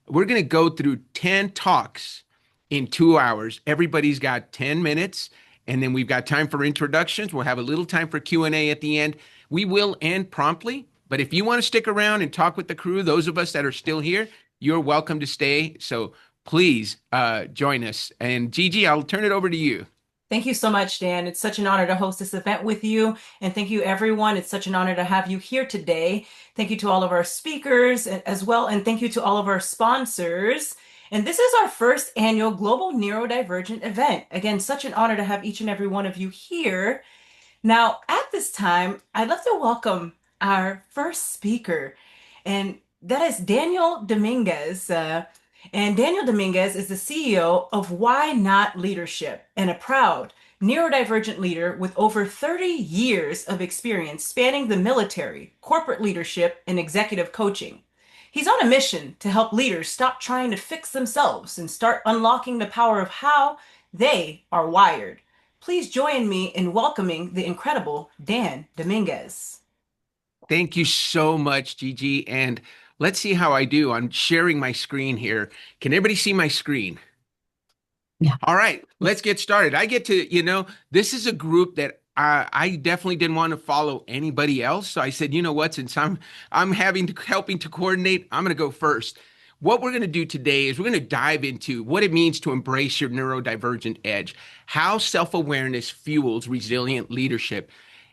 We're going to go through 10 talks in 2 hours. Everybody's got 10 minutes, and then we've got time for introductions. We'll have a little time for Q&A at the end. We will end promptly, but if you want to stick around and talk with the crew, those of us that are still here, you're welcome to stay. So please join us. And Gigi, I'll turn it over to you. Thank you so much, Dan. It's such an honor to host this event with you. And thank you, everyone. It's such an honor to have you here today. Thank you to all of our speakers as well. And thank you to all of our sponsors. And this is our first annual Global Neurodivergent event. Again, such an honor to have each and every one of you here. Now, at this time, I'd love to welcome our first speaker, and that is Daniel Dominguez. And Daniel Dominguez is the CEO of Why Not Leadership and a proud neurodivergent leader with over 30 years of experience spanning the military, corporate leadership, and executive coaching. He's on a mission to help leaders stop trying to fix themselves and start unlocking the power of how they are wired. Please join me in welcoming the incredible Dan Dominguez. Thank you so much, Gigi. And let's see how I do. I'm sharing my screen here. Can everybody see my screen? Yeah. All right, let's get started. I get to, this is a group that I definitely didn't want to follow anybody else. So I said, you know what, since I'm helping to coordinate, I'm going to go first. What we're going to do today is we're going to dive into what it means to embrace your neurodivergent edge, how self-awareness fuels resilient leadership.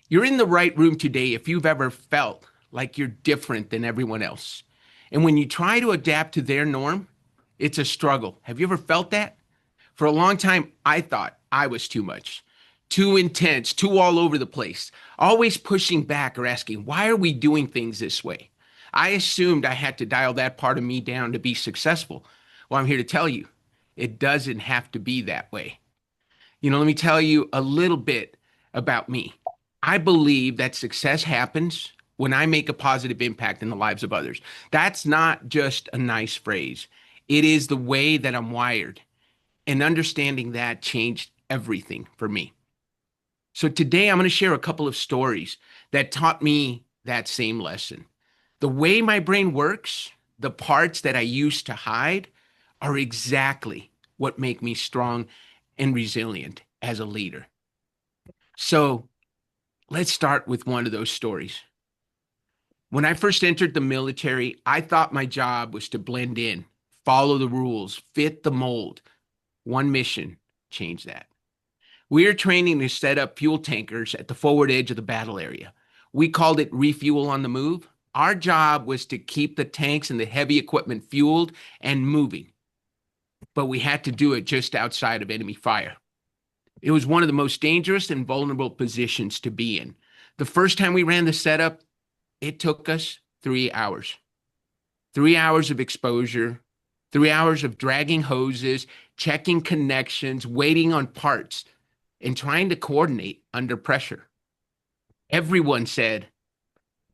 You're in the right room today if you've ever felt like you're different than everyone else. And when you try to adapt to their norm, it's a struggle. Have you ever felt that? For a long time, I thought I was too much, too intense, too all over the place, always pushing back or asking, why are we doing things this way? I assumed I had to dial that part of me down to be successful. Well, I'm here to tell you, it doesn't have to be that way. Let me tell you a little bit about me. I believe that success happens when I make a positive impact in the lives of others. That's not just a nice phrase. It is the way that I'm wired. And understanding that changed everything for me. So today I'm going to share a couple of stories that taught me that same lesson. The way my brain works, the parts that I used to hide, are exactly what make me strong and resilient as a leader. So let's start with one of those stories. When I first entered the military, I thought my job was to blend in, follow the rules, fit the mold. One mission changed that. We are training to set up fuel tankers at the forward edge of the battle area. We called it refuel on the move. Our job was to keep the tanks and the heavy equipment fueled and moving, but we had to do it just outside of enemy fire. It was one of the most dangerous and vulnerable positions to be in. The first time we ran the setup, it took us 3 hours. 3 hours of exposure, 3 hours of dragging hoses, checking connections, waiting on parts, and trying to coordinate under pressure. Everyone said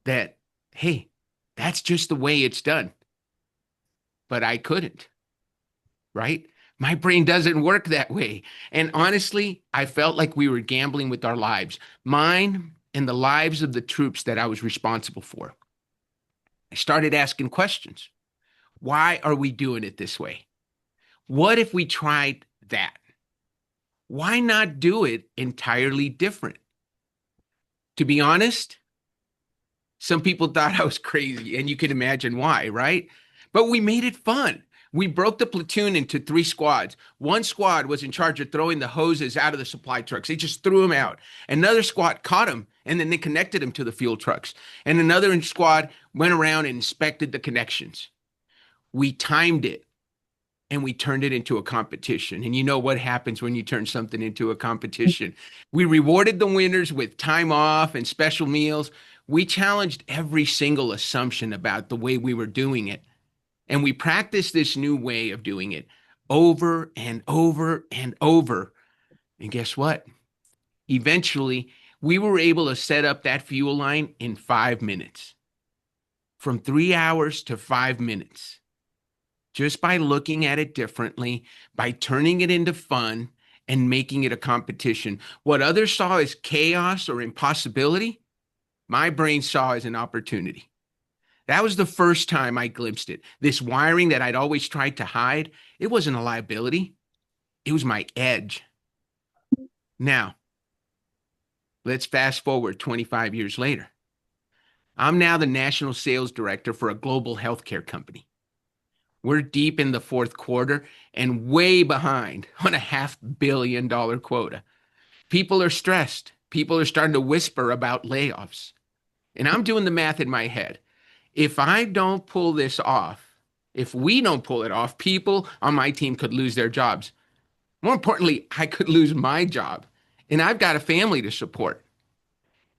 that, hey, that's just the way it's done. But I couldn't, right? My brain doesn't work that way. And honestly, I felt like we were gambling with our lives, mine and the lives of the troops that I was responsible for. I started asking questions. Why are we doing it this way? What if we tried that? Why not do it entirely different? To be honest, some people thought I was crazy, and you can imagine why, right? But we made it fun. We broke the platoon into 3 squads. One squad was in charge of throwing the hoses out of the supply trucks. They just threw them out. Another squad caught them, and then they connected them to the fuel trucks. And another squad went around and inspected the connections. We timed it, and we turned it into a competition. And you know what happens when you turn something into a competition. We rewarded the winners with time off and special meals. We challenged every single assumption about the way we were doing it. And we practiced this new way of doing it over and over and over. And guess what? Eventually, we were able to set up that fuel line in 5 minutes. From 3 hours to 5 minutes. Just by looking at it differently, by turning it into fun and making it a competition. What others saw as chaos or impossibility, my brain saw as an opportunity. That was the first time I glimpsed it. This wiring that I'd always tried to hide, it wasn't a liability. It was my edge. Now, let's fast forward 25 years later. I'm now the national sales director for a global healthcare company. We're deep in the fourth quarter and way behind on a $500 million quota. People are stressed. People are starting to whisper about layoffs. And I'm doing the math in my head. If I don't pull this off, if we don't pull it off, people on my team could lose their jobs. More importantly, I could lose my job. And I've got a family to support.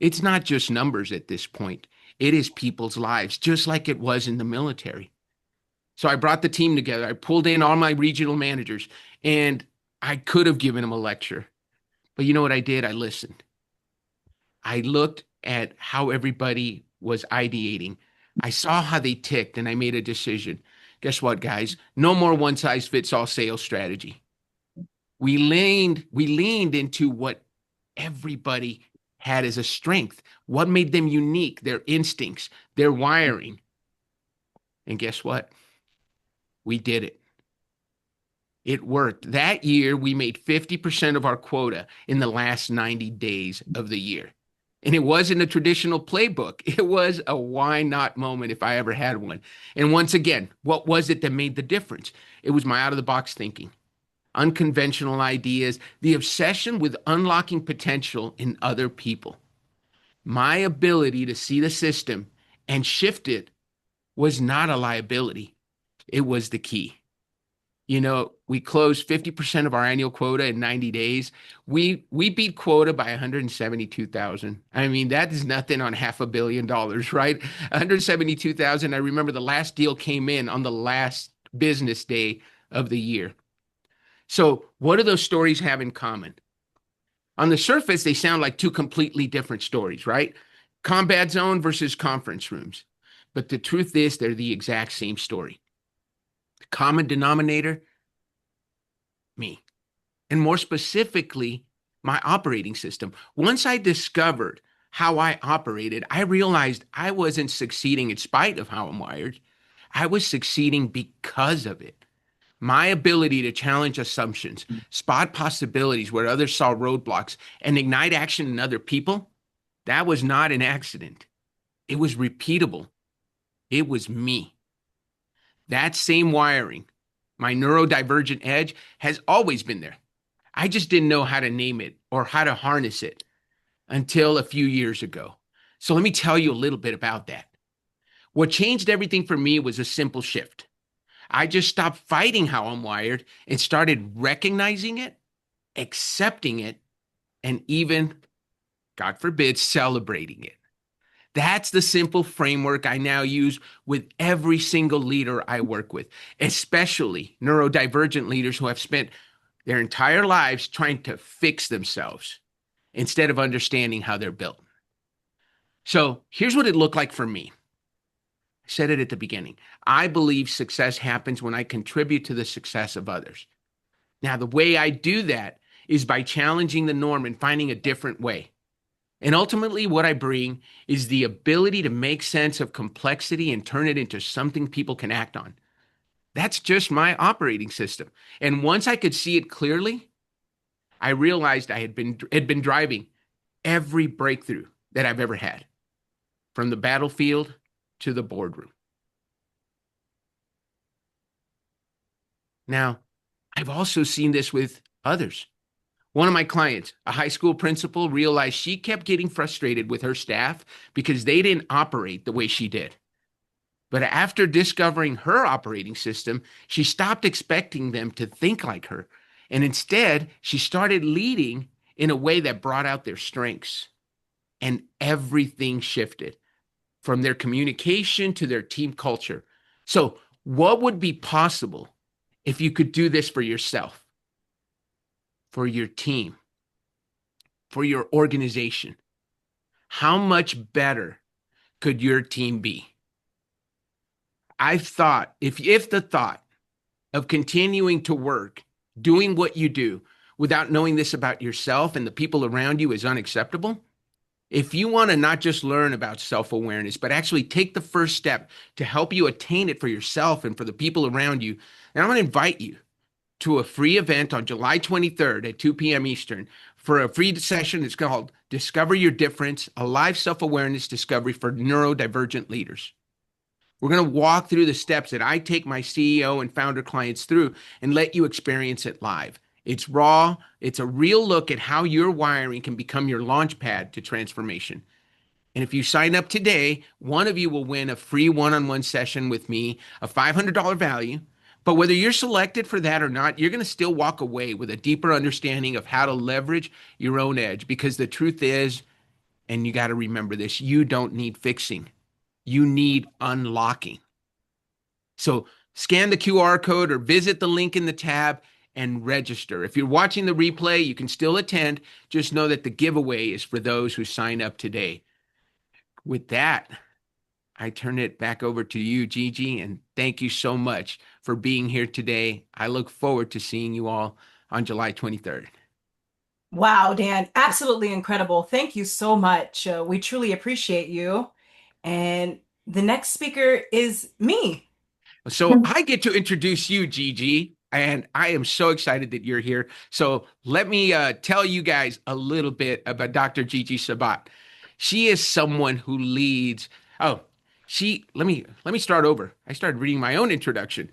It's not just numbers at this point, it is people's lives, just like it was in the military. So I brought the team together. I pulled in all my regional managers, and I could have given them a lecture. But you know what I did? I listened. I looked at how everybody was ideating. I saw how they ticked, and I made a decision. Guess what, guys? No more one size fits all sales strategy. We leaned into what everybody had as a strength, what made them unique, their instincts, their wiring. And guess what? We did it. It worked. That year, we made 50% of our quota in the last 90 days of the year. And it wasn't a traditional playbook. It was a why not moment if I ever had one. And once again, what was it that made the difference? It was my out of the box thinking, unconventional ideas, the obsession with unlocking potential in other people. My ability to see the system and shift it was not a liability. It was the key. You know, we closed 50% of our annual quota in 90 days. We beat quota by 172,000. I mean, that is nothing on $500 million, right? 172,000. I remember the last deal came in on the last business day of the year. So, what do those stories have in common? On the surface, they sound like two completely different stories, right? Combat zone versus conference rooms. But the truth is, they're the exact same story. The common denominator, me. And more specifically, my operating system. Once I discovered how I operated, I realized I wasn't succeeding in spite of how I'm wired. I was succeeding because of it. My ability to challenge assumptions, spot possibilities where others saw roadblocks, and ignite action in other people, that was not an accident. It was repeatable. It was me. That same wiring, my neurodivergent edge, has always been there. I just didn't know how to name it or how to harness it until a few years ago. So let me tell you a little bit about that. What changed everything for me was a simple shift. I just stopped fighting how I'm wired and started recognizing it, accepting it, and even, God forbid, celebrating it. That's the simple framework I now use with every single leader I work with, especially neurodivergent leaders who have spent their entire lives trying to fix themselves instead of understanding how they're built. So here's what it looked like for me. I said it at the beginning. I believe success happens when I contribute to the success of others. Now, the way I do that is by challenging the norm and finding a different way. And ultimately, what I bring is the ability to make sense of complexity and turn it into something people can act on. That's just my operating system. And once I could see it clearly, I realized I had been driving every breakthrough that I've ever had, from the battlefield to the boardroom. Now, I've also seen this with others. One of my clients, a high school principal, realized she kept getting frustrated with her staff because they didn't operate the way she did. But after discovering her operating system, she stopped expecting them to think like her. And instead, she started leading in a way that brought out their strengths. And everything shifted from their communication to their team culture. So, what would be possible if you could do this for yourself, for your team, for your organization? How much better could your team be? I've thought, if the thought of continuing to work, doing what you do without knowing this about yourself and the people around you is unacceptable, If you want to not just learn about self-awareness, but actually take the first step to help you attain it for yourself and for the people around you, then I'm going to invite you to a free event on July 23rd at 2 p.m. Eastern for a free session. It's called Discover Your Difference, a live self-awareness discovery for neurodivergent leaders. We're going to walk through the steps that I take my CEO and founder clients through and let you experience it live. It's raw. It's a real look at how your wiring can become your launch pad to transformation. And if you sign up today, one of you will win a free one-on-one session with me, a $500 value. But whether you're selected for that or not, you're going to still walk away with a deeper understanding of how to leverage your own edge. Because the truth is, and you got to remember this, you don't need fixing. You need unlocking. So scan the QR code or visit the link in the tab and register. If you're watching the replay, you can still attend. Just know that the giveaway is for those who sign up today. With that, I turn it back over to you, Gigi, and thank you so much for being here today. I look forward to seeing you all on July 23rd. Wow, Dan, absolutely incredible. Thank you so much. We truly appreciate you. And the next speaker is me. So I get to introduce you, Gigi, and I am so excited that you're here. So let me tell you guys a little bit about Dr. Gigi Sabat. She is someone who leads. Oh, let me start over. I started reading my own introduction.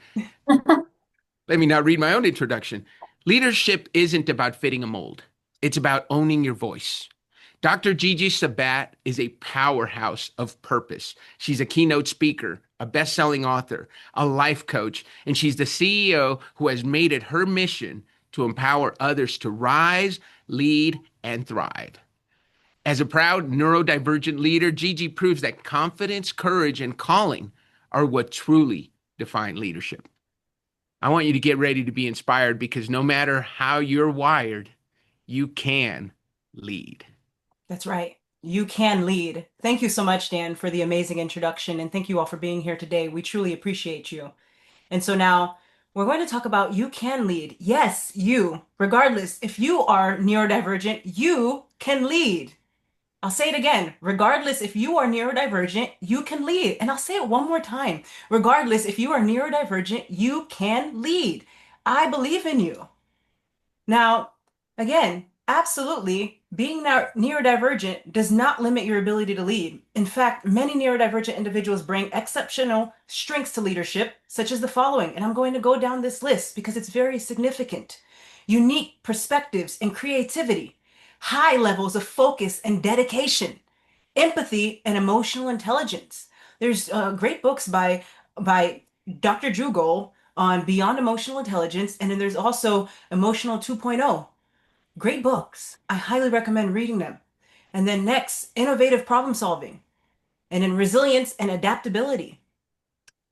Let me now read my own introduction. Leadership isn't about fitting a mold. It's about owning your voice. Dr. Gigi Sabat is a powerhouse of purpose. She's a keynote speaker, a best-selling author, a life coach, and she's the CEO who has made it her mission to empower others to rise, lead, and thrive. As a proud neurodivergent leader, Gigi proves that confidence, courage, and calling are what truly define leadership. I want you to get ready to be inspired because no matter how you're wired, you can lead. That's right. You can lead. Thank you so much, Dan, for the amazing introduction. And thank you all for being here today. We truly appreciate you. And so now we're going to talk about you can lead. Yes, you, regardless, if you are neurodivergent, you can lead. I'll say it again. Regardless if you are neurodivergent, you can lead. And I'll say it one more time. Regardless if you are neurodivergent, you can lead. I believe in you. Now, again, absolutely, being neurodivergent does not limit your ability to lead. In fact, many neurodivergent individuals bring exceptional strengths to leadership, such as the following, and I'm going to go down this list because it's very significant. Unique perspectives and creativity, high levels of focus and dedication, empathy and emotional intelligence. There's great books by Dr. Jugol on Beyond Emotional Intelligence, and then there's also Emotional 2.0. Great books. I highly recommend reading them. And then next, innovative problem solving, and then resilience and adaptability.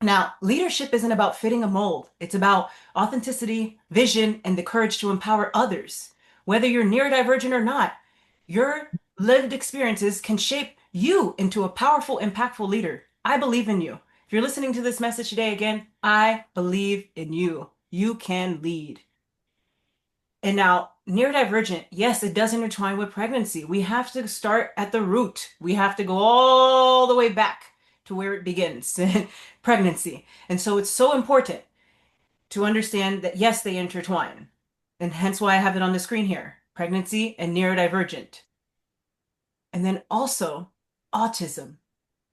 Now, leadership isn't about fitting a mold. It's about authenticity, vision, and the courage to empower others. Whether you're neurodivergent or not, your lived experiences can shape you into a powerful, impactful leader. I believe in you. If you're listening to this message today, again, I believe in you. You can lead. And now, neurodivergent, yes, it does intertwine with pregnancy. We have to start at the root. We have to go all the way back to where it begins, pregnancy. And so it's so important to understand that, yes, they intertwine. And hence why I have it on the screen here, pregnancy and neurodivergent. And then also autism.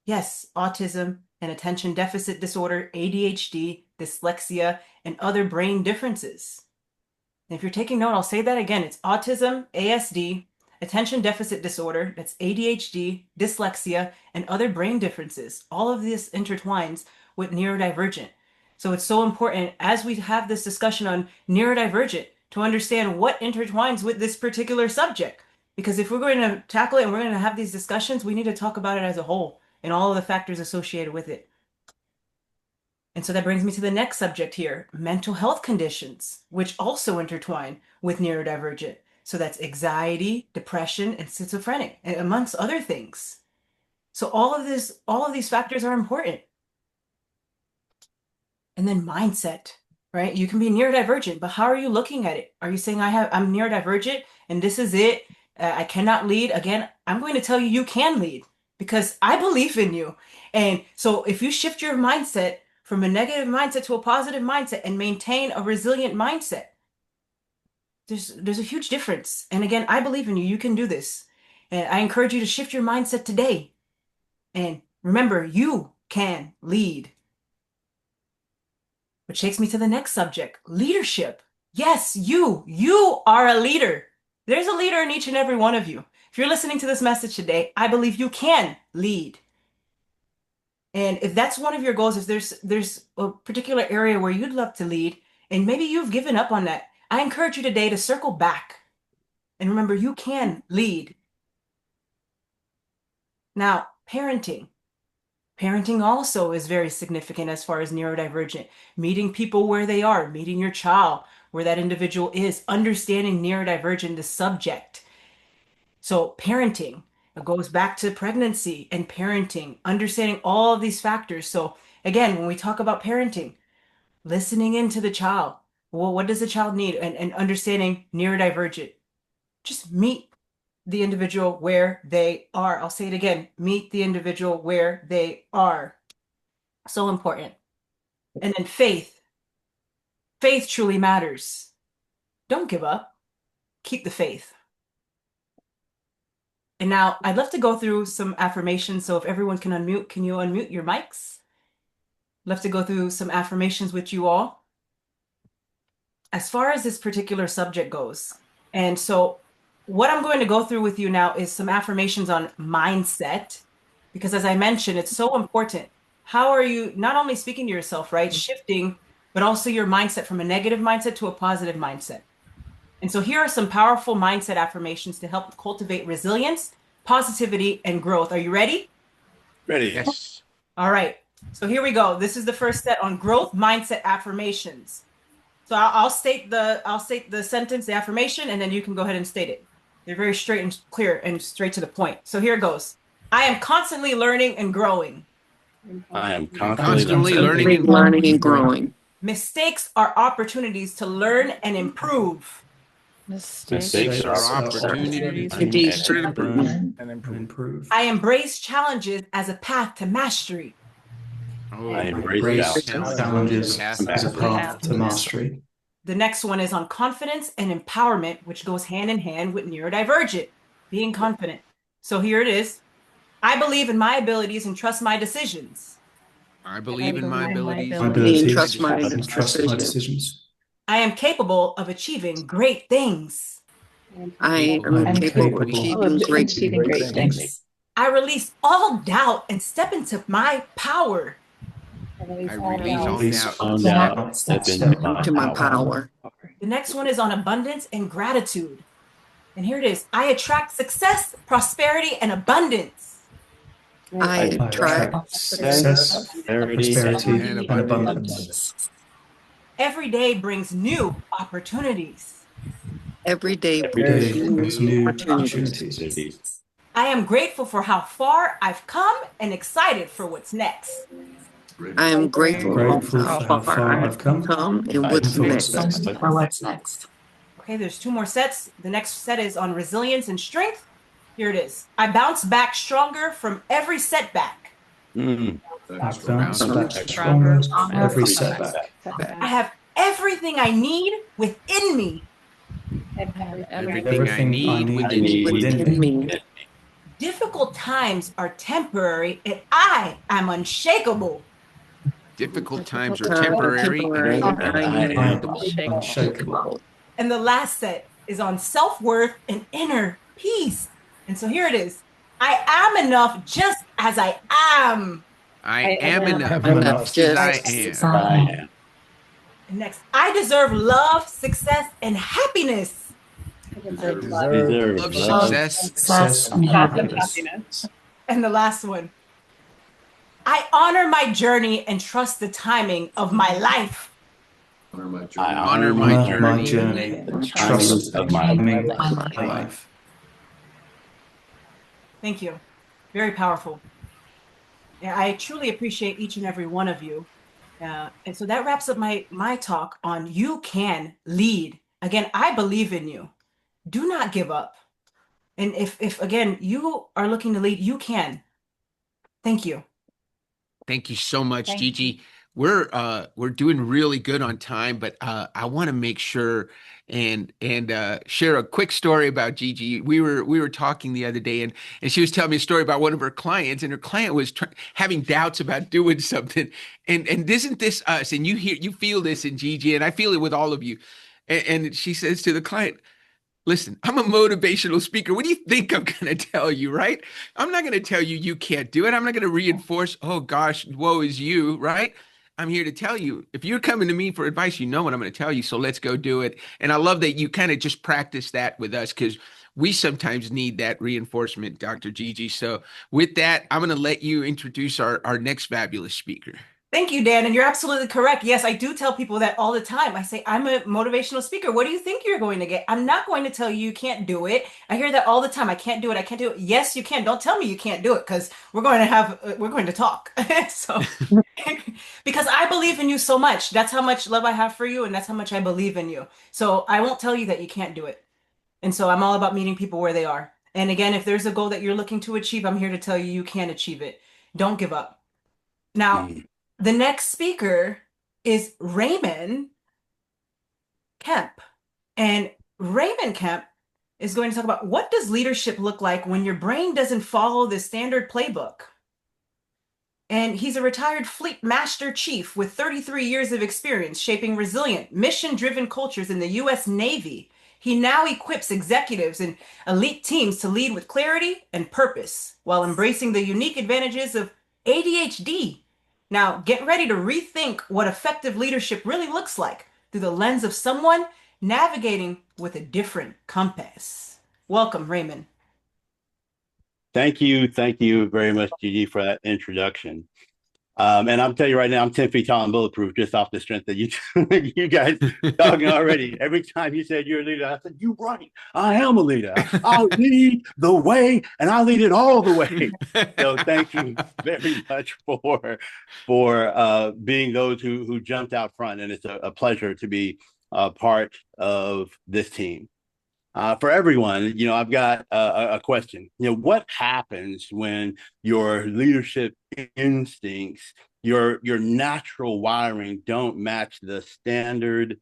Yes, autism and attention deficit disorder, ADHD, dyslexia, and other brain differences. And if you're taking note, I'll say that again. It's autism, ASD, attention deficit disorder, that's ADHD, dyslexia, and other brain differences. All of this intertwines with neurodivergent. So it's so important as we have this discussion on neurodivergent to understand what intertwines with this particular subject. Because if we're going to tackle it and we're going to have these discussions, we need to talk about it as a whole and all of the factors associated with it. And so that brings me to the next subject here, mental health conditions, which also intertwine with neurodivergent. So that's anxiety, depression, and schizophrenic, and amongst other things. So all of these factors are important. And then mindset, right? You can be neurodivergent, but how are you looking at it? Are you saying I'm neurodivergent and this is it? I cannot lead. Again, I'm going to tell you, you can lead because I believe in you. And so if you shift your mindset from a negative mindset to a positive mindset and maintain a resilient mindset, there's a huge difference. And again, I believe in you. You can do this. And I encourage you to shift your mindset today. And remember, you can lead. Which takes me to the next subject, leadership. Yes, you are a leader. There's a leader in each and every one of you. If you're listening to this message today, I believe you can lead. And if that's one of your goals, if there's a particular area where you'd love to lead, and maybe you've given up on that, I encourage you today to circle back and remember you can lead. Now, parenting. Parenting also is very significant as far as neurodivergent. Meeting people where they are, meeting your child where that individual is, understanding neurodivergent, the subject. So parenting, it goes back to pregnancy and parenting, understanding all of these factors. So again, when we talk about parenting, listening into the child. Well, what does the child need? And understanding neurodivergent. Just meet the individual where they are. I'll say it again, meet the individual where they are. So important. And then faith. Faith truly matters. Don't give up. Keep the faith. And now I'd love to go through some affirmations. So if everyone can unmute, can you unmute your mics? Love to go through some affirmations with you all. As far as this particular subject goes, and so what I'm going to go through with you now is some affirmations on mindset, because as I mentioned, it's so important. How are you not only speaking to yourself, right? Shifting, but also your mindset from a negative mindset to a positive mindset. And so here are some powerful mindset affirmations to help cultivate resilience, positivity, and growth. Are you ready? Ready. Yes. All right. So here we go. This is the first set on growth mindset affirmations. So I'll state the sentence, the affirmation, and then you can go ahead and state it. They're very straight and clear and straight to the point. So here it goes. I am constantly learning and growing. I am Constantly learning and growing. Mistakes are opportunities to learn and improve. Mistakes are opportunities to learn and improve. I embrace challenges as a path to mastery. Oh, I embrace challenges as a path to mastery. The next one is on confidence and empowerment, which goes hand in hand with neurodivergent, being confident. So here it is. I believe in my abilities and trust my decisions. I believe in my abilities. My abilities trust my and trust my decisions. decisions. I am capable of achieving great things. I am capable of achieving great things. I release all doubt and step into my power. I release all all doubt. doubt. Step To my power. The next one is on abundance and gratitude. And here it is. I attract success, prosperity, and abundance. I attract success, prosperity, and and abundance. Every day brings new opportunities. every day. Every day brings new opportunities. opportunities. I am grateful for how far I've come and excited for what's next. I am grateful Grateful for how for how far far I've I've come come and what's next. Okay, there's two more sets. The next set is on resilience and strength. Here it is. I bounce back stronger from every setback. I've bounced back stronger from every setback. I have everything I need within me. Everything I need within Within me. Difficult times are temporary and I am unshakable. difficult times are temporary. I am unshakable. And the last set is on self-worth and inner peace. And so here it is. I am enough just as I am. I am enough Enough just as just I am. And next, I deserve love, success, and happiness. Deserve Love, success. Success and happiness. And the last one. I honor my journey and trust the timing of my life. I honor My my journey and trust of my life. Thank you. Very powerful. Yeah, I truly appreciate each and every one of you. And so that wraps up my talk on you can lead. Again, I believe in you. Do not give up. And if again, you are looking to lead, you can. Thank you. Thank you so much, Thank you. Gigi. We're doing really good on time, but I want to make sure and share a quick story about Gigi. We were talking the other day, and she was telling me a story about one of her clients, and her client was having doubts about doing something. And isn't this us? And you feel this in Gigi, and I feel it with all of you. And she says to the client, listen, I'm a motivational speaker. What do you think I'm going to tell you, right? I'm not going to tell you you can't do it. I'm not going to reinforce, oh gosh, woe is you, right? I'm here to tell you, if you're coming to me for advice, you know what I'm going to tell you. So let's go do it. And I love that you kind of just practice that with us because we sometimes need that reinforcement, Dr. Gigi. So with that, I'm going to let you introduce our next fabulous speaker. Thank you, Dan. And you're absolutely correct. Yes, I do tell people that all the time. I say, I'm a motivational speaker. What do you think you're going to get? I'm not going to tell you you can't do it. I hear that all the time. I can't do it. I can't do it. Yes, you can. Don't tell me you can't do it because we're going to talk. So, because I believe in you so much. That's how much love I have for you, and that's how much I believe in you. So I won't tell you that you can't do it. And so I'm all about meeting people where they are. And again, if there's a goal that you're looking to achieve, I'm here to tell you you can achieve it. Don't give up. Now, the next speaker is Raymond Kemp. And Raymond Kemp is going to talk about what does leadership look like when your brain doesn't follow the standard playbook. And he's a retired fleet master chief with 33 years of experience shaping resilient, mission-driven cultures in the U.S. Navy. He now equips executives and elite teams to lead with clarity and purpose while embracing the unique advantages of ADHD. Now, get ready to rethink what effective leadership really looks like through the lens of someone navigating with a different compass. Welcome, Raymond. Thank you. Thank you very much, Gigi, for that introduction. And I'm telling you right now, I'm 10 feet tall and bulletproof just off the strength that you you guys talking already. Every time you said you're a leader, I said, you're right. I am a leader. I'll lead the way and I'll lead it all the way. So thank you very much for being those who jumped out front. And it's a pleasure to be a part of this team. For everyone, I've got a question. What happens when your leadership instincts, your natural wiring don't match the standard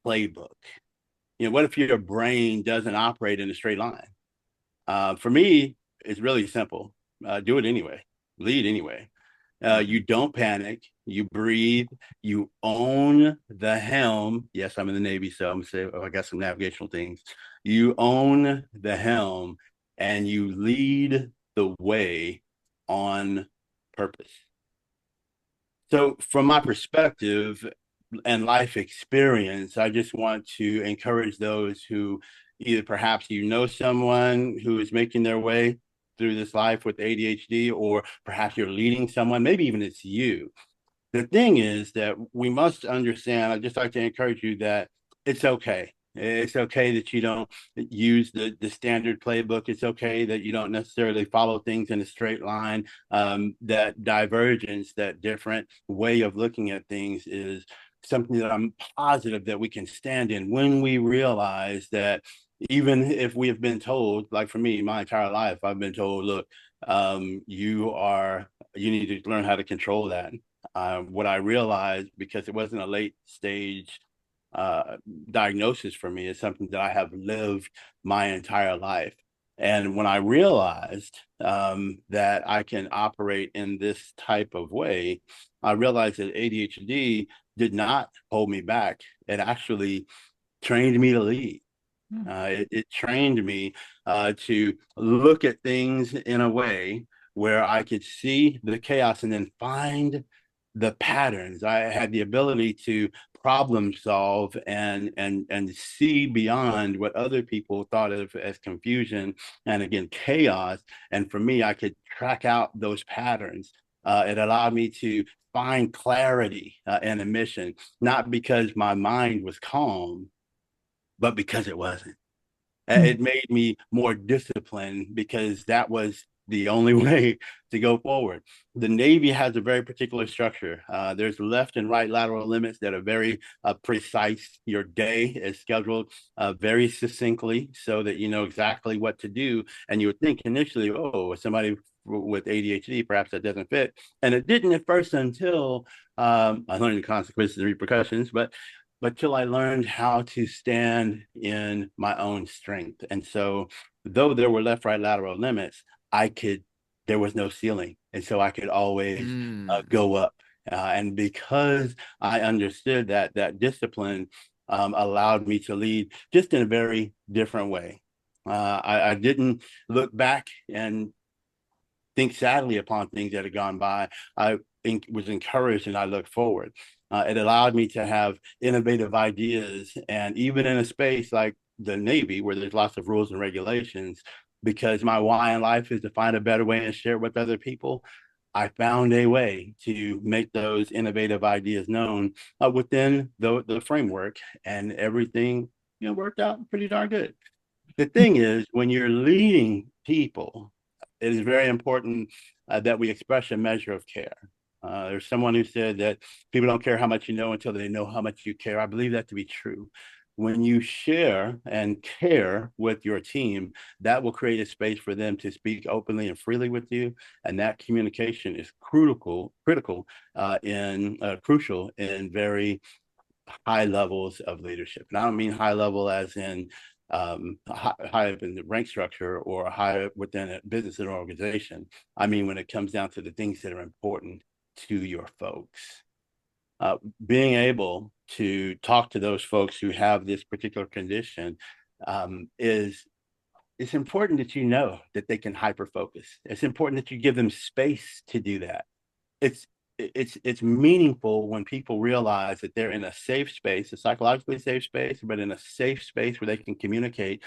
playbook? What if your brain doesn't operate in a straight line? For me, it's really simple. Do it anyway. Lead anyway. You don't panic. You breathe. You own the helm. Yes, I'm in the Navy, so I'm gonna say I got some navigational things. You own the helm, and you lead the way on purpose. So, from my perspective and life experience, I just want to encourage those who either perhaps someone who is making their way through this life with ADHD, or perhaps you're leading someone, maybe even it's you. The thing is that we must understand, I'd just like to encourage you that it's okay. It's okay that you don't use the standard playbook. It's okay that you don't necessarily follow things in a straight line. That divergence, that different way of looking at things is something that I'm positive that we can stand in when we realize that even if we have been told, like for me, my entire life, I've been told, look, you need to learn how to control that. What I realized, because it wasn't a late stage diagnosis for me, is something that I have lived my entire life. And when I realized that I can operate in this type of way, I realized that ADHD did not hold me back. It actually trained me to lead. It trained me to look at things in a way where I could see the chaos and then find the patterns. I had the ability to problem solve and see beyond what other people thought of as confusion and, again, chaos. And for me, I could track out those patterns. It allowed me to find clarity in a mission, not because my mind was calm, but because it wasn't. It made me more disciplined, because that was the only way to go forward. The Navy has a very particular structure. There's left and right lateral limits that are very precise. Your day is scheduled very succinctly so that you know exactly what to do. And you would think initially, oh, somebody with ADHD, perhaps that doesn't fit. And it didn't at first until I learned the consequences and repercussions, but till I learned how to stand in my own strength. And so though there were left, right, lateral limits, there was no ceiling. And so I could always go up. And because I understood that discipline allowed me to lead just in a very different way. I didn't look back and think sadly upon things that had gone by. I was encouraged and I looked forward. It allowed me to have innovative ideas. And even in a space like the Navy, where there's lots of rules and regulations, because my why in life is to find a better way and share it with other people, I found a way to make those innovative ideas known within the framework, and everything worked out pretty darn good. The thing is, when you're leading people, it is very important that we express a measure of care. There's someone who said that people don't care how much you know until they know how much you care. I believe that to be true. When you share and care with your team, that will create a space for them to speak openly and freely with you. And that communication is crucial in very high levels of leadership. And I don't mean high level as in high up in the rank structure or high up within a business or organization. I mean, when it comes down to the things that are important to your folks. Being able to talk to those folks who have this particular condition it's important that you know that they can hyper focus. It's important that you give them space to do that. It's meaningful when people realize that they're in a safe space, a psychologically safe space, but in a safe space where they can communicate,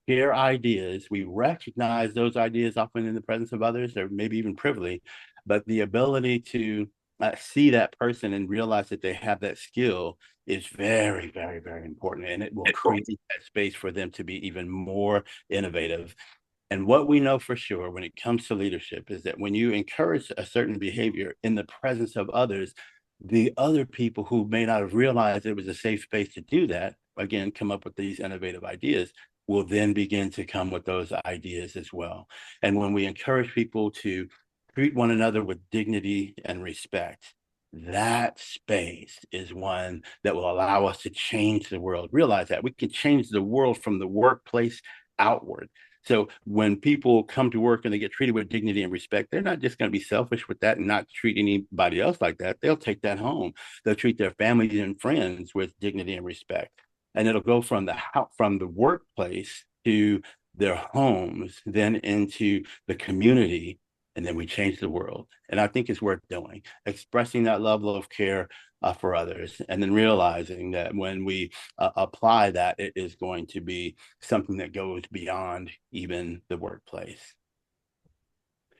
share ideas. We recognize those ideas often in the presence of others, or maybe even privily, but the ability to see that person and realize that they have that skill is very, very, very important. And it will create that space for them to be even more innovative. And what we know for sure when it comes to leadership is that when you encourage a certain behavior in the presence of others, the other people who may not have realized it was a safe space to do that, again, come up with these innovative ideas, will then begin to come with those ideas as well. And when we encourage people to treat one another with dignity and respect, that space is one that will allow us to change the world. Realize that we can change the world from the workplace outward. So when people come to work and they get treated with dignity and respect, they're not just going to be selfish with that and not treat anybody else like that. They'll take that home. They'll treat their families and friends with dignity and respect. And it'll go from the workplace to their homes, then into the community, and then we change the world. And I think it's worth doing, expressing that level of care for others, and then realizing that when we apply that, it is going to be something that goes beyond even the workplace.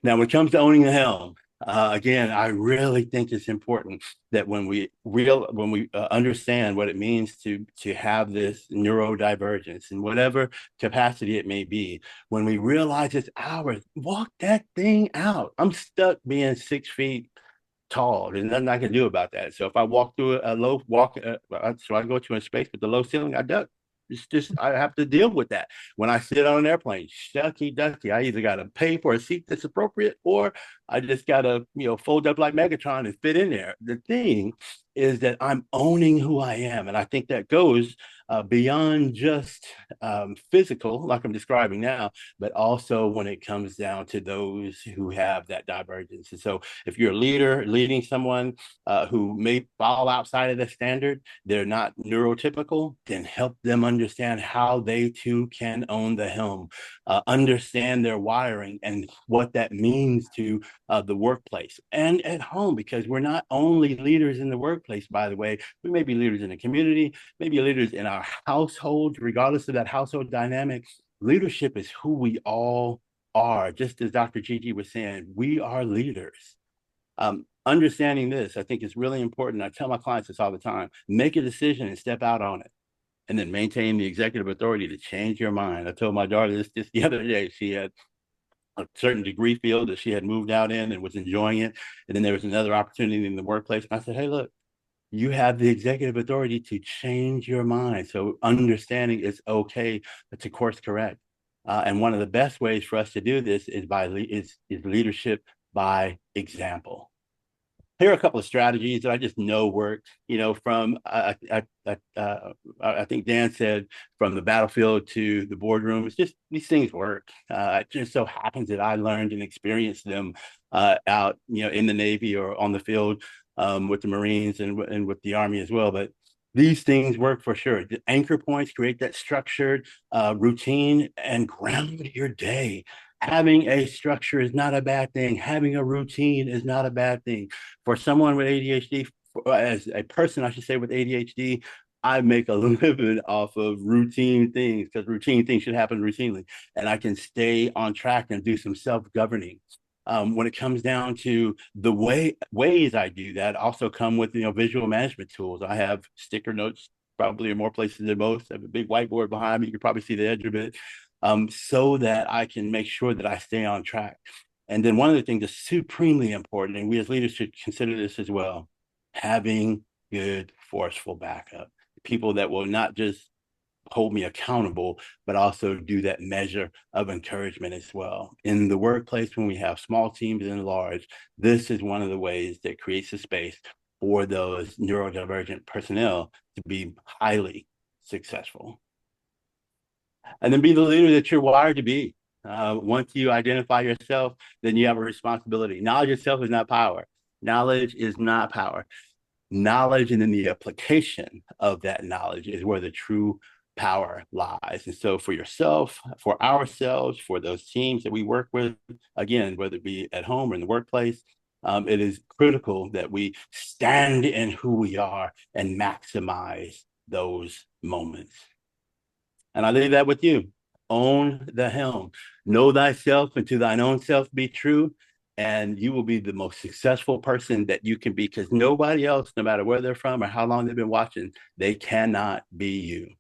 Now, when it comes to owning the helm, again, I really think it's important that when we understand what it means to have this neurodivergence in whatever capacity it may be, when we realize it's ours, walk that thing out. I'm stuck being 6 feet tall. There's nothing I can do about that. So if I walk through so I go to a space with the low ceiling, I duck. It's just, I have to deal with that. When I sit on an airplane, shucky ducky, I either got to pay for a seat that's appropriate, or I just got to, fold up like Megatron and fit in there. The thing is that I'm owning who I am. And I think that goes beyond just physical, like I'm describing now, but also when it comes down to those who have that divergence. And so if you're a leader leading someone who may fall outside of the standard, they're not neurotypical, then help them understand how they too can own the helm, understand their wiring and what that means to the workplace and at home, because we're not only leaders in the workplace, by the way, we may be leaders in the community, maybe leaders in our household, regardless of that household dynamic. Leadership is who we all are. Just as Dr. Gigi was saying, we are leaders. Understanding this, I think, is really important. I tell my clients this all the time: make a decision and step out on it, and then maintain the executive authority to change your mind. I told my daughter this just the other day. She had a certain degree field that she had moved out in and was enjoying it. And then there was another opportunity in the workplace. And I said, hey, look, you have the executive authority to change your mind. So understanding it's okay to course correct. And one of the best ways for us to do this is is leadership by example. Here are a couple of strategies that I just know work. From I think Dan said, from the battlefield to the boardroom. It's just these things work. It just so happens that I learned and experienced them out, in the Navy or on the field with the Marines and with the Army as well. But these things work for sure. The anchor points create that structured routine and ground your day. Having a structure is not a bad thing. Having a routine is not a bad thing. For someone with ADHD, as a person, I should say, with ADHD, I make a living off of routine things because routine things should happen routinely. And I can stay on track and do some self-governing. When it comes down to the ways I do that, also come with visual management tools. I have sticker notes probably in more places than most. I have a big whiteboard behind me. You can probably see the edge of it, so that I can make sure that I stay on track. And then one of the things that's supremely important, and we as leaders should consider this as well, having good, forceful backup. People that will not just hold me accountable, but also do that measure of encouragement as well. In the workplace, when we have small teams and large, this is one of the ways that creates a space for those neurodivergent personnel to be highly successful. And then be the leader that you're wired to be. Once you identify yourself, then you have a responsibility. Knowledge itself is not power. Knowledge is not power. Knowledge and then the application of that knowledge is where the true power lies. And so for yourself, for ourselves, for those teams that we work with, again, whether it be at home or in the workplace, it is critical that we stand in who we are and maximize those moments. And I leave that with you. Own the helm. Know thyself, and to thine own self be true. And you will be the most successful person that you can be, because nobody else, no matter where they're from or how long they've been watching, they cannot be you.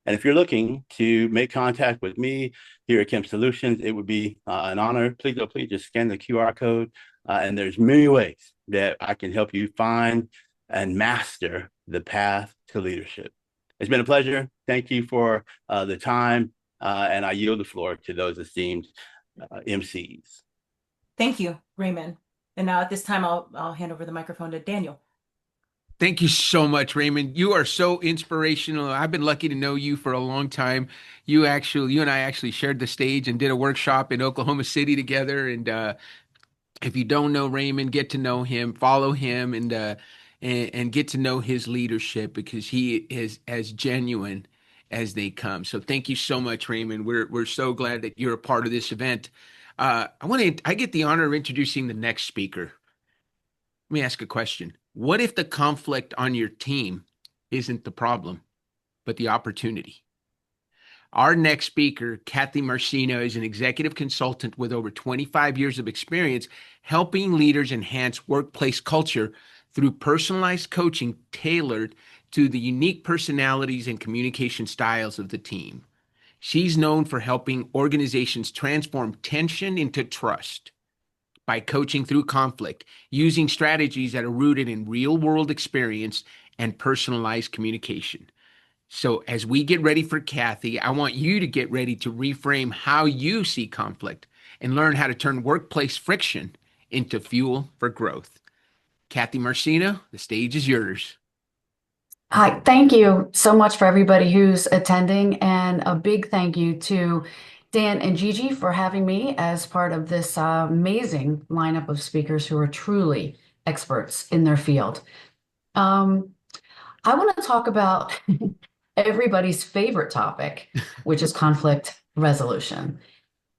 And if you're looking to make contact with me here at Kim Solutions, it would be an honor. Please just scan the QR code. And there's many ways that I can help you find and master the path to leadership. It's been a pleasure. Thank you for the time. And I yield the floor to those esteemed MCs. Thank you, Raymond. And now at this time, I'll hand over the microphone to Daniel. Thank you so much, Raymond. You are so inspirational. I've been lucky to know you for a long time. You and I actually shared the stage and did a workshop in Oklahoma City together. And if you don't know Raymond, get to know him, follow him, and get to know his leadership, because he is as genuine as they come. So thank you so much, Raymond. We're so glad that you're a part of this event. I get the honor of introducing the next speaker. Let me ask a question. What if the conflict on your team isn't the problem, but the opportunity? Our next speaker, Kathy Marcino, is an executive consultant with over 25 years of experience helping leaders enhance workplace culture through personalized coaching tailored to the unique personalities and communication styles of the team. She's known for helping organizations transform tension into trust by coaching through conflict, using strategies that are rooted in real-world experience and personalized communication. So as we get ready for Kathy, I want you to get ready to reframe how you see conflict and learn how to turn workplace friction into fuel for growth. Kathy Marcino, the stage is yours. Hi, thank you so much for everybody who's attending, and a big thank you to Dan and Gigi for having me as part of this amazing lineup of speakers who are truly experts in their field. I want to talk about everybody's favorite topic, which is conflict resolution.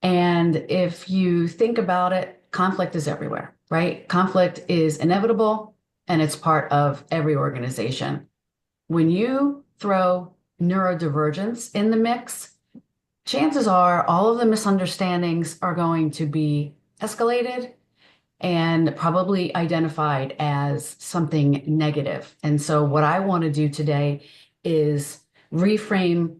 And if you think about it, conflict is everywhere, right? Conflict is inevitable, and it's part of every organization. When you throw neurodivergence in the mix, chances are all of the misunderstandings are going to be escalated and probably identified as something negative. And so what I want to do today is reframe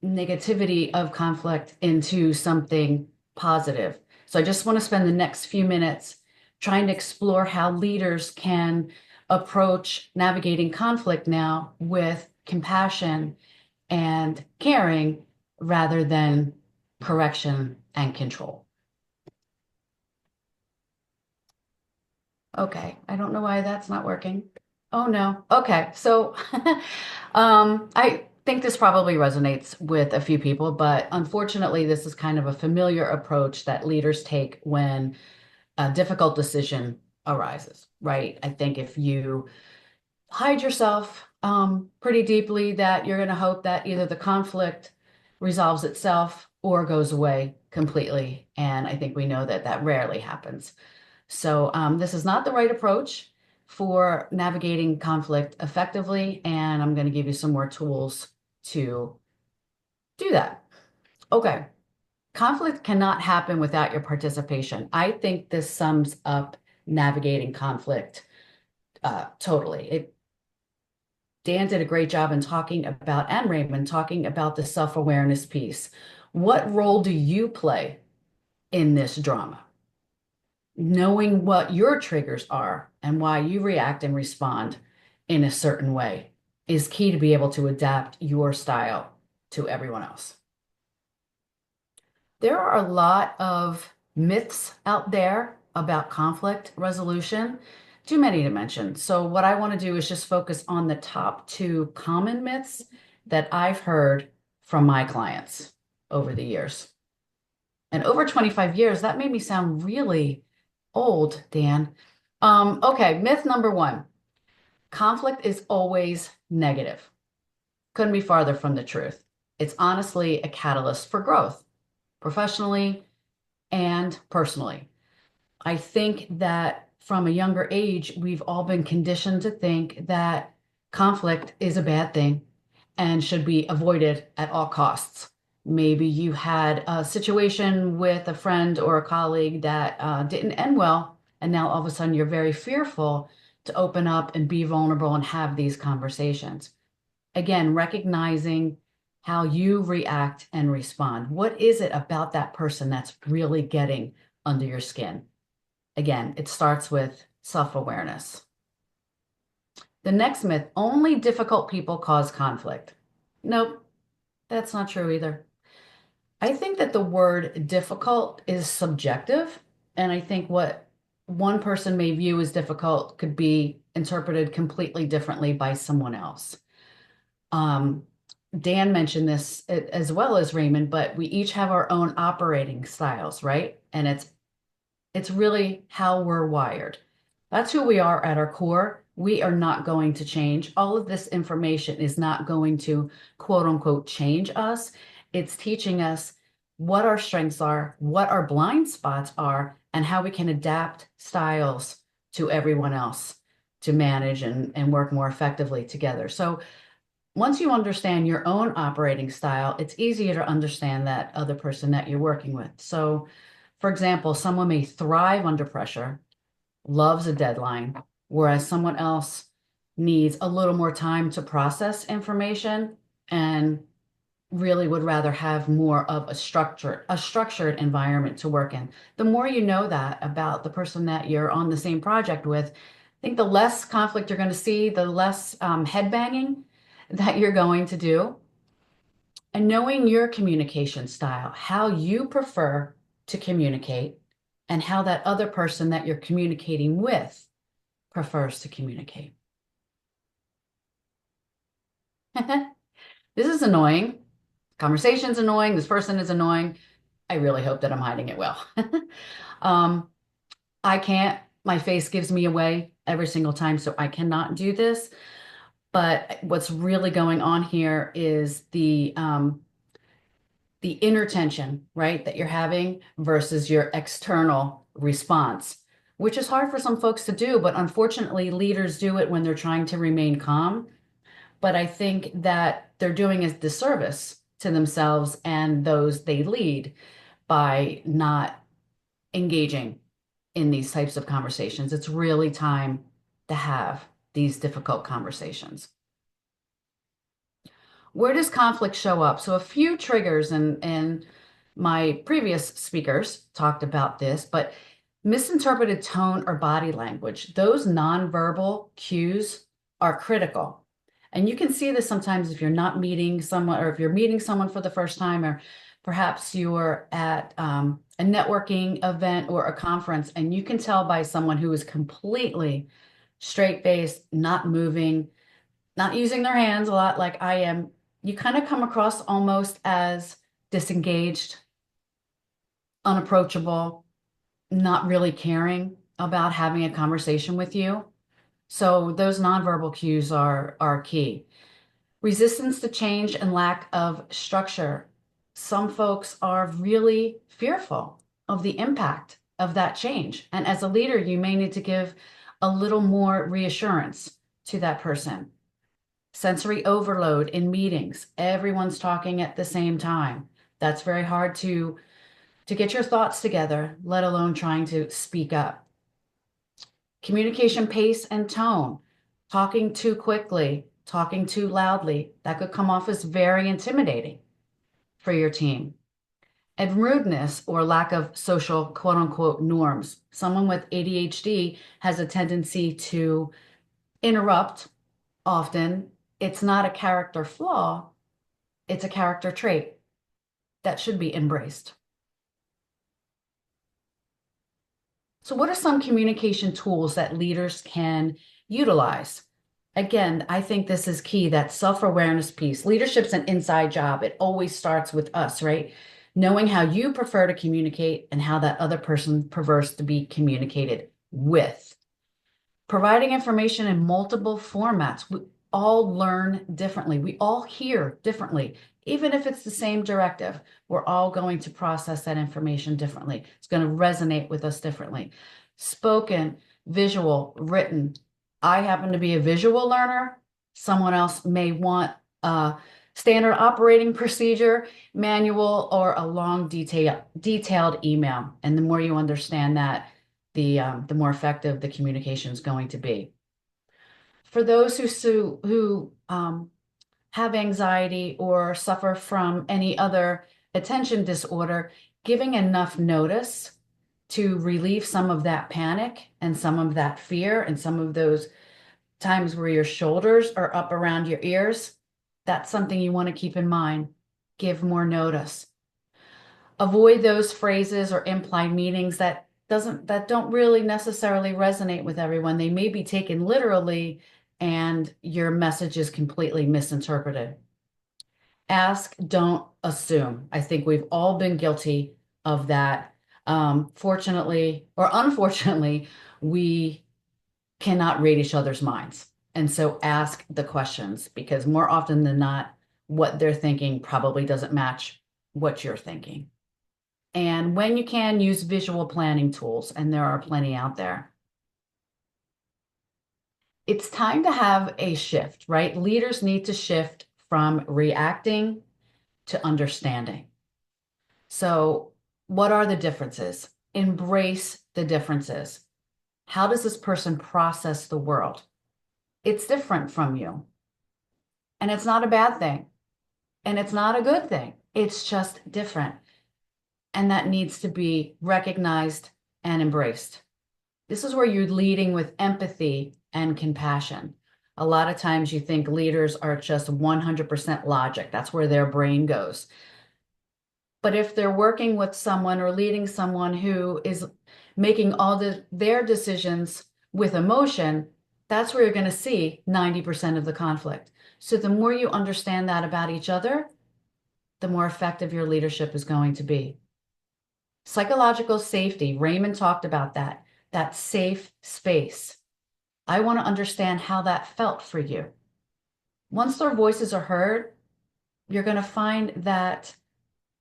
negativity of conflict into something positive, So I just want to spend the next few minutes trying to explore how leaders can approach navigating conflict now with compassion and caring rather than correction and control. Okay, I don't know why that's not working. Oh no. Okay, so I think this probably resonates with a few people, but unfortunately, this is kind of a familiar approach that leaders take when a difficult decision arises, right? I think if you hide yourself pretty deeply, that you're going to hope that either the conflict resolves itself or goes away completely. And I think we know that that rarely happens. So this is not the right approach for navigating conflict effectively, and I'm going to give you some more tools to do that. Okay, conflict cannot happen without your participation. I think this sums up navigating conflict totally. Dan did a great job in talking about, and Raymond, talking about the self-awareness piece. What role do you play in this drama? Knowing what your triggers are and why you react and respond in a certain way is key to be able to adapt your style to everyone else. There are a lot of myths out there about conflict resolution, too many to mention. So what I want to do is just focus on the top 2 common myths that I've heard from my clients over the years. And over 25 years, that made me sound really old, Dan. Okay, myth number 1. Conflict is always negative. Couldn't be farther from the truth. It's honestly a catalyst for growth, professionally and personally. I think that from a younger age, we've all been conditioned to think that conflict is a bad thing and should be avoided at all costs. Maybe you had a situation with a friend or a colleague that didn't end well, and now all of a sudden you're very fearful to open up and be vulnerable and have these conversations. Again, recognizing how you react and respond. What is it about that person that's really getting under your skin? Again, it starts with self-awareness. The next myth, only difficult people cause conflict. Nope, that's not true either. I think that the word difficult is subjective, and I think what one person may view as difficult could be interpreted completely differently by someone else. Dan mentioned this as well as Raymond, but we each have our own operating styles, right? And it's really how we're wired. That's who we are at our core. We are not going to change. All of this information is not going to, quote unquote, change us. It's teaching us what our strengths are, what our blind spots are, and how we can adapt styles to everyone else to manage and work more effectively together. So once you understand your own operating style, it's easier to understand that other person that you're working with. So, for example, someone may thrive under pressure, loves a deadline, whereas someone else needs a little more time to process information and really would rather have more of a structured environment to work in. The more you know that about the person that you're on the same project with, I think the less conflict you're going to see, the less headbanging that you're going to do. And knowing your communication style, how you prefer to communicate, and how that other person that you're communicating with prefers to communicate. This is annoying. Conversation's annoying. This person is annoying. I really hope that I'm hiding it well. I can't. My face gives me away every single time, so I cannot do this. But what's really going on here is the inner tension, right, that you're having versus your external response, which is hard for some folks to do, but unfortunately leaders do it when they're trying to remain calm. But I think that they're doing a disservice to themselves and those they lead by not engaging in these types of conversations. It's really time to have these difficult conversations. Where does conflict show up? So a few triggers, and My previous speakers talked about this, but misinterpreted tone or body language, those nonverbal cues are critical. And you can see this sometimes if you're not meeting someone, or if you're meeting someone for the first time, or perhaps you're at a networking event or a conference, and you can tell by someone who is completely straight-faced, not moving, not using their hands a lot like I am. You kind of come across almost as disengaged, unapproachable, not really caring about having a conversation with you. So those nonverbal cues are key. Resistance to change and lack of structure. Some folks are really fearful of the impact of that change. And as a leader, you may need to give a little more reassurance to that person. Sensory overload in meetings. Everyone's talking at the same time. That's very hard to get your thoughts together, let alone trying to speak up. Communication pace and tone. Talking too quickly, talking too loudly, that could come off as very intimidating for your team. And rudeness or lack of social quote unquote norms. Someone with ADHD has a tendency to interrupt often. It's not a character flaw, it's a character trait that should be embraced. So what are some communication tools that leaders can utilize? Again, I think this is key, that self-awareness piece. Leadership's an inside job. It always starts with us, right? Knowing how you prefer to communicate and how that other person prefers to be communicated with. Providing information in multiple formats. We all learn differently. We all hear differently. Even if it's the same directive, we're all going to process that information differently. It's going to resonate with us differently. Spoken, visual, written. I happen to be a visual learner. Someone else may want a standard operating procedure, manual, or a long detailed email. And the more you understand that, the more effective the communication is going to be. For those who have anxiety or suffer from any other attention disorder, giving enough notice to relieve some of that panic and some of that fear and some of those times where your shoulders are up around your ears, that's something you want to keep in mind. Give more notice. Avoid those phrases or implied meanings that don't really necessarily resonate with everyone. They may be taken literally and your message is completely misinterpreted. Ask, don't assume. I think we've all been guilty of that. Fortunately or unfortunately, we cannot read each other's minds. And so ask the questions, because more often than not, what they're thinking probably doesn't match what you're thinking. And when you can, use visual planning tools, and there are plenty out there. It's time to have a shift, right? Leaders need to shift from reacting to understanding. So what are the differences? Embrace the differences. How does this person process the world? It's different from you. And it's not a bad thing. And it's not a good thing. It's just different. And that needs to be recognized and embraced. This is where you're leading with empathy and compassion. A lot of times you think leaders are just 100% logic. That's where their brain goes. But if they're working with someone or leading someone who is making all their decisions with emotion, that's where you're going to see 90% of the conflict. So the more you understand that about each other, the more effective your leadership is going to be. Psychological safety, Raymond talked about that safe space. I want to understand how that felt for you. Once their voices are heard, you're going to find that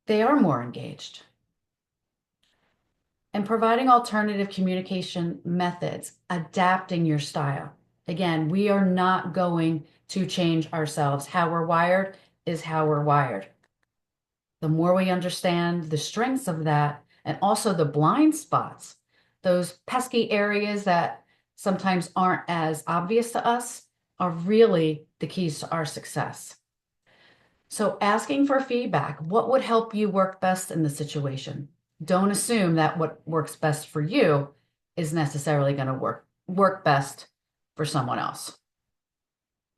they are more engaged. And providing alternative communication methods, adapting your style. Again, we are not going to change ourselves. How we're wired is how we're wired. The more we understand the strengths of that, and also the blind spots, those pesky areas that sometimes aren't as obvious to us, are really the keys to our success. So asking for feedback, what would help you work best in the situation? Don't assume that what works best for you is necessarily going to work best for someone else.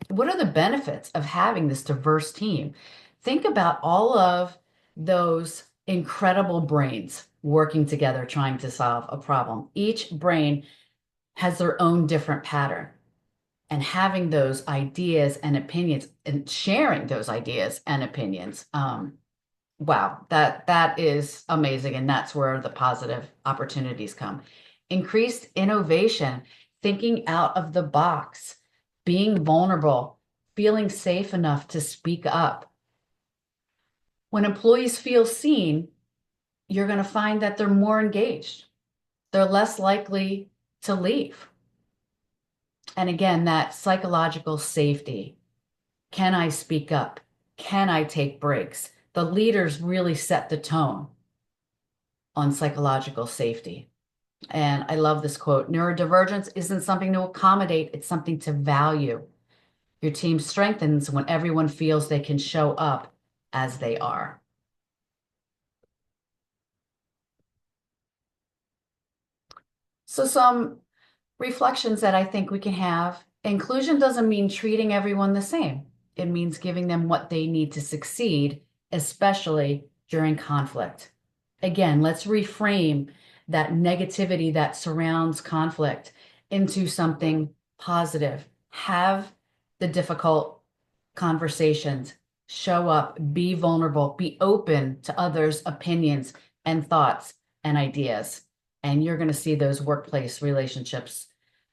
What are the benefits of having this diverse team? Think about all of those incredible brains working together trying to solve a problem. Each brain has their own different pattern. And having those ideas and opinions and sharing those ideas and opinions, wow, that is amazing. And that's where the positive opportunities come. Increased innovation, thinking out of the box, being vulnerable, feeling safe enough to speak up. When employees feel seen, you're going to find that they're more engaged. They're less likely to leave. And again, that psychological safety. Can I speak up? Can I take breaks? The leaders really set the tone on psychological safety. And I love this quote, neurodivergence isn't something to accommodate, it's something to value. Your team strengthens when everyone feels they can show up as they are. So some reflections that I think we can have. Inclusion doesn't mean treating everyone the same. It means giving them what they need to succeed, especially during conflict. Again, let's reframe that negativity that surrounds conflict into something positive. Have the difficult conversations, show up, be vulnerable, be open to others' opinions and thoughts and ideas. And you're going to see those workplace relationships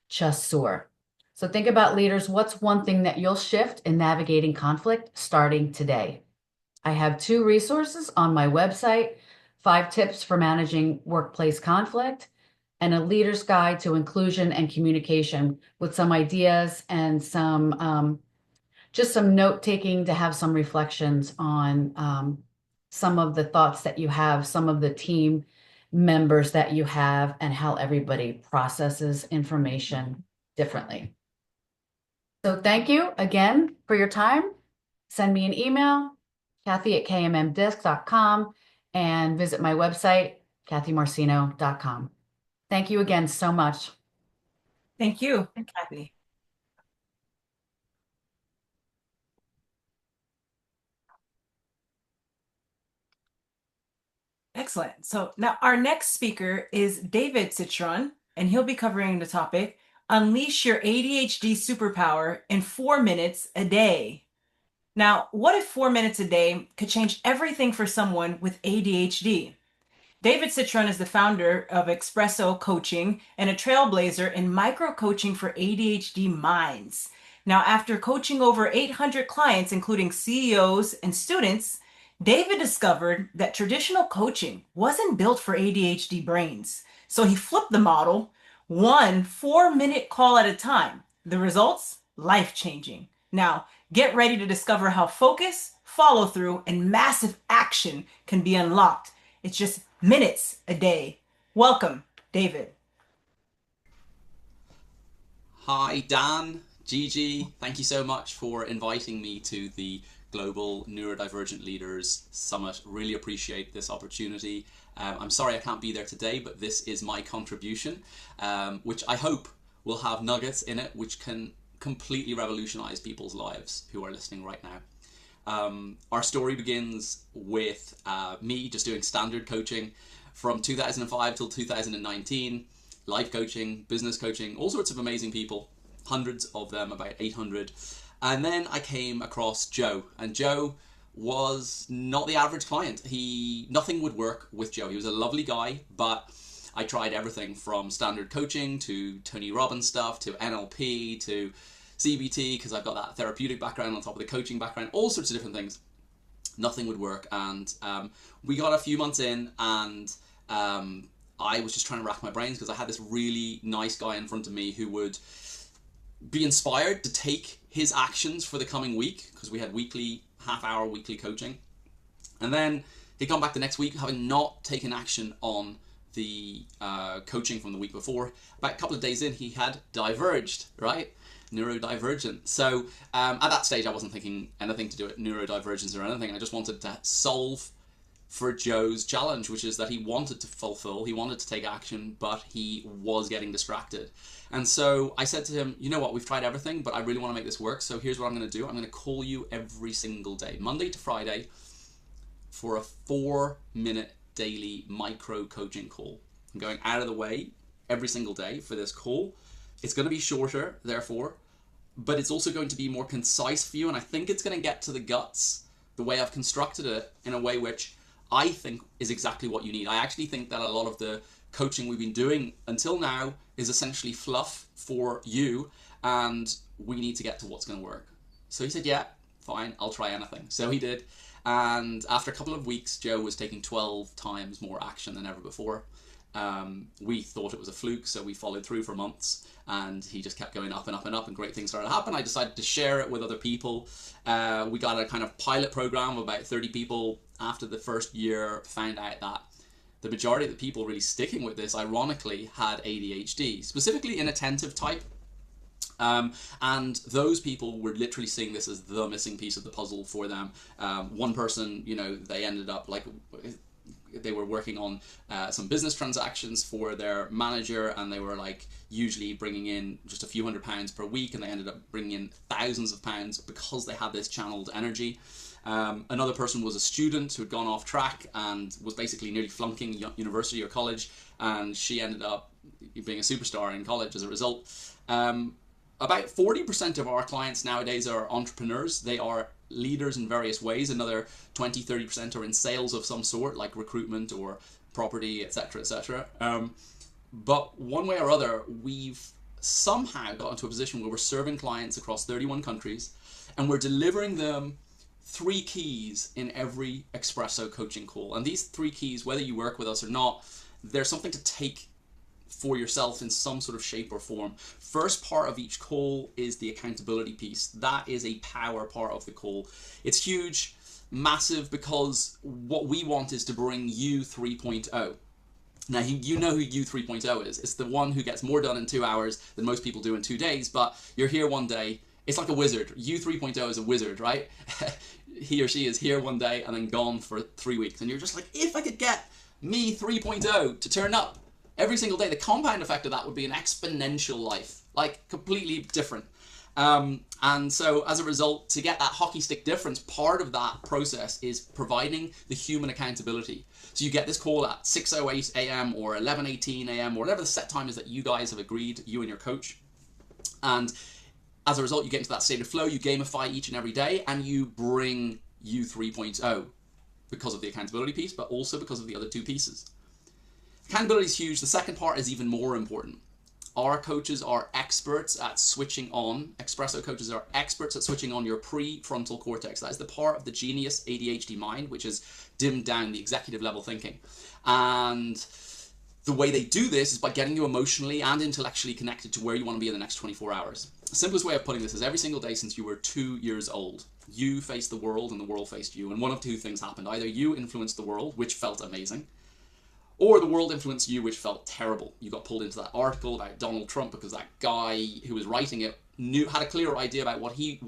just soar. So think about leaders. What's one thing that you'll shift in navigating conflict starting today? I have 2 resources on my website, 5 tips for managing workplace conflict, and a leader's guide to inclusion and communication with some ideas and some just some note taking to have some reflections on some of the thoughts that you have, some of the team members that you have, and how everybody processes information differently. So thank you again for your time. Send me an email, Kathy@kmmdisc.com, and visit my website, KathyMarcino.com. Thank you again so much. Thank you, Kathy. Excellent. So now our next speaker is David Citron, and he'll be covering the topic, Unleash Your ADHD Superpower in 4 minutes a day. Now, what if 4 minutes a day could change everything for someone with ADHD? David Citron is the founder of Espresso Coaching and a trailblazer in micro coaching for ADHD minds. Now, after coaching over 800 clients, including CEOs and students, David discovered that traditional coaching wasn't built for ADHD brains. So he flipped the model, 1 4-minute call at a time. The results? Life-changing. Now, get ready to discover how focus, follow-through, and massive action can be unlocked. It's just minutes a day. Welcome, David. Hi, Dan, Gigi. Thank you so much for inviting me to the Global Neurodivergent Leaders Summit. Really appreciate this opportunity. I'm sorry I can't be there today, but this is my contribution, which I hope will have nuggets in it which can completely revolutionize people's lives who are listening right now. Our story begins with me just doing standard coaching from 2005 till 2019, life coaching, business coaching, all sorts of amazing people, hundreds of them, about 800. And then I came across Joe, and Joe was not the average client. Nothing would work with Joe. He was a lovely guy, but I tried everything from standard coaching to Tony Robbins stuff to NLP to CBT, because I've got that therapeutic background on top of the coaching background, all sorts of different things. Nothing would work. And we got a few months in, and I was just trying to rack my brains because I had this really nice guy in front of me who would be inspired to take his actions for the coming week, because we had half-hour weekly coaching. And then he'd come back the next week having not taken action on the coaching from the week before, about a couple of days in, he had diverged, right? Neurodivergent. So at that stage, I wasn't thinking anything to do with neurodivergence or anything. I just wanted to solve for Joe's challenge, which is that he wanted to fulfill, he wanted to take action, but he was getting distracted. And so I said to him, you know what, we've tried everything, but I really want to make this work. So here's what I'm going to do. I'm going to call you every single day, Monday to Friday, for a 4-minute daily micro coaching call. I'm going out of the way every single day for this call. It's going to be shorter, therefore, but it's also going to be more concise for you. And I think it's going to get to the guts, the way I've constructed it, in a way which I think is exactly what you need. I actually think that a lot of the coaching we've been doing until now is essentially fluff for you, and we need to get to what's going to work. So he said, yeah, fine, I'll try anything. So he did. And after a couple of weeks, Joe was taking 12 times more action than ever before. We thought it was a fluke, so we followed through for months, and he just kept going up and up and up, and great things started to happen. I decided to share it with other people. We got a kind of pilot program of about 30 people. After the first year, found out that the majority of the people really sticking with this, ironically, had ADHD, specifically inattentive type. And those people were literally seeing this as the missing piece of the puzzle for them. One person, you know, they ended up like, they were working on some business transactions for their manager, and they were like usually bringing in just a few £100 per week, and they ended up bringing in thousands of pounds because they had this channeled energy. Another person was a student who had gone off track and was basically nearly flunking university or college, and she ended up being a superstar in college as a result. About 40% of our clients nowadays are entrepreneurs. They are leaders in various ways. Another 20-30% are in sales of some sort, like recruitment or property, etc., etc. But one way or other, we've somehow got into a position where we're serving clients across 31 countries, and we're delivering them 3 keys in every espresso coaching call. And these 3 keys, whether you work with us or not, there's something to take for yourself in some sort of shape or form. First part of each call is the accountability piece. That is a power part of the call. It's huge, massive, because what we want is to bring you 3.0. Now, you know who you 3.0 is. It's the one who gets more done in 2 hours than most people do in 2 days, but you're here one day. It's like a wizard. You 3.0 is a wizard, right? He or she is here one day and then gone for 3 weeks. And you're just like, if I could get me 3.0 to turn up every single day, the compound effect of that would be an exponential life, like completely different. And so as a result, to get that hockey stick difference, part of that process is providing the human accountability. So you get this call at 6:08 a.m. or 11:18 a.m. or whatever the set time is that you guys have agreed, you and your coach. And as a result, you get into that state of flow, you gamify each and every day, and you bring you 3.0 because of the accountability piece, but also because of the other 2 pieces. Accountability is huge. The second part is even more important. Our coaches are experts at switching on, espresso coaches are experts at switching on your prefrontal cortex. That is the part of the genius ADHD mind, which has dimmed down the executive level thinking. And the way they do this is by getting you emotionally and intellectually connected to where you want to be in the next 24 hours. The simplest way of putting this is every single day since you were 2 years old, you faced the world and the world faced you. And one of 2 things happened. Either you influenced the world, which felt amazing, or the world influenced you, which felt terrible. You got pulled into that article about Donald Trump because that guy who was writing it had a clearer idea about what he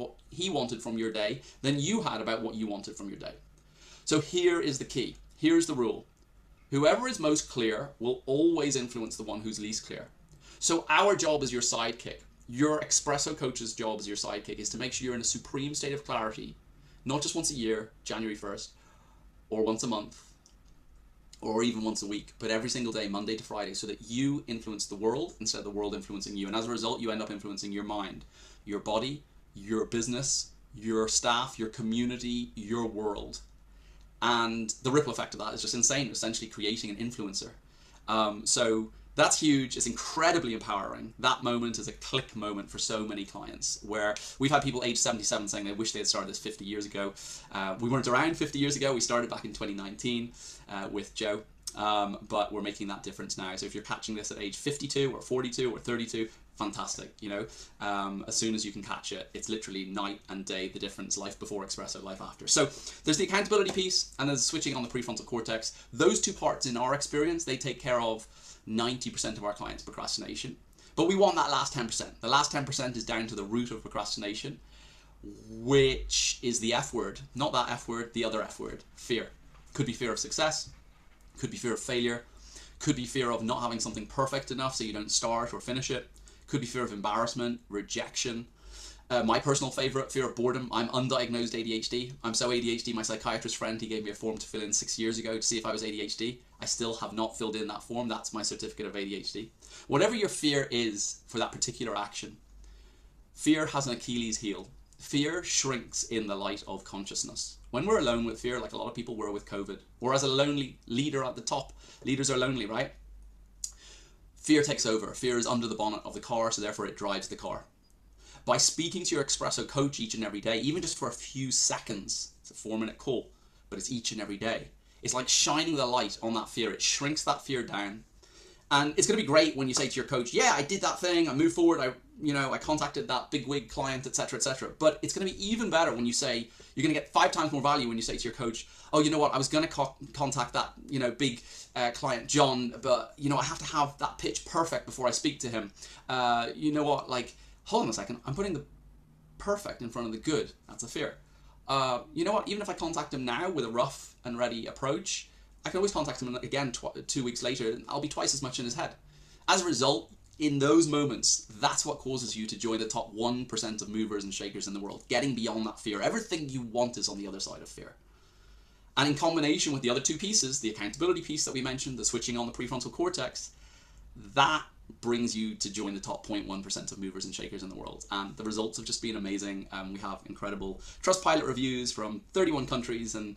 wanted from your day than you had about what you wanted from your day. So here is the key. Here's the rule. Whoever is most clear will always influence the one who's least clear. So our job as your sidekick, your espresso coach's job as your sidekick, is to make sure you're in a supreme state of clarity, not just once a year, January 1st, or once a month, or even once a week, but every single day, Monday to Friday, so that you influence the world instead of the world influencing you. And as a result, you end up influencing your mind, your body, your business, your staff, your community, your world. And the ripple effect of that is just insane, essentially creating an influencer. So that's huge. It's incredibly empowering. That moment is a click moment for so many clients, where we've had people age 77 saying they wish they had started this 50 years ago. We weren't around 50 years ago. We started back in 2019 with Joe, but we're making that difference now. So if you're catching this at age 52 or 42 or 32, fantastic. You know, as soon as you can catch it, it's literally night and day, the difference, life before espresso, life after. So there's the accountability piece and there's switching on the prefrontal cortex. Those two parts, in our experience, they take care of 90% of our clients' procrastination. But we want that last 10%. The last 10% is down to the root of procrastination, which is the F word, not that F word, the other F word, fear. Could be fear of success, could be fear of failure, could be fear of not having something perfect enough so you don't start or finish it, could be fear of embarrassment, rejection. My personal favorite, fear of boredom. I'm undiagnosed ADHD. I'm so ADHD, my psychiatrist friend, he gave me a form to fill in 6 years ago to see if I was ADHD. I still have not filled in that form. That's my certificate of ADHD. Whatever your fear is for that particular action, fear has an Achilles heel. Fear shrinks in the light of consciousness. When we're alone with fear, like a lot of people were with COVID, or as a lonely leader at the top, leaders are lonely, right? Fear takes over. Fear is under the bonnet of the car, so therefore it drives the car. By speaking to your espresso coach each and every day, even just for a few seconds, it's a 4-minute call, but it's each and every day. It's like shining the light on that fear. It shrinks that fear down. And it's going to be great when you say to your coach, yeah, I did that thing, I moved forward, I contacted that big wig client, etc., etc. But it's going to be even better when you say, you're going to get 5 times more value when you say to your coach, oh, you know what, I was going to contact that, big client, John, but, I have to have that pitch perfect before I speak to him. You know what, like, hold on a second, I'm putting the perfect in front of the good. That's a fear. You know what, even if I contact him now with a rough and ready approach, I can always contact him again 2 weeks later and I'll be twice as much in his head. As a result, in those moments, that's what causes you to join the top 1% of movers and shakers in the world, getting beyond that fear. Everything you want is on the other side of fear. And in combination with the other two pieces, the accountability piece that we mentioned, the switching on the prefrontal cortex, that brings you to join the top 0.1% of movers and shakers in the world. And the results have just been amazing. We have incredible Trustpilot reviews from 31 countries, and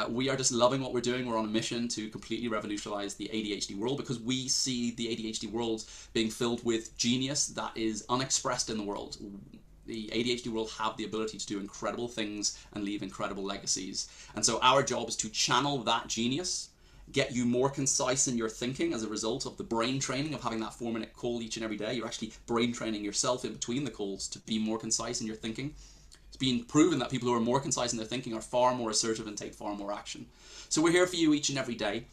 we are just loving what we're doing. We're on a mission to completely revolutionize the ADHD world because we see the ADHD world being filled with genius that is unexpressed in the world. The ADHD world have the ability to do incredible things and leave incredible legacies. And so our job is to channel that genius, get you more concise in your thinking as a result of the brain training of having that 4-minute call each and every day. You're actually brain training yourself in between the calls to be more concise in your thinking. It's been proven that people who are more concise in their thinking are far more assertive and take far more action. So we're here for you each and every day.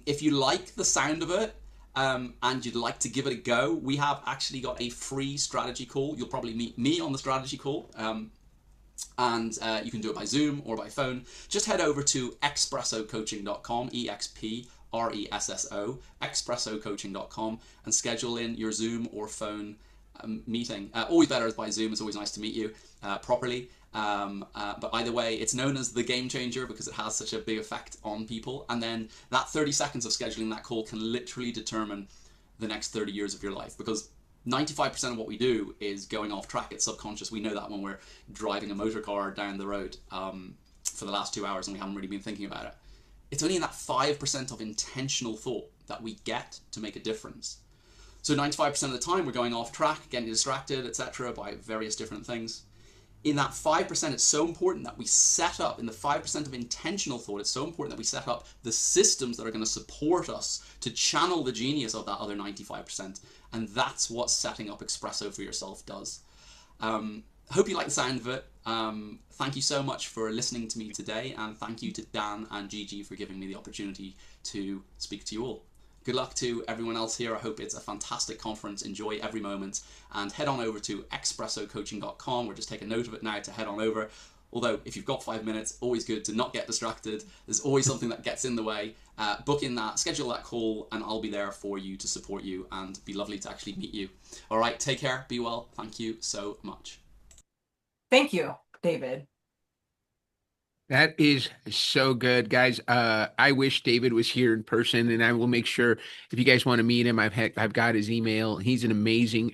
If you like the sound of it and you'd like to give it a go, we have actually got a free strategy call. You'll probably meet me on the strategy call. And you can do it by Zoom or by phone. Just head over to expressocoaching.com, EXPRESSO, expressocoaching.com, and schedule in your Zoom or phone meeting. Always better by Zoom. It's always nice to meet you properly. But either way, it's known as the game changer because it has such a big effect on people. And then that 30 seconds of scheduling that call can literally determine the next 30 years of your life, because 95% of what we do is going off track. It's subconscious. We know that when we're driving a motor car down the road for the last 2 hours and we haven't really been thinking about it. It's only in that 5% of intentional thought that we get to make a difference. So 95% of the time we're going off track, getting distracted, etc. by various different things. In that 5%, it's so important that we set up, in the 5% of intentional thought, it's so important that we set up the systems that are going to support us to channel the genius of that other 95%. And that's what setting up Espresso for yourself does. Hope you like the sound of it. Thank you so much for listening to me today. And thank you to Dan and Gigi for giving me the opportunity to speak to you all. Good luck to everyone else here. I hope it's a fantastic conference. Enjoy every moment and head on over to expressocoaching.com, or just take a note of it now to head on over. Although if you've got 5 minutes, always good to not get distracted. There's always something that gets in the way. Book in that, schedule that call, and I'll be there for you to support you, and be lovely to actually meet you. All right, take care, be well. Thank you so much. Thank you, David. That is so good, guys. I wish David was here in person, and I will make sure if you guys want to meet him, I've got his email. He's an amazing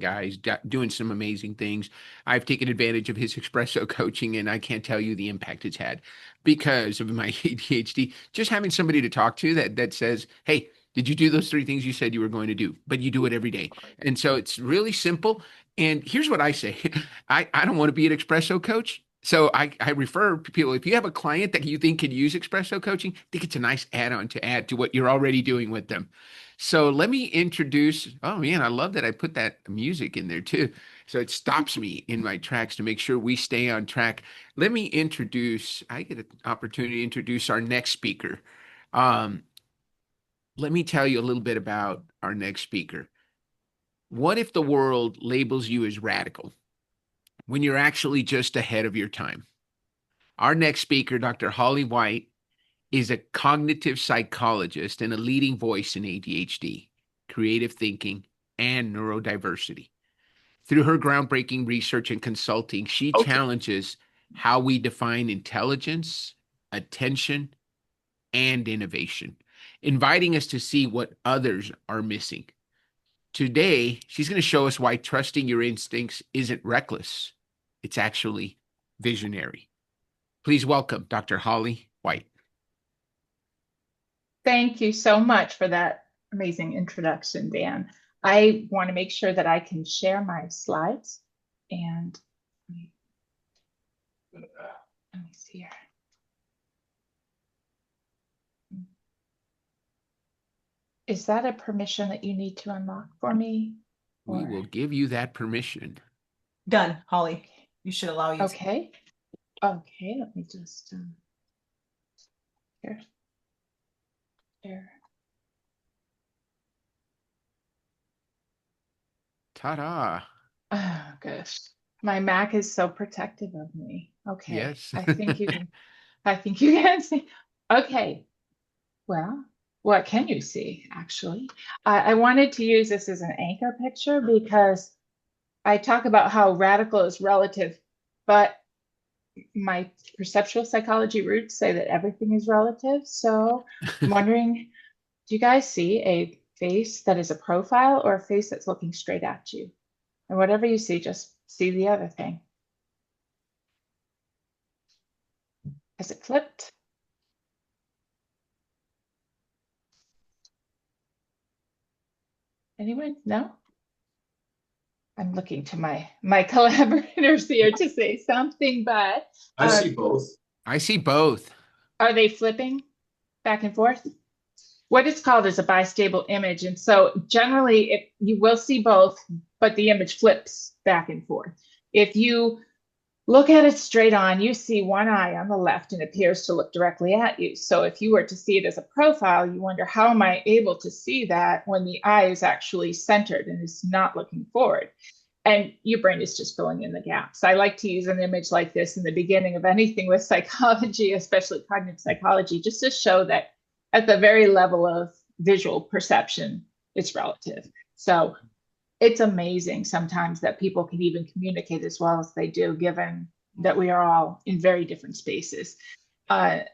guy. He's doing some amazing things. I've taken advantage of his espresso coaching, and I can't tell you the impact it's had because of my ADHD. Just having somebody to talk to that says, "Hey, did you do those 3 things you said you were going to do?" But you do it every day, and so it's really simple. And here's what I say: I don't want to be an espresso coach. So I refer people, if you have a client that you think could use espresso coaching, I think it's a nice add-on to add to what you're already doing with them. So let me introduce. Oh man, I love that I put that music in there too. So it stops me in my tracks to make sure we stay on track. Let me introduce. I get an opportunity to introduce our next speaker. Um, let me tell you a little bit about our next speaker. What if the world labels you as radical when you're actually just ahead of your time? Our next speaker, Dr. Holly White, is a cognitive psychologist and a leading voice in ADHD, creative thinking, and neurodiversity. Through her groundbreaking research and consulting, she challenges how we define intelligence, attention, and innovation, inviting us to see what others are missing. Today, she's going to show us why trusting your instincts isn't reckless, it's actually visionary. Please welcome Dr. Holly White. Thank you so much for that amazing introduction, Dan. I want to make sure that I can share my slides, and let me see here. Is that a permission that you need to unlock for me? We will give you that permission. Done, Holly. You should allow you Okay. Okay, let me just here. There. Ta-da. Oh gosh. My Mac is so protective of me. Okay. Yes. I think you can see. Okay. Well, what can you see, actually? I wanted to use this as an anchor picture because I talk about how radical is relative, but my perceptual psychology roots say that everything is relative. So I'm wondering, do you guys see a face that is a profile or a face that's looking straight at you? And whatever you see, just see the other thing. Has it flipped? Anyone? No? I'm looking to my collaborators here to say something, but I see both. I see both. Are they flipping back and forth? What it's called is a bistable image. And so generally you will see both, but the image flips back and forth. If you look at it straight on, you see one eye on the left and appears to look directly at you. So if you were to see it as a profile, you wonder, how am I able to see that when the eye is actually centered and is not looking forward? And your brain is just filling in the gaps. I like to use an image like this in the beginning of anything with psychology, especially cognitive psychology, just to show that at the very level of visual perception, it's relative. So it's amazing sometimes that people can even communicate as well as they do, given that we are all in very different spaces. That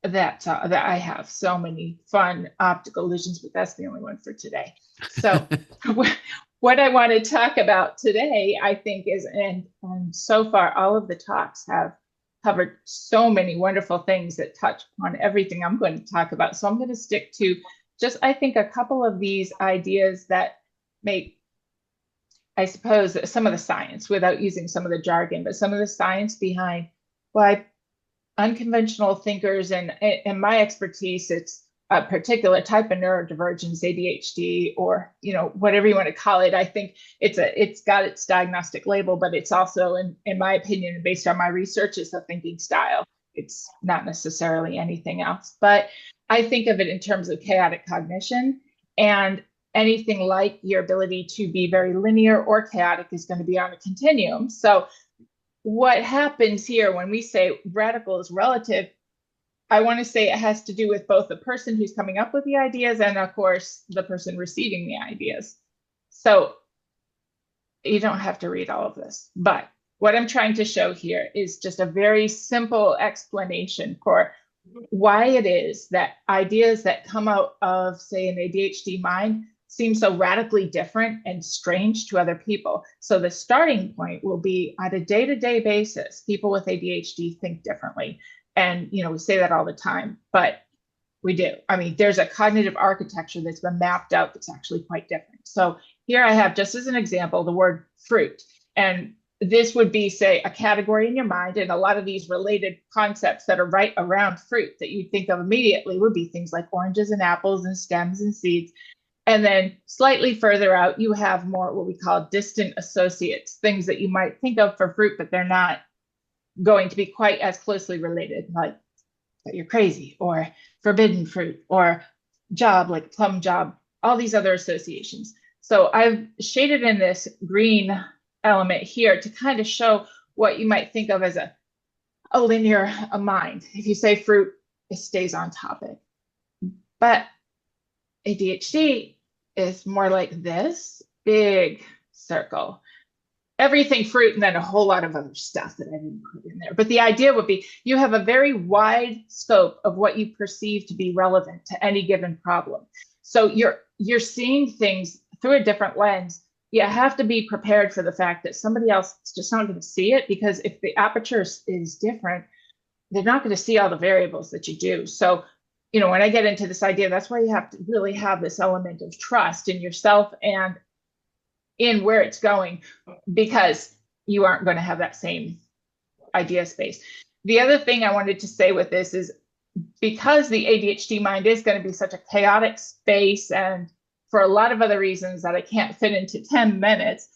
I have so many fun optical illusions, but that's the only one for today. So what I want to talk about today, I think, is, and so far all of the talks have covered so many wonderful things that touch on everything I'm going to talk about. So I'm going to stick to just, I think, a couple of these ideas that make, I suppose, some of the science, without using some of the jargon, but some of the science behind why unconventional thinkers, and in my expertise, it's a particular type of neurodivergence, ADHD, or whatever you want to call it. I think it's got its diagnostic label, but it's also, in my opinion, based on my research, it's a thinking style. It's not necessarily anything else. But I think of it in terms of chaotic cognition, and anything like your ability to be very linear or chaotic is going to be on a continuum. So what happens here when we say radical is relative, I want to say it has to do with both the person who's coming up with the ideas and, of course, the person receiving the ideas. So you don't have to read all of this, but what I'm trying to show here is just a very simple explanation for why it is that ideas that come out of, say, an ADHD mind seem so radically different and strange to other people. So the starting point will be, on a day-to-day basis, people with ADHD think differently. And, we say that all the time, but we do. I mean, there's a cognitive architecture that's been mapped out that's actually quite different. So here I have, just as an example, the word fruit. And this would be, say, a category in your mind. And a lot of these related concepts that are right around fruit that you'd think of immediately would be things like oranges and apples and stems and seeds. And then slightly further out, you have more what we call distant associates, things that you might think of for fruit, but they're not going to be quite as closely related, like that you're crazy, or forbidden fruit, or job, like plum job, all these other associations. So I've shaded in this green element here to kind of show what you might think of as a linear mind. If you say fruit, it stays on topic. But ADHD is more like this big circle. Everything fruit and then a whole lot of other stuff that I didn't put in there. But the idea would be you have a very wide scope of what you perceive to be relevant to any given problem. So you're seeing things through a different lens. You have to be prepared for the fact that somebody else is just not going to see it, because if the aperture is different, they're not going to see all the variables that you do. So, you know, when I get into this idea, that's why you have to really have this element of trust in yourself and in where it's going, because you aren't going to have that same idea space. The other thing I wanted to say with this is, because the ADHD mind is going to be such a chaotic space, and for a lot of other reasons that I can't fit into 10 minutes,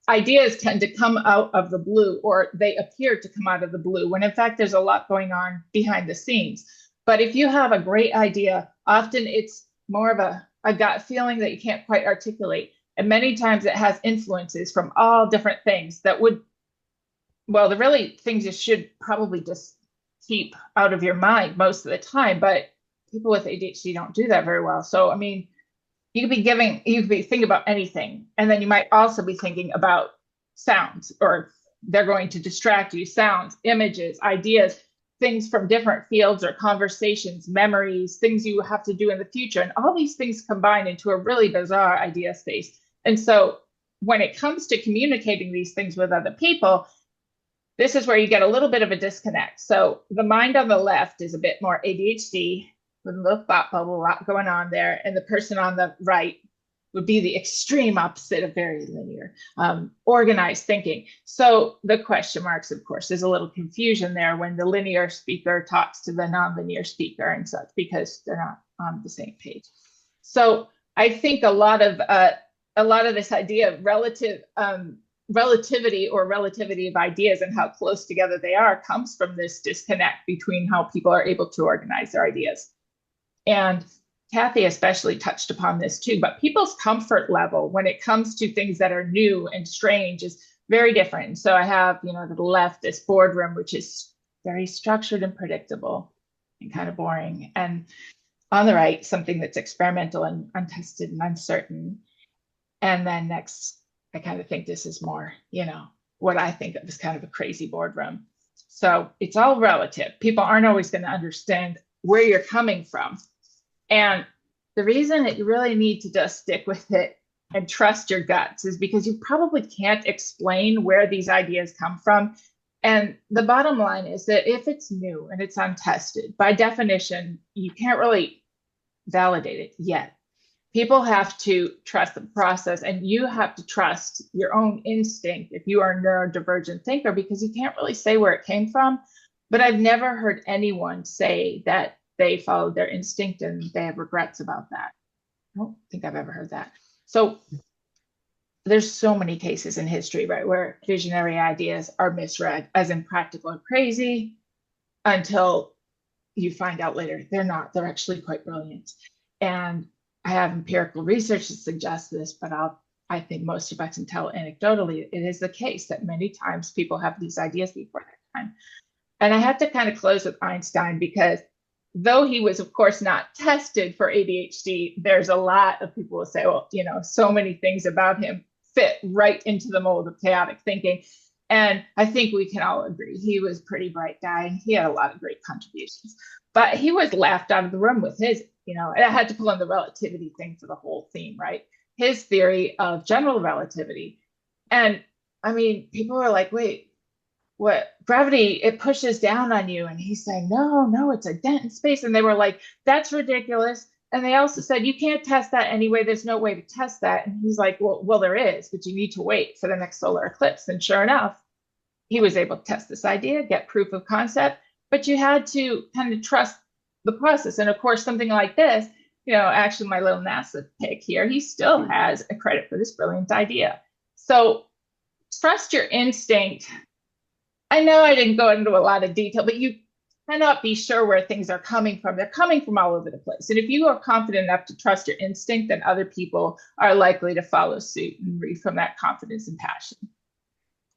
ideas tend to come out of the blue, or they appear to come out of the blue, when in fact there's a lot going on behind the scenes. But if you have a great idea, often it's more of a gut feeling that you can't quite articulate. And many times it has influences from all different things that would, well, the really things you should probably just keep out of your mind most of the time. But people with ADHD don't do that very well. So, I mean, you could be thinking about anything. And then you might also be thinking about sounds, or they're going to distract you. Sounds, images, ideas, things from different fields or conversations, memories, things you have to do in the future. And all these things combine into a really bizarre idea space. And so when it comes to communicating these things with other people, this is where you get a little bit of a disconnect. So the mind on the left is a bit more ADHD, with a little thought bubble, a lot going on there. And the person on the right would be the extreme opposite of very linear, organized thinking. So the question marks, of course, there's a little confusion there when the linear speaker talks to the nonlinear speaker and such, because they're not on the same page. So I think a lot of this idea of relativity of ideas and how close together they are comes from this disconnect between how people are able to organize their ideas. And Kathy especially touched upon this too, but people's comfort level when it comes to things that are new and strange is very different. So I have, you know, to the left, this boardroom, which is very structured and predictable and kind of boring. And on the right, something that's experimental and untested and uncertain. And then next, I kind of think this is more, you know, what I think of as kind of a crazy boardroom. So it's all relative. People aren't always going to understand where you're coming from. And the reason that you really need to just stick with it and trust your guts is because you probably can't explain where these ideas come from. And the bottom line is that if it's new and it's untested, by definition, you can't really validate it yet. People have to trust the process, and you have to trust your own instinct if you are a neurodivergent thinker, because you can't really say where it came from. But I've never heard anyone say that they followed their instinct and they have regrets about that. I don't think I've ever heard that. So there's so many cases in history, right, where visionary ideas are misread as impractical and crazy, until you find out later they're not. They're actually quite brilliant. And I have empirical research that suggests this, but I think most of us can tell anecdotally it is the case that many times people have these ideas before their time. And I had to kind of close with Einstein, because though he was, of course, not tested for ADHD, there's a lot of people who say, well, you know, so many things about him fit right into the mold of chaotic thinking. And I think we can all agree he was a pretty bright guy, and he had a lot of great contributions. But he was laughed out of the room with his, you know, and I had to pull in the relativity thing for the whole theme, right? His theory of general relativity. And I mean, people are like, wait, what, gravity, it pushes down on you? And he's saying, no, it's a dent in space. And they were like, that's ridiculous. And they also said, you can't test that anyway. There's no way to test that. And he's like, well, there is, but you need to wait for the next solar eclipse. And sure enough, he was able to test this idea, get proof of concept, but you had to kind of trust the process. And of course, something like this, actually my little NASA pick here, he still has a credit for this brilliant idea. So trust your instinct. I know I didn't go into a lot of detail, but you cannot be sure where things are coming from. They're coming from all over the place. And if you are confident enough to trust your instinct, then other people are likely to follow suit and read from that confidence and passion.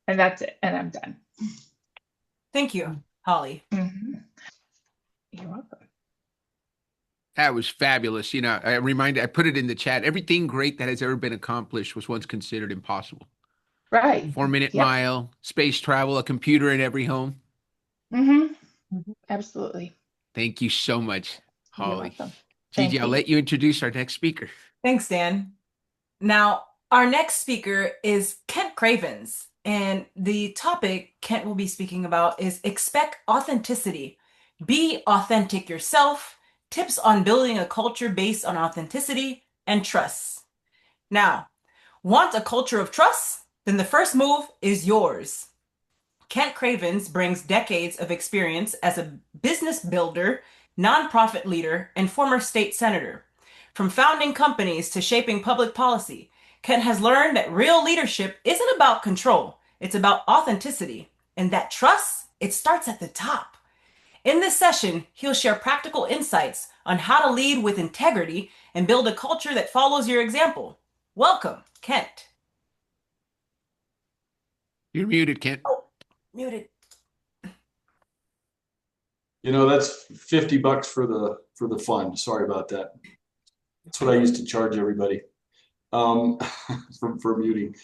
And that's it. And I'm done. Thank you, Holly. Mm-hmm. You're welcome. That was fabulous. I put it in the chat. Everything great that has ever been accomplished was once considered impossible. Right. 4-minute mile, space travel, a computer in every home. Mm-hmm. Absolutely. Thank you so much, Holly. Gigi, I'll let you introduce our next speaker. Thanks, Dan. Now, our next speaker is Kent Cravens, and the topic Kent will be speaking about is expect authenticity. Be authentic yourself, tips on building a culture based on authenticity and trust. Now, want a culture of trust? Then the first move is yours. Kent Cravens brings decades of experience as a business builder, nonprofit leader, and former state senator. From founding companies to shaping public policy, Kent has learned that real leadership isn't about control, it's about authenticity. And that trust, it starts at the top. In this session, he'll share practical insights on how to lead with integrity and build a culture that follows your example. Welcome, Kent. You're muted, Kent. Oh, muted. That's $50 for the fund. Sorry about that. That's what I used to charge everybody for muting.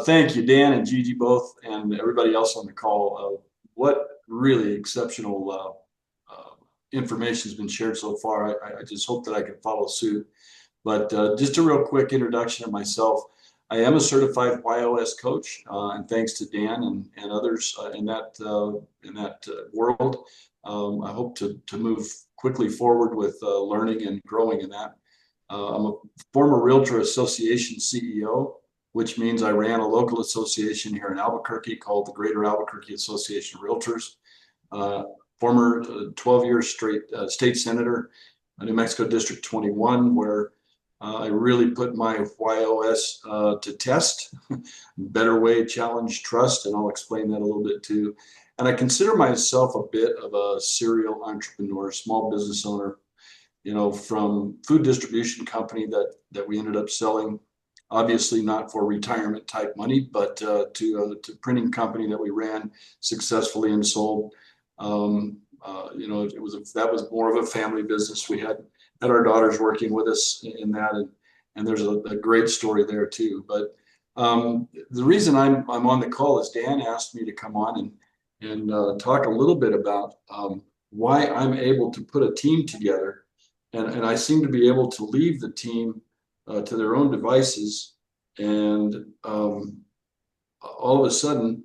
Thank you, Dan and Gigi both, and everybody else on the call. What really exceptional information has been shared so far. I just hope that I can follow suit. But just a real quick introduction of myself. I am a certified YOS coach, and thanks to Dan and others in that world, I hope to move quickly forward with learning and growing in that. I'm a former Realtor Association CEO, which means I ran a local association here in Albuquerque called the Greater Albuquerque Association of Realtors. Former 12-year straight state senator, New Mexico District 21, where I really put my YOS to test. Better way, challenge, trust, and I'll explain that a little bit too. And I consider myself a bit of a serial entrepreneur, small business owner, from food distribution company that we ended up selling, obviously not for retirement type money, but to printing company that we ran successfully and sold. That was more of a family business. We had our daughters working with us in that, and there's a great story there too. But the reason I'm on the call is Dan asked me to come on and talk a little bit about why I'm able to put a team together, and I seem to be able to leave the team to their own devices, and all of a sudden,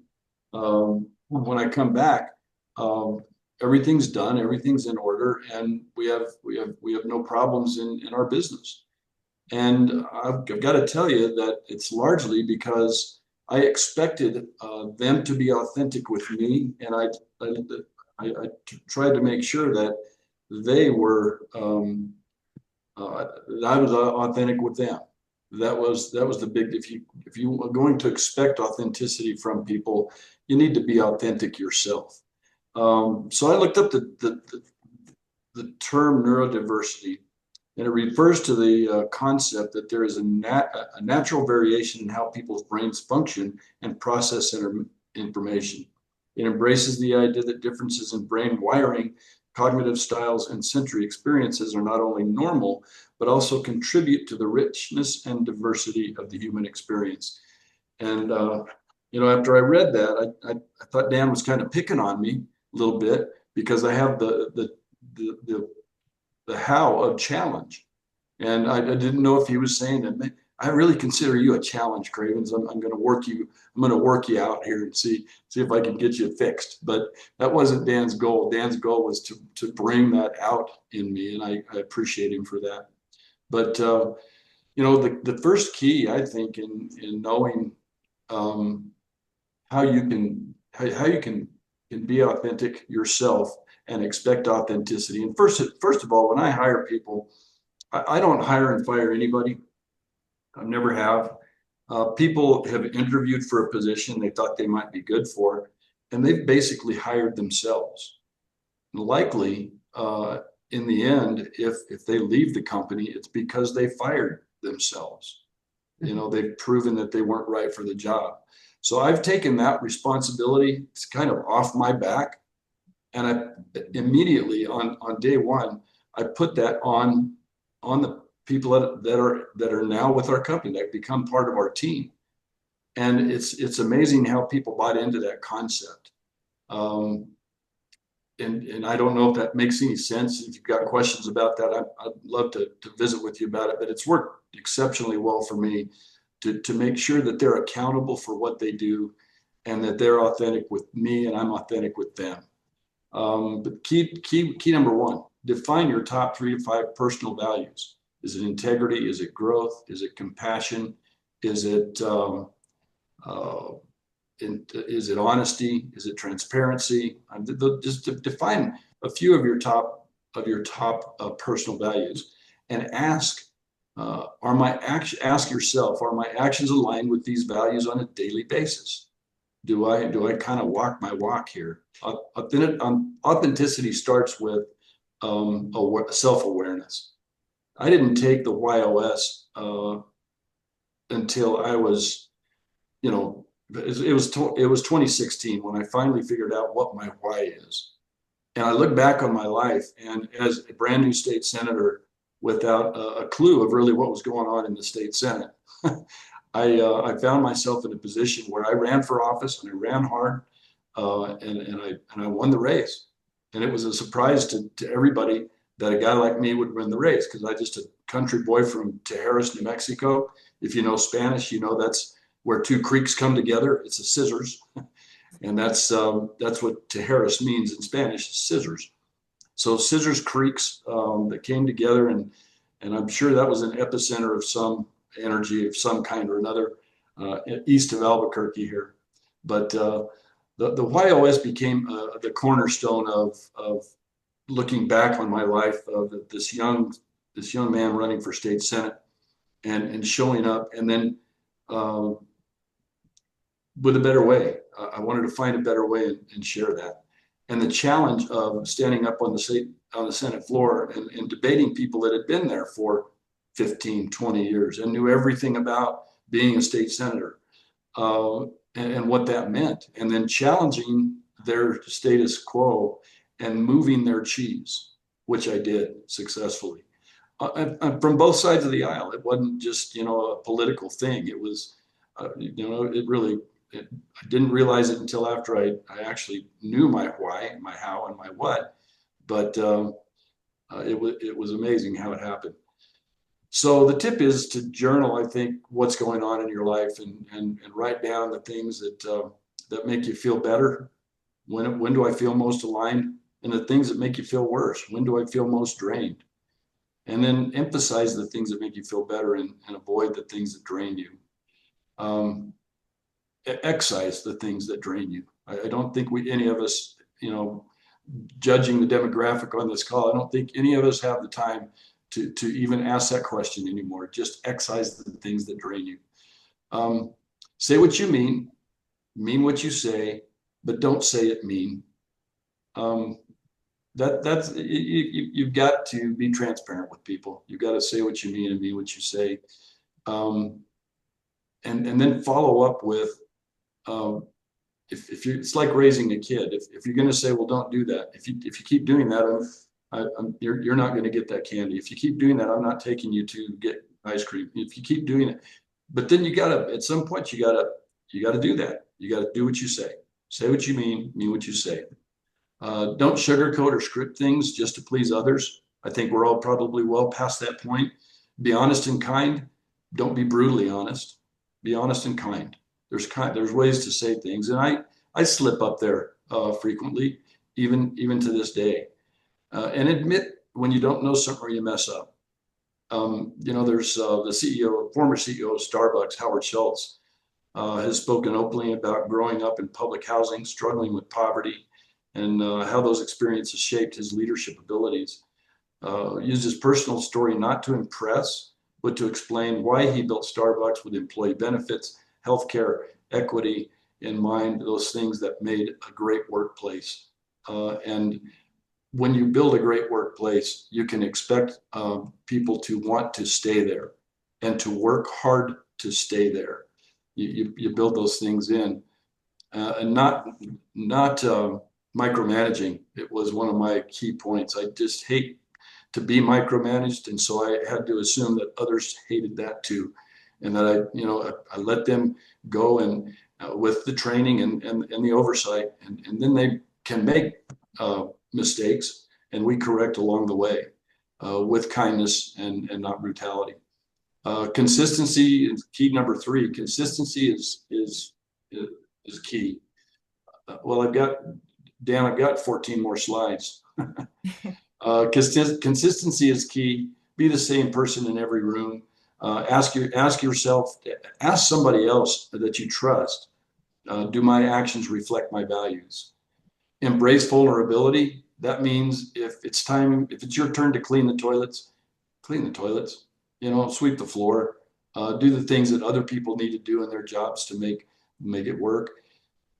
when I come back, everything's done, everything's in order, and we have no problems in our business. And I've got to tell you that it's largely because I expected them to be authentic with me, and I tried to make sure that they were that I was authentic with them. That was the big. If you are going to expect authenticity from people, you need to be authentic yourself. So I looked up the term neurodiversity, and it refers to the concept that there is a natural variation in how people's brains function and process information. It embraces the idea that differences in brain wiring, cognitive styles, and sensory experiences are not only normal, but also contribute to the richness and diversity of the human experience. And after I read that, I thought Dan was kind of picking on me a little bit because I have the how of challenge, and I didn't know if he was saying that. I really consider you a challenge, Cravens. I'm going to work you. I'm going to work you out here and see if I can get you fixed. But that wasn't Dan's goal. Dan's goal was to bring that out in me, and I appreciate him for that. But the first key, I think, in knowing how you can be authentic yourself and expect authenticity. And first of all, when I hire people, I don't hire and fire anybody. I never have. People have interviewed for a position they thought they might be good for, and they've basically hired themselves. Likely, in the end, if they leave the company, it's because they fired themselves. You know, they've proven that they weren't right for the job. So I've taken that responsibility. It's kind of off my back. And I immediately on day one, I put that on the people that are now with our company, that become part of our team. And it's amazing how people bought into that concept. And I don't know if that makes any sense. If you've got questions about that, I'd love to visit with you about it. But it's worked exceptionally well for me to make sure that they're accountable for what they do, and that they're authentic with me and I'm authentic with them. But key number one, define your top 3 to 5 personal values. Is it integrity? Is it growth? Is it compassion? Is it is it honesty? Is it transparency? Just to define a few of your top personal values, and ask yourself, are my actions aligned with these values on a daily basis? Do I kind of walk my walk here? Authenticity starts with self-awareness. I didn't take the YOS until I was, it was 2016 when I finally figured out what my why is. And I look back on my life, and as a brand new state senator without a clue of really what was going on in the state Senate, I found myself in a position where I ran for office, and I ran hard, and I won the race. And it was a surprise to everybody that a guy like me would win the race, because I just a country boy from Tijeras, New Mexico. If you know Spanish, that's where 2 creeks come together. It's a scissors, and that's what Tijeras means in Spanish, scissors. So scissors creeks that came together, and I'm sure that was an epicenter of some energy of some kind or another east of Albuquerque here. But the YOS became the cornerstone of looking back on my life of this young man running for state senate and showing up, and then with a better way. I wanted to find a better way and share that. And the challenge of standing up on the Senate floor and debating people that had been there for 15, 20 years and knew everything about being a state senator and what that meant, and then challenging their status quo and moving their cheese, which I did successfully. From both sides of the aisle. It wasn't just, a political thing. It was, it really, I didn't realize it until after I actually knew my why, my how, and my what. But it was amazing how it happened. So the tip is to journal, I think, what's going on in your life, and write down the things that make you feel better. When do I feel most aligned? And the things that make you feel worse. When do I feel most drained? And then emphasize the things that make you feel better, and avoid the things that drain you. Excise the things that drain you. I don't think any of us, judging the demographic on this call, I don't think any of us have the time to even ask that question anymore. Just excise the things that drain you. Say what you mean what you say, but don't say it mean. That's you've got to be transparent with people. You've got to say what you mean and mean what you say, and then follow up with if you, it's like raising a kid. If you're going to say, well, don't do that. If you keep doing that, you're not going to get that candy. If you keep doing that, I'm not taking you to get ice cream. If you keep doing it, but then you gotta, at some point, you gotta do that. You gotta do what you say. Say what you mean what you say. Don't sugarcoat or script things just to please others. I think we're all probably well past that point. Be honest and kind. Don't be brutally honest. Be honest and kind. There's ways to say things, and I slip up there frequently, even to this day. And admit when you don't know something or you mess up. There's the former CEO of Starbucks, Howard Schultz, has spoken openly about growing up in public housing, struggling with poverty, and how those experiences shaped his leadership abilities. used his personal story not to impress, but to explain why he built Starbucks with employee benefits, healthcare, equity in mind, those things that made a great workplace. And when you build a great workplace, you can expect people to want to stay there and to work hard to stay there. You build those things in, and not micromanaging. It was one of my key points. I just hate to be micromanaged, and so I had to assume that others hated that too, and that I let them go and with the training and the oversight, and then they can make mistakes, and we correct along the way with kindness and not brutality. Consistency is key. Number 3, consistency is key. Well, I've got 14 more slides. Consistency is key. Be the same person in every room. Ask yourself, ask somebody else that you trust. Do my actions reflect my values? Embrace vulnerability. That means if it's your turn to clean the toilets, clean the toilets. Sweep the floor. Do the things that other people need to do in their jobs to make it work.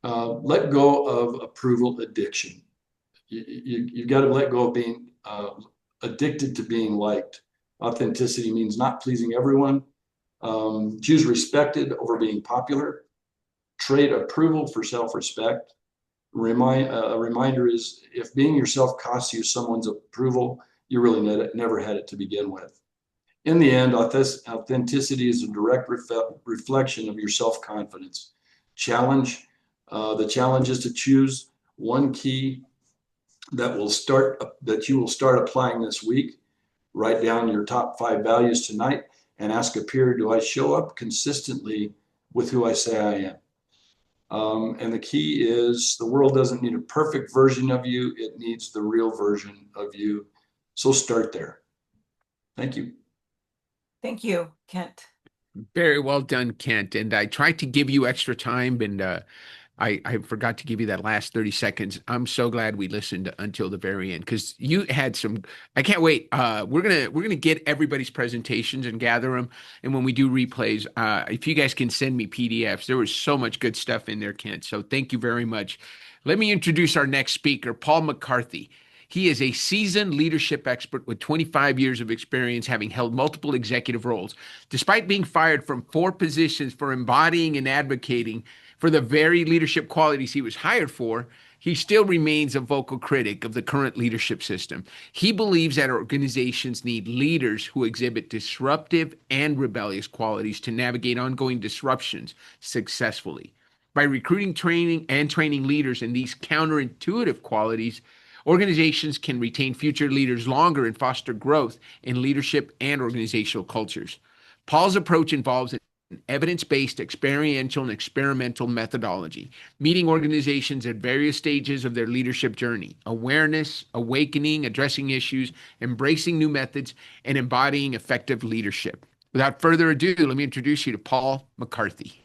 Let go of approval addiction. You've got to let go of being addicted to being liked. Authenticity means not pleasing everyone. Choose respected over being popular. Trade approval for self-respect. A reminder is, if being yourself costs you someone's approval, you really never had it to begin with. In the end, authenticity is a direct reflection of your self-confidence. The challenge is to choose one key that you will start applying this week. Write down your top 5 values tonight and ask a peer, do I show up consistently with who I say I am? And the key is, the world doesn't need a perfect version of you. It needs the real version of you. So start there. Thank you. Thank you, Kent. Very well done, Kent. And I tried to give you extra time, and I forgot to give you that last 30 seconds. I'm so glad we listened until the very end, because you had some. I can't wait. We're gonna get everybody's presentations and gather them. And when we do replays, if you guys can send me PDFs, there was so much good stuff in there, Kent. So thank you very much. Let me introduce our next speaker, Paul McCarthy. He is a seasoned leadership expert with 25 years of experience, having held multiple executive roles. Despite being fired from 4 positions for embodying and advocating for the very leadership qualities he was hired for, he still remains a vocal critic of the current leadership system. He believes that organizations need leaders who exhibit disruptive and rebellious qualities to navigate ongoing disruptions successfully. By recruiting, training leaders in these counterintuitive qualities, organizations can retain future leaders longer and foster growth in leadership and organizational cultures. Paul's approach involves an evidence-based, experiential, and experimental methodology, meeting organizations at various stages of their leadership journey: awareness, awakening, addressing issues, embracing new methods, and embodying effective leadership. Without further ado, let me introduce you to Paul McCarthy.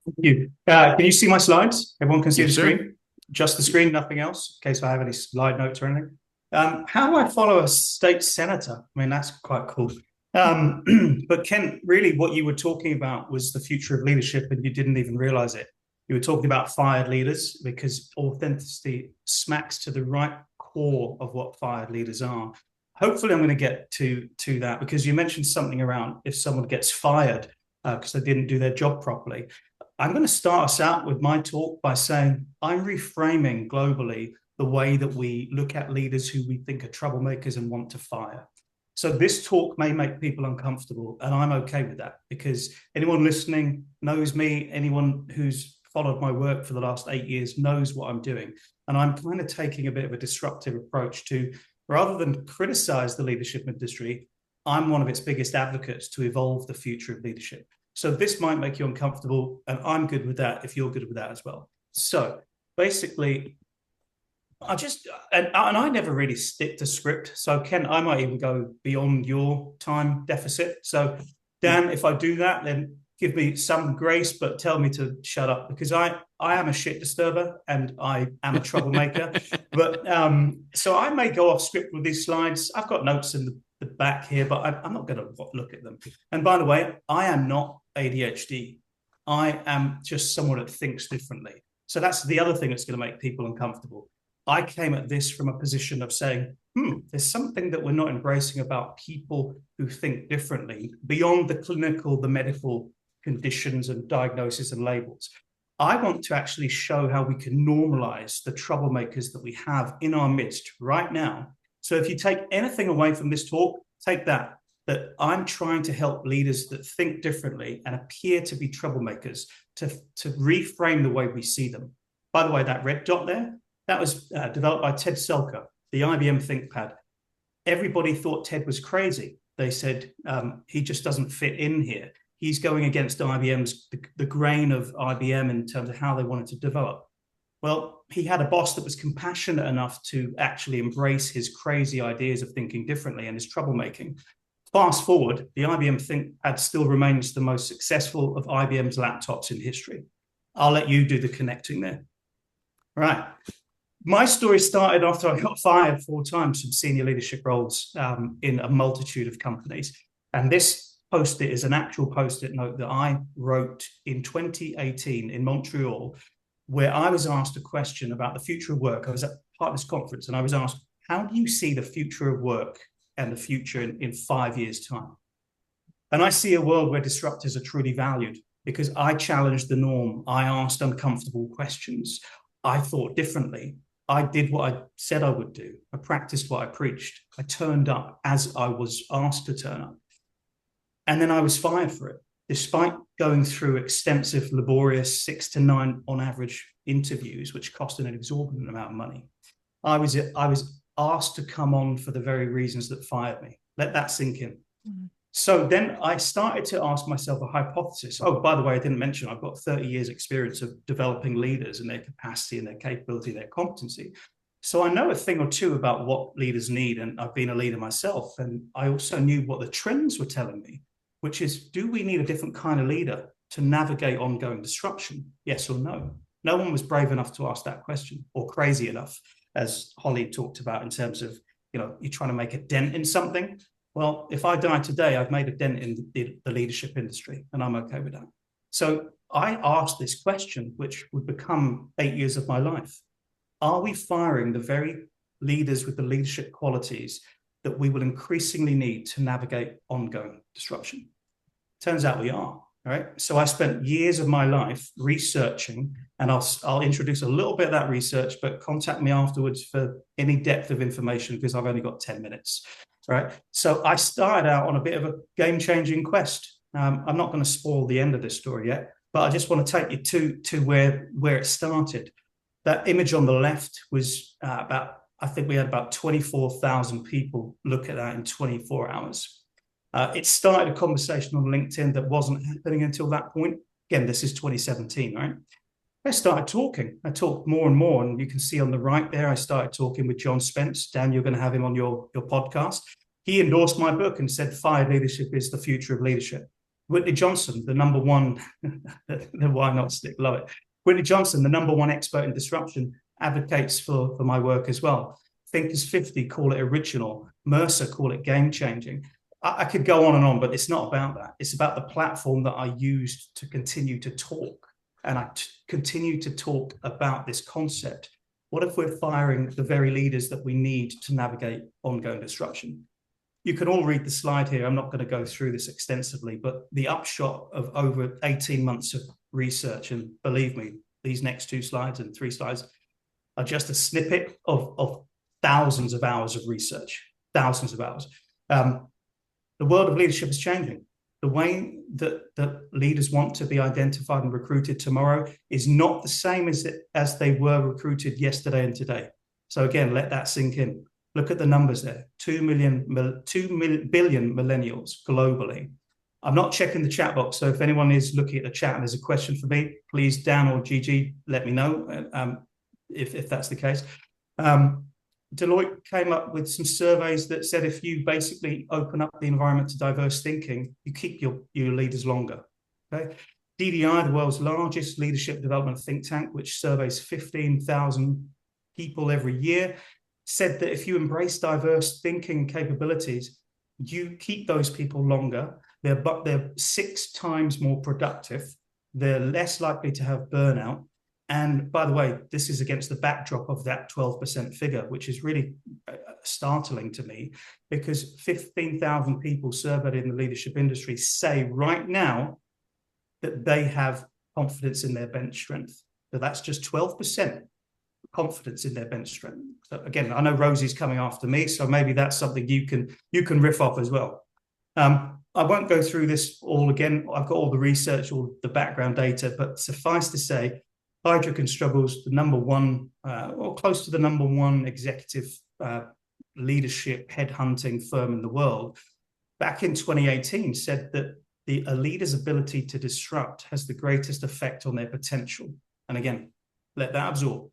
Thank you. Can you see my slides? Everyone can see Yes, the sir. screen? Just the screen, nothing else, in case I have any slide notes or anything. How do I follow a state senator? I mean, that's quite cool. But Ken, really what you were talking about was the future of leadership, and you didn't even realize it. You were talking about fired leaders, because authenticity smacks to the right core of what fired leaders are. Hopefully I'm going to get to that, because you mentioned something around if someone gets fired because they didn't do their job properly. I'm going to start us out with my talk by saying I'm reframing globally the way that we look at leaders who we think are troublemakers and want to fire. So this talk may make people uncomfortable, and I'm okay with that, because anyone listening knows me. Anyone who's followed my work for the last 8 years knows what I'm doing. And I'm kind of taking a bit of a disruptive approach to, rather than criticize the leadership industry, I'm one of its biggest advocates to evolve the future of leadership. So this might make you uncomfortable, and I'm good with that if you're good with that as well. So basically, I never really stick to script. So Ken, I might even go beyond your time deficit. So Dan, if I do that, then give me some grace, but tell me to shut up, because I am a shit disturber and I am a troublemaker. But so I may go off script with these slides. I've got notes in the back here, but I'm not going to look at them. And by the way, I am not ADHD. I am just someone that thinks differently. So that's the other thing that's going to make people uncomfortable. I came at this from a position of saying, there's something that we're not embracing about people who think differently beyond the clinical, the medical conditions and diagnoses and labels. I want to actually show how we can normalize the troublemakers that we have in our midst right now. So if you take anything away from this talk, take that I'm trying to help leaders that think differently and appear to be troublemakers to reframe the way we see them. By the way, that red dot there, that was developed by Ted Selker, the IBM ThinkPad. Everybody thought Ted was crazy. They said, he just doesn't fit in here. He's going against IBM's, the grain of IBM in terms of how they wanted to develop. Well, he had a boss that was compassionate enough to actually embrace his crazy ideas of thinking differently and his troublemaking. Fast forward, the IBM ThinkPad still remains the most successful of IBM's laptops in history. I'll let you do the connecting there. Right. My story started after I got fired 4 times from senior leadership roles in a multitude of companies. And this post-it is an actual post-it note that I wrote in 2018 in Montreal, where I was asked a question about the future of work. I was at part of this conference and I was asked, how do you see the future of work and the future in 5 years' time? And I see a world where disruptors are truly valued because I challenged the norm. I asked uncomfortable questions. I thought differently. I did what I said I would do. I practiced what I preached. I turned up as I was asked to turn up. And then I was fired for it, despite going through extensive, laborious 6 to 9 on average interviews, which cost an exorbitant amount of money. I was asked to come on for the very reasons that fired me. Let that sink in. Mm-hmm. So then I started to ask myself a hypothesis. Oh, by the way, I didn't mention I've got 30 years experience of developing leaders and their capacity and their capability, their competency. So I know a thing or two about what leaders need, and I've been a leader myself. And I also knew what the trends were telling me, which is, do we need a different kind of leader to navigate ongoing disruption? Yes or no? No one was brave enough to ask that question, or crazy enough, as Holly talked about in terms of, you're trying to make a dent in something. Well, if I die today, I've made a dent in the leadership industry, and I'm okay with that. So I asked this question, which would become 8 years of my life. Are we firing the very leaders with the leadership qualities that we will increasingly need to navigate ongoing disruption? Turns out we are. All right. So I spent years of my life researching, and I'll introduce a little bit of that research, but contact me afterwards for any depth of information because I've only got 10 minutes. Right. So I started out on a bit of a game-changing quest. I'm not going to spoil the end of this story yet, but I just want to take you to where it started. That image on the left was I think we had about 24,000 people look at that in 24 hours. It started a conversation on LinkedIn that wasn't happening until that point. Again, this is 2017, right? I started talking. I talked more and more, and you can see on the right there, I started talking with John Spence. Dan, you're going to have him on your podcast. He endorsed my book and said, "Fired leadership is the future of leadership." Whitney Johnson, the number one, the why not stick, love it. Whitney Johnson, the number one expert in disruption, advocates for my work as well. Thinkers 50 call it original. Mercer call it game-changing. I could go on, but it's not about that. It's about the platform that I used to continue to talk. And I continue to talk about this concept. What if we're firing the very leaders that we need to navigate ongoing disruption? You can all read the slide here. I'm not going to go through this extensively, but the upshot of over 18 months of research, and believe me, these next 2 slides and 3 slides are just a snippet of thousands of hours of research, thousands of hours. The world of leadership is changing. The way that leaders want to be identified and recruited tomorrow is not the same as they were recruited yesterday and today. So again, let that sink in. Look at the numbers there, 2 billion millennials globally. I'm not checking the chat box, so if anyone is looking at the chat and there's a question for me, please, Dan or Gigi, let me know if that's the case. Deloitte came up with some surveys that said if you basically open up the environment to diverse thinking, you keep your leaders longer. Okay. DDI, the world's largest leadership development think tank, which surveys 15,000 people every year, said that if you embrace diverse thinking capabilities, you keep those people longer. They're 6 times more productive. They're less likely to have burnout. And by the way, this is against the backdrop of that 12% figure, which is really startling to me, because 15,000 people surveyed in the leadership industry say right now that they have confidence in their bench strength. So that's just 12% confidence in their bench strength. So again, I know Rosie's coming after me, so maybe that's something you can riff off as well. I won't go through this all again. I've got all the research, all the background data, but suffice to say, Heidrick & Struggles, the number one, or close to the number one executive leadership headhunting firm in the world, back in 2018 said that a leader's ability to disrupt has the greatest effect on their potential. And again, let that absorb.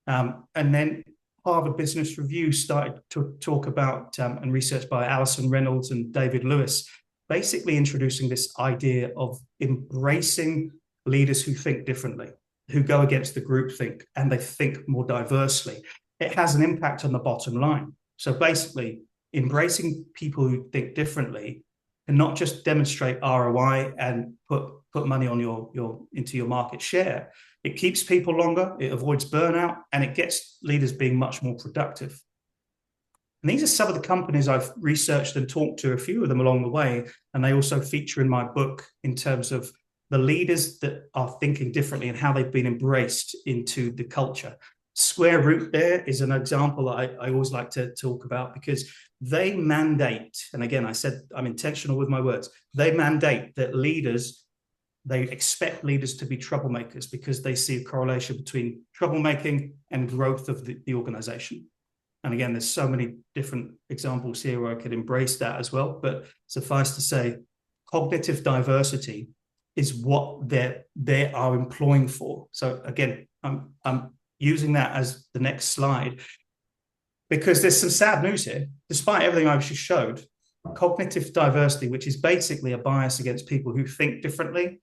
And then Harvard Business Review started to talk about, and research by Alison Reynolds and David Lewis, basically introducing this idea of embracing leaders who think differently, who go against the groupthink, and they think more diversely. It has an impact on the bottom line. So basically, embracing people who think differently and not just demonstrate ROI and put money on into your market share. It keeps people longer, it avoids burnout, and it gets leaders being much more productive. And these are some of the companies I've researched and talked to, a few of them along the way, and they also feature in my book in terms of the leaders that are thinking differently and how they've been embraced into the culture. Square Root there is an example I always like to talk about, because they mandate, and again, I said I'm intentional with my words, they mandate that they expect leaders to be troublemakers because they see a correlation between troublemaking and growth of the organization. And again, there's so many different examples here where I could embrace that as well, but suffice to say, cognitive diversity is what they are employing for. So again, I'm using that as the next slide, because there's some sad news here. Despite everything I've just showed, cognitive diversity, which is basically a bias against people who think differently,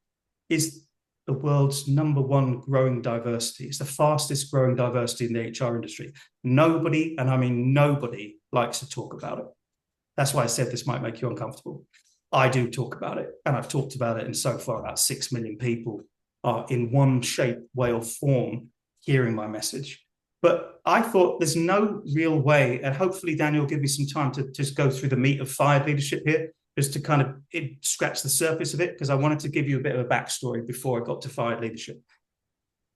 is the world's number one growing diversity. It's the fastest growing diversity in the HR industry. Nobody, and I mean nobody, likes to talk about it. That's why I said this might make you uncomfortable. I do talk about it, and I've talked about it, and so far about 6 million people are in one shape, way, or form hearing my message. But I thought there's no real way, and hopefully Daniel will give me some time to just go through the meat of fired leadership here, just to kind of scratch the surface of it, because I wanted to give you a bit of a backstory before I got to fired leadership.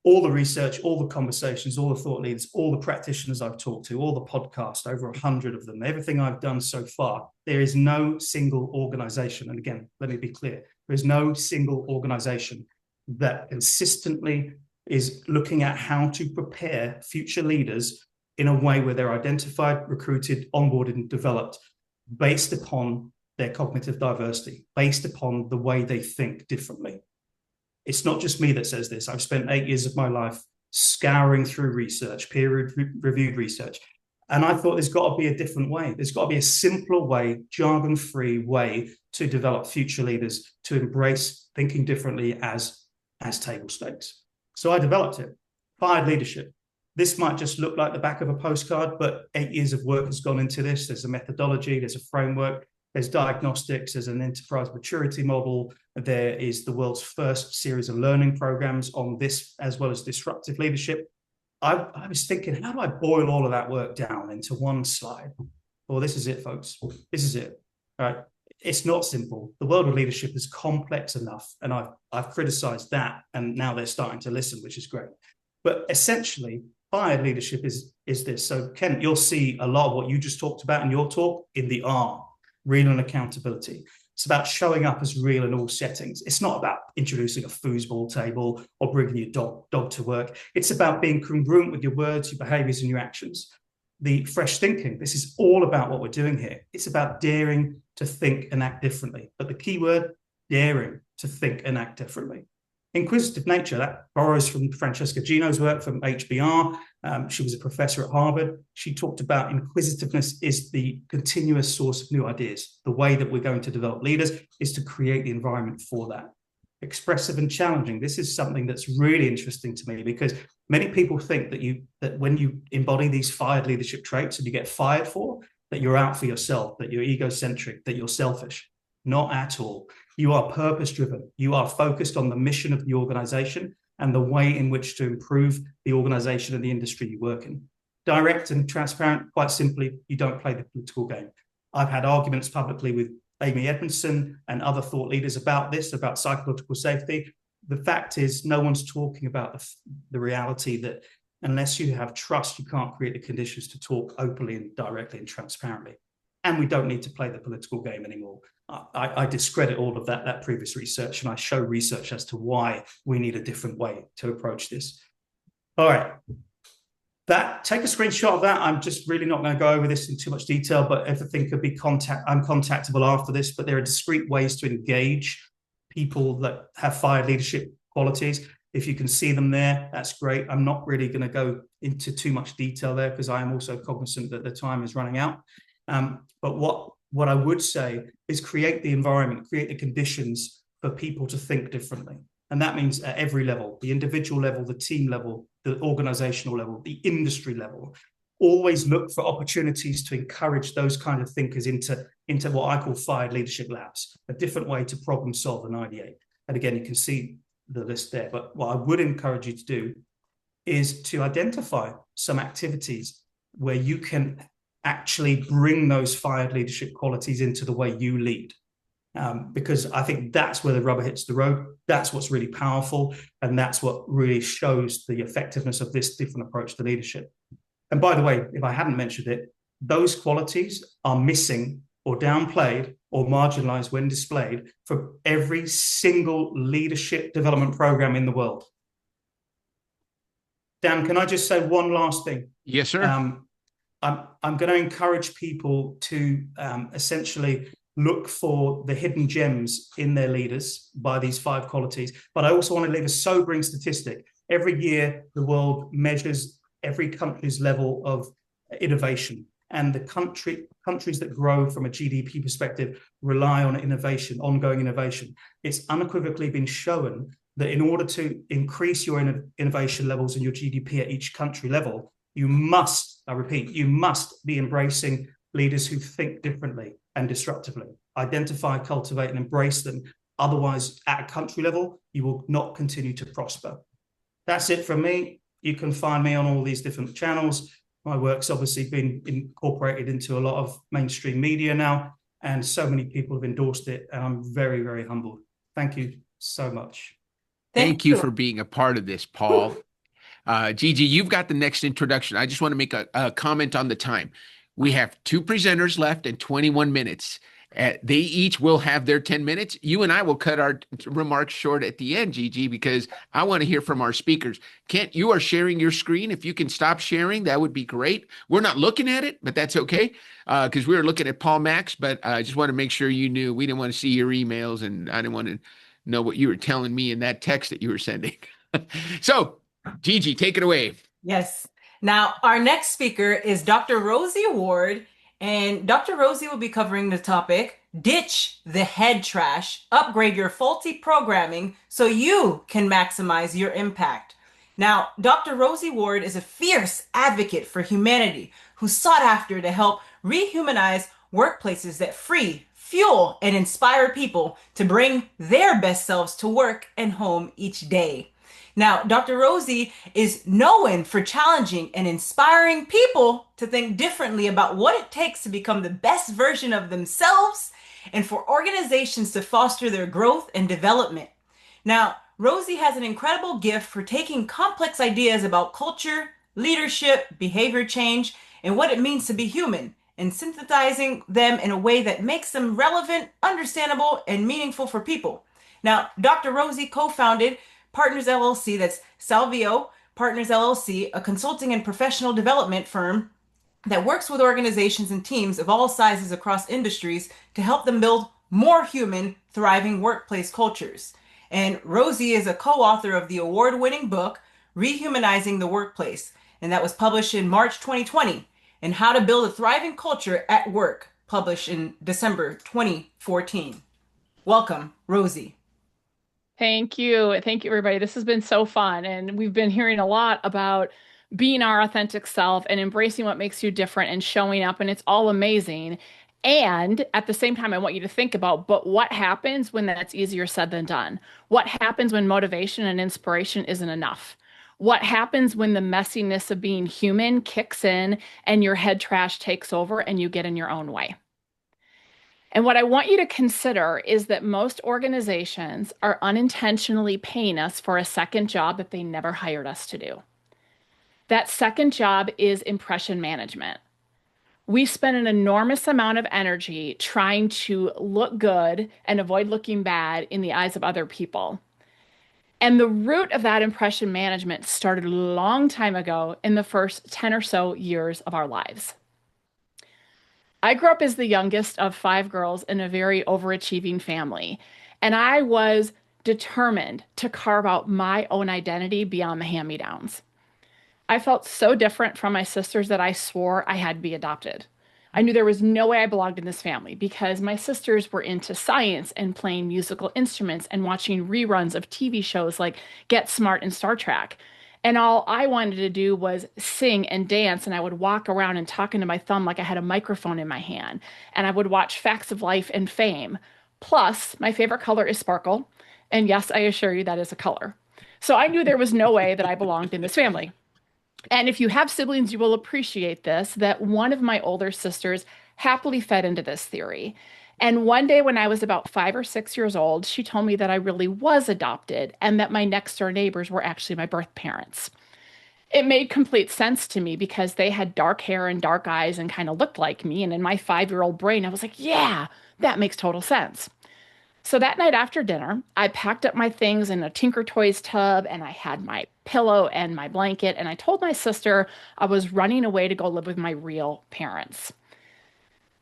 All the research, all the conversations, all the thought leaders, all the practitioners I've talked to, all the podcasts, over 100 of them, everything I've done so far, there is no single organization, and again, let me be clear, there is no single organization that consistently is looking at how to prepare future leaders in a way where they're identified, recruited, onboarded, and developed based upon their cognitive diversity, based upon the way they think differently. It's not just me that says this. I've spent 8 years of my life scouring through research, peer-reviewed research, and I thought there's got to be a different way. There's got to be a simpler way, jargon-free way to develop future leaders, to embrace thinking differently as table stakes. So I developed it, fired leadership. This might just look like the back of a postcard, but 8 years of work has gone into this. There's a methodology, there's a framework, there's diagnostics, there's an enterprise maturity model. There is the world's first series of learning programs on this, as well as disruptive leadership. I was thinking, how do I boil all of that work down into one slide? Well, this is it, folks. This is it. All right. It's not simple. The world of leadership is complex enough, and I've criticized that, and now they're starting to listen, which is great. But essentially, fired leadership is this. So, Ken, you'll see a lot of what you just talked about in your talk in the R, real and accountability. It's about showing up as real in all settings. It's not about introducing a foosball table or bringing your dog to work. It's about being congruent with your words, your behaviors, and your actions. The fresh thinking, this is all about what we're doing here. It's about daring to think and act differently. But the key word, daring to think and act differently. Inquisitive nature, that borrows from Francesca Gino's work from HBR. She was a professor at Harvard. She talked about inquisitiveness is the continuous source of new ideas. The way that we're going to develop leaders is to create the environment for that. expressive and challenging. This is something that's really interesting to me, because many people think that when you embody these fired leadership traits and you get fired for, that you're out for yourself, that you're egocentric, that you're selfish. Not at all. You are purpose-driven. You are focused on the mission of the organization and the way in which to improve the organization and the industry you work in. Direct and transparent, quite simply, you don't play the political game. I've had arguments publicly with Amy Edmondson and other thought leaders about this, about psychological safety. The fact is, no one's talking about the reality that unless you have trust, you can't create the conditions to talk openly and directly and transparently. And we don't need to play the political game anymore. I discredit all of that previous research, and I show research as to why we need a different way to approach this. All right. Take a screenshot of that. I'm just really not going to go over this in too much detail, but everything could be I'm contactable after this, but there are discrete ways to engage people that have fired leadership qualities. If you can see them there, that's great. I'm not really going to go into too much detail there because I am also cognizant that the time is running out. But what I would say is create the environment, create the conditions for people to think differently. And that means at every level, the individual level, the team level, the organizational level, the industry level. Always look for opportunities to encourage those kind of thinkers into what I call fired leadership labs, a different way to problem solve and ideate. And again, you can see the list there. But what I would encourage you to do is to identify some activities where you can actually bring those fired leadership qualities into the way you lead. Because I think that's where the rubber hits the road. That's what's really powerful. And that's what really shows the effectiveness of this different approach to leadership. And by the way, if I hadn't mentioned it, those qualities are missing or downplayed or marginalized when displayed for every single leadership development program in the world. Dan, can I just say one last thing? Yes, sir. I'm going to encourage people to essentially look for the hidden gems in their leaders by these 5 qualities. But I also want to leave a sobering statistic. Every year, the world measures every country's level of innovation. And the countries that grow from a GDP perspective rely on innovation, ongoing innovation. It's unequivocally been shown that in order to increase your innovation levels and your GDP at each country level, you must, I repeat, you must be embracing leaders who think differently and disruptively. Identify, cultivate, and embrace them. Otherwise, at a country level, you will not continue to prosper. That's it from me. You can find me on all these different channels. My work's obviously been incorporated into a lot of mainstream media now, and so many people have endorsed it, and I'm very, very humbled. Thank you so much. Thank you for being a part of this, Paul. Gigi, you've got the next introduction. I just want to make a comment on the time. We have 2 presenters left and 21 minutes. They each will have their 10 minutes. You and I will cut our remarks short at the end, Gigi, because I want to hear from our speakers. Kent, you are sharing your screen. If you can stop sharing, that would be great. We're not looking at it, but that's okay, because we were looking at Paul Max, but I just want to make sure you knew we didn't want to see your emails, and I didn't want to know what you were telling me in that text that you were sending. So, Gigi, take it away. Yes. Now, our next speaker is Dr. Rosie Ward, and Dr. Rosie will be covering the topic, Ditch the Head Trash, Upgrade Your Faulty Programming so you can maximize your impact. Now, Dr. Rosie Ward is a fierce advocate for humanity who sought after to help rehumanize workplaces that free, fuel, and inspire people to bring their best selves to work and home each day. Now, Dr. Rosie is known for challenging and inspiring people to think differently about what it takes to become the best version of themselves and for organizations to foster their growth and development. Now, Rosie has an incredible gift for taking complex ideas about culture, leadership, behavior change, and what it means to be human, and synthesizing them in a way that makes them relevant, understandable, and meaningful for people. Now, Dr. Rosie co-founded Partners LLC, that's Salvio Partners LLC, a consulting and professional development firm that works with organizations and teams of all sizes across industries to help them build more human, thriving workplace cultures. And Rosie is a co-author of the award-winning book, Rehumanizing the Workplace, and that was published in March 2020, and How to Build a Thriving Culture at Work, published in December 2014. Welcome, Rosie. Thank you. Thank you, everybody. This has been so fun. And we've been hearing a lot about being our authentic self and embracing what makes you different and showing up. And it's all amazing. And at the same time, I want you to think about, but what happens when that's easier said than done? What happens when motivation and inspiration isn't enough? What happens when the messiness of being human kicks in and your head trash takes over and you get in your own way? And what I want you to consider is that most organizations are unintentionally paying us for a second job that they never hired us to do. That second job is impression management. We spend an enormous amount of energy trying to look good and avoid looking bad in the eyes of other people. And the root of that impression management started a long time ago in the first 10 or so years of our lives. I grew up as the youngest of 5 girls in a very overachieving family, and I was determined to carve out my own identity beyond the hand-me-downs. I felt so different from my sisters that I swore I had to be adopted. I knew there was no way I belonged in this family because my sisters were into science and playing musical instruments and watching reruns of TV shows like Get Smart and Star Trek. And all I wanted to do was sing and dance, and I would walk around and talk into my thumb like I had a microphone in my hand. And I would watch Facts of Life and Fame. Plus, my favorite color is sparkle. And yes, I assure you that is a color. So I knew there was no way that I belonged in this family. And if you have siblings, you will appreciate this, that one of my older sisters happily fed into this theory. And one day when I was about 5 or 6 years old, she told me that I really was adopted and that my next door neighbors were actually my birth parents. It made complete sense to me because they had dark hair and dark eyes and kind of looked like me. And in my 5-year-old brain, I was like, yeah, that makes total sense. So that night after dinner, I packed up my things in a Tinker Toys tub and I had my pillow and my blanket. And I told my sister I was running away to go live with my real parents.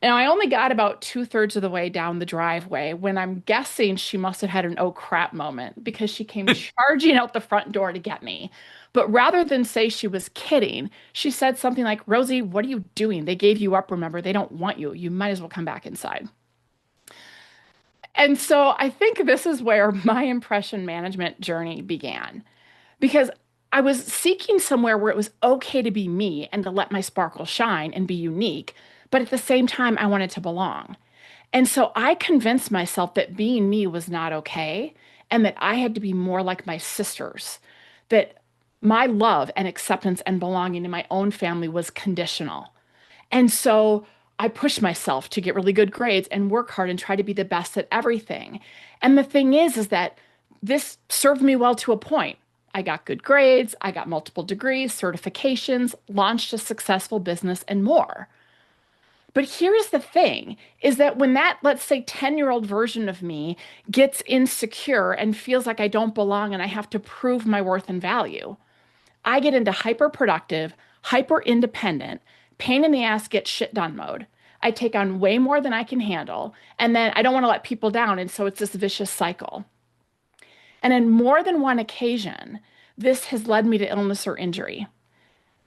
Now, I only got about 2/3 of the way down the driveway when I'm guessing she must have had an oh crap moment because she came charging out the front door to get me. But rather than say she was kidding, she said something like, Rosie, what are you doing? They gave you up, remember? They don't want you. You might as well come back inside. And so I think this is where my impression management journey began because I was seeking somewhere where it was okay to be me and to let my sparkle shine and be unique. But at the same time, I wanted to belong. And so I convinced myself that being me was not okay and that I had to be more like my sisters, that my love and acceptance and belonging in my own family was conditional. And so I pushed myself to get really good grades and work hard and try to be the best at everything. And the thing is that this served me well to a point. I got good grades, I got multiple degrees, certifications, launched a successful business, and more. But here's the thing, is that when that, let's say, 10-year-old version of me gets insecure and feels like I don't belong and I have to prove my worth and value, I get into hyper-productive, hyper-independent, pain in the ass, get shit done mode. I take on way more than I can handle, and then I don't want to let people down, and so it's this vicious cycle. And in more than one occasion, this has led me to illness or injury.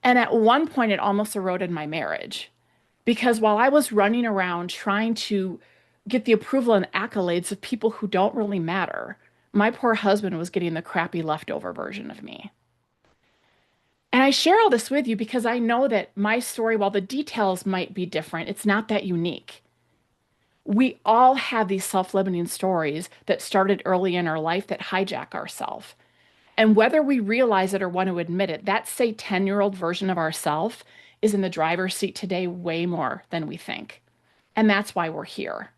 And at one point, it almost eroded my marriage. Because while I was running around trying to get the approval and accolades of people who don't really matter, my poor husband was getting the crappy leftover version of me. And I share all this with you because I know that my story, while the details might be different, it's not that unique. We all have these self-limiting stories that started early in our life that hijack ourselves. And whether we realize it or want to admit it, that, say, 10-year-old version of ourselves is in the driver's seat today way more than we think. And that's why we're here.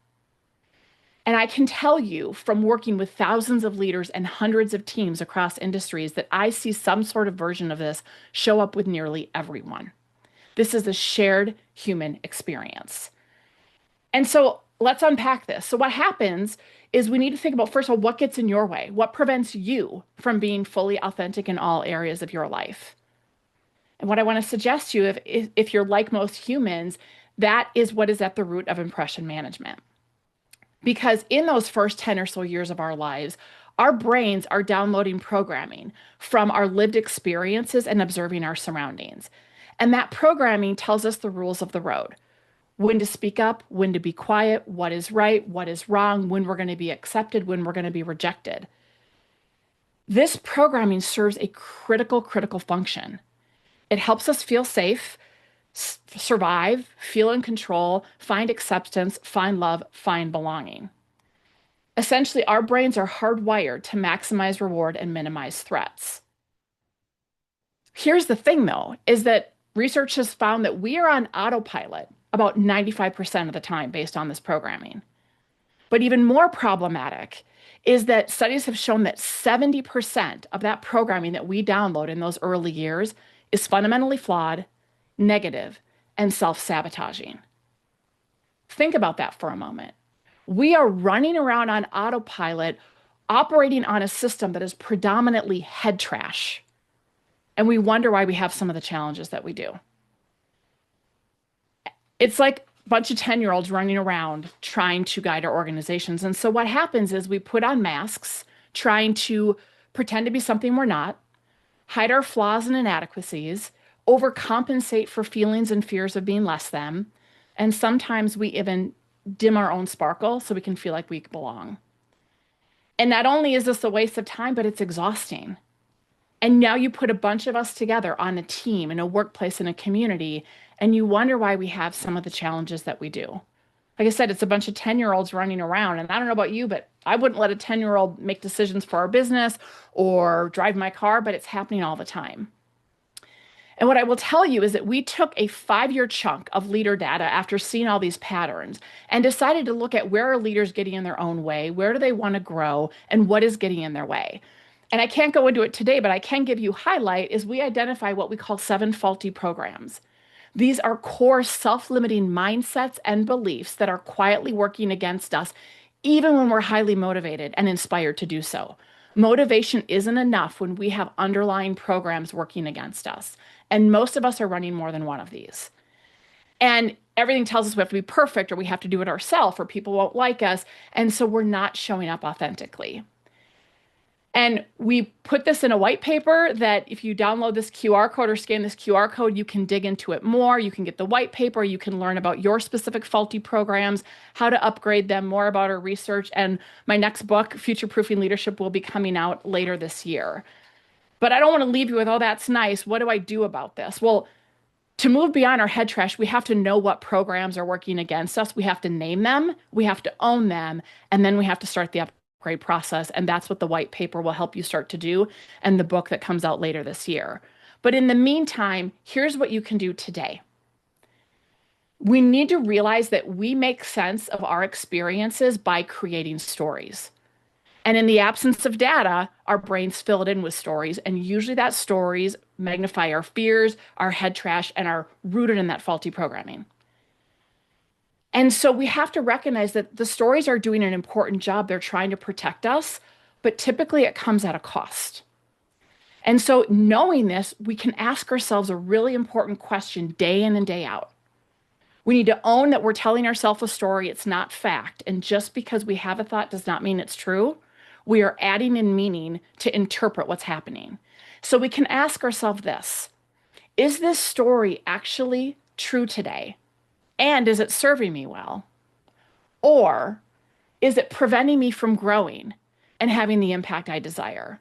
And I can tell you from working with thousands of leaders and hundreds of teams across industries that I see some sort of version of this show up with nearly everyone. This is a shared human experience. And so let's unpack this. So what happens is we need to think about, first of all, what gets in your way? What prevents you from being fully authentic in all areas of your life? And what I want to suggest to you, if you're like most humans, that is what is at the root of impression management. Because in those first 10 or so years of our lives, our brains are downloading programming from our lived experiences and observing our surroundings. And that programming tells us the rules of the road. When to speak up, when to be quiet, what is right, what is wrong, when we're going to be accepted, when we're going to be rejected. This programming serves a critical function. It helps us feel safe, survive, feel in control, find acceptance, find love, find belonging. Essentially, our brains are hardwired to maximize reward and minimize threats. Here's the thing, though, is that research has found that we are on autopilot about 95% of the time based on this programming. But even more problematic is that studies have shown that 70% of that programming that we download in those early years is fundamentally flawed, negative, and self-sabotaging. Think about that for a moment. We are running around on autopilot, operating on a system that is predominantly head trash. And we wonder why we have some of the challenges that we do. It's like a bunch of 10-year-olds running around trying to guide our organizations. And so what happens is we put on masks, trying to pretend to be something we're not, hide our flaws and inadequacies, overcompensate for feelings and fears of being less than, and sometimes we even dim our own sparkle so we can feel like we belong. And not only is this a waste of time, but it's exhausting. And now you put a bunch of us together on a team, in a workplace, in a community, and you wonder why we have some of the challenges that we do. Like I said, it's a bunch of 10-year-olds running around. And I don't know about you, but I wouldn't let a 10-year-old make decisions for our business or drive my car, but it's happening all the time. And what I will tell you is that we took a 5-year chunk of leader data after seeing all these patterns and decided to look at where are leaders getting in their own way, where do they want to grow, and what is getting in their way. And I can't go into it today, but I can give you highlight is we identify what we call 7 faulty programs. These are core self-limiting mindsets and beliefs that are quietly working against us, even when we're highly motivated and inspired to do so. Motivation isn't enough when we have underlying programs working against us. And most of us are running more than one of these. And everything tells us we have to be perfect or we have to do it ourselves or people won't like us. And so we're not showing up authentically. And we put this in a white paper that if you download this QR code or scan this QR code, you can dig into it more. You can get the white paper. You can learn about your specific faulty programs, how to upgrade them, more about our research. And my next book, Future Proofing Leadership, will be coming out later this year. But I don't want to leave you with, oh, that's nice. What do I do about this? Well, to move beyond our head trash, we have to know what programs are working against us. We have to name them. We have to own them. And then we have to start the upgrade process. And that's what the white paper will help you start to do and the book that comes out later this year. But in the meantime, here's what you can do today. We need to realize that we make sense of our experiences by creating stories. And in the absence of data, our brains fill it in with stories. And usually that stories magnify our fears, our head trash, and are rooted in that faulty programming. And so we have to recognize that the stories are doing an important job. They're trying to protect us, but typically it comes at a cost. And so knowing this, we can ask ourselves a really important question day in and day out. We need to own that we're telling ourselves a story. It's not fact. And just because we have a thought does not mean it's true. We are adding in meaning to interpret what's happening. So we can ask ourselves this: is this story actually true today? And is it serving me well? Or is it preventing me from growing and having the impact I desire?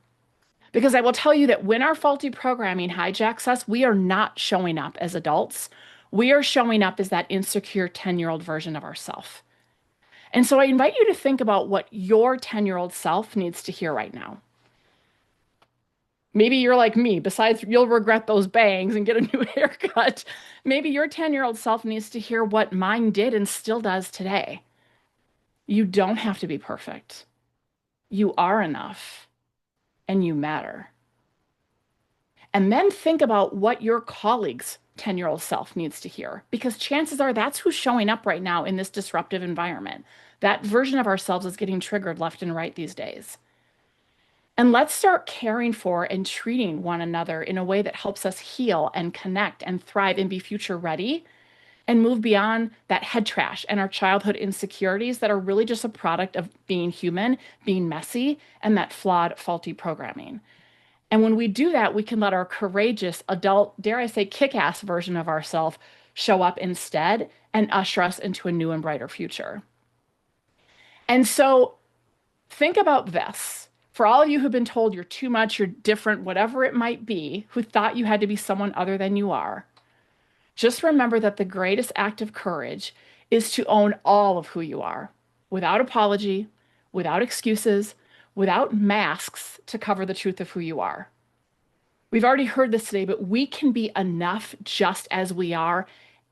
Because I will tell you that when our faulty programming hijacks us, we are not showing up as adults. We are showing up as that insecure 10-year-old version of ourselves. And so I invite you to think about what your 10-year-old self needs to hear right now. Maybe you're like me. Besides, you'll regret those bangs and get a new haircut. Maybe your 10-year-old self needs to hear what mine did and still does today. You don't have to be perfect. You are enough, and you matter. And then think about what your colleagues' 10-year-old self needs to hear, because chances are that's who's showing up right now in this disruptive environment. That version of ourselves is getting triggered left and right these days. And let's start caring for and treating one another in a way that helps us heal and connect and thrive and be future ready and move beyond that head trash and our childhood insecurities that are really just a product of being human, being messy, and that flawed, faulty programming. And when we do that, we can let our courageous, adult, dare I say, kick-ass version of ourselves show up instead and usher us into a new and brighter future. And so think about this. For all of you who've been told you're too much, you're different, whatever it might be, who thought you had to be someone other than you are, just remember that the greatest act of courage is to own all of who you are, without apology, without excuses, without masks to cover the truth of who you are. We've already heard this today, but we can be enough just as we are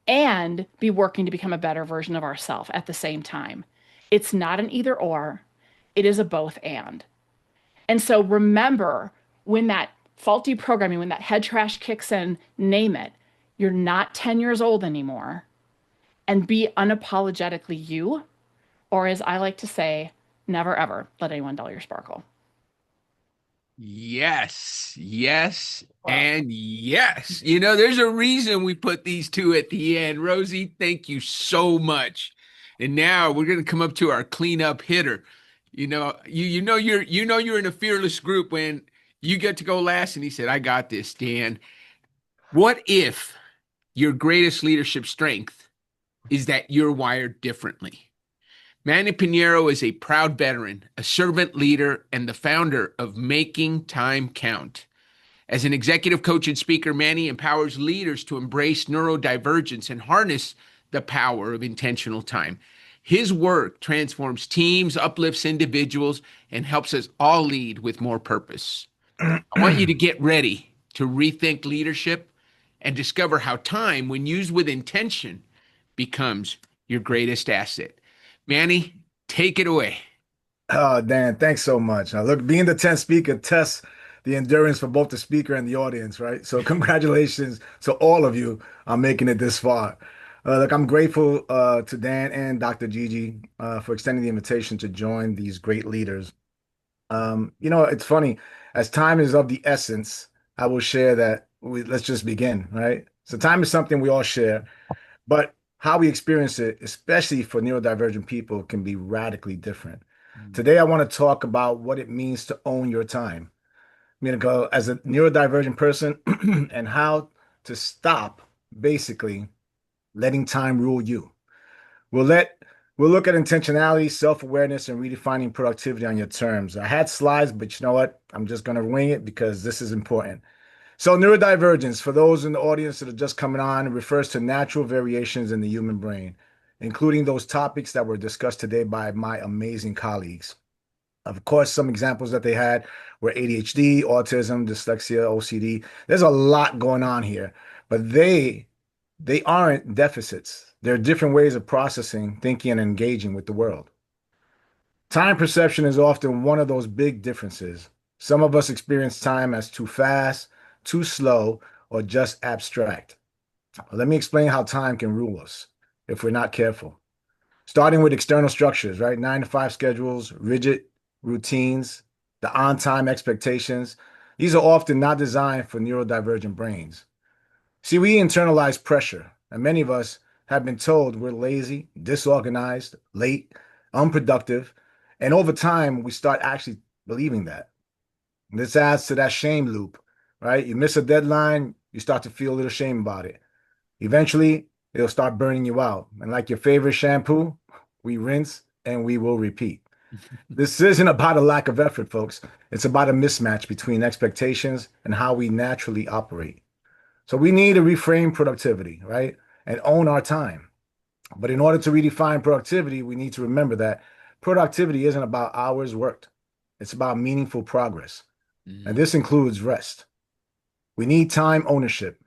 and be working to become a better version of ourselves at the same time. It's not an either or, it is a both and. And so remember, when that faulty programming, when that head trash kicks in, name it. You're not 10 years old anymore. And be unapologetically you, or as I like to say, never ever let anyone dull your sparkle. Yes, yes, and yes. You know, there's a reason we put these two at the end. Rosie, thank you so much. And now we're going to come up to our cleanup hitter. You know, you're in a fearless group when you get to go last. And he said, "I got this, Dan." What if your greatest leadership strength is that you're wired differently? Manny Pinheiro is a proud veteran, a servant leader, and the founder of Making Time Count. As an executive coach and speaker, Manny empowers leaders to embrace neurodivergence and harness the power of intentional time. His work transforms teams, uplifts individuals, and helps us all lead with more purpose. I want you to get ready to rethink leadership and discover how time, when used with intention, becomes your greatest asset. Manny, take it away. Oh, Dan, thanks so much. Now, look, being the 10th speaker tests the endurance for both the speaker and the audience, right? So congratulations to all of you on making it this far. Look, I'm grateful to Dan and Dr. Gigi for extending the invitation to join these great leaders. You know, it's funny, as time is of the essence, I will share that let's just begin, right? So time is something we all share, but how we experience it, especially for neurodivergent people, can be radically different. Today, I want to talk about what it means to own your time. I mean, as a neurodivergent person and how to stop basically letting time rule you. We'll look at intentionality, self-awareness, and redefining productivity on your terms. I had slides, but you know what? I'm just going to wing it because this is important. So neurodivergence, for those in the audience that are just coming on, refers to natural variations in the human brain, including those topics that were discussed today by my amazing colleagues. Of course, some examples that they had were ADHD, autism, dyslexia, OCD. There's a lot going on here, but they aren't deficits. They're different ways of processing, thinking, and engaging with the world. Time perception is often one of those big differences. Some of us experience time as too fast, too slow, or just abstract. Let me explain how time can rule us if we're not careful. Starting with external structures, right? 9 to 5 schedules, rigid routines, the on-time expectations. These are often not designed for neurodivergent brains. See, we internalize pressure, and many of us have been told we're lazy, disorganized, late, unproductive, and over time, we start actually believing that. And this adds to that shame loop, right? You miss a deadline, you start to feel a little shame about it. Eventually, it'll start burning you out. And like your favorite shampoo, we rinse and we will repeat. This isn't about a lack of effort, folks. It's about a mismatch between expectations and how we naturally operate. So we need to reframe productivity, right? And own our time. But in order to redefine productivity, we need to remember that productivity isn't about hours worked. It's about meaningful progress. And this includes rest. We need time ownership.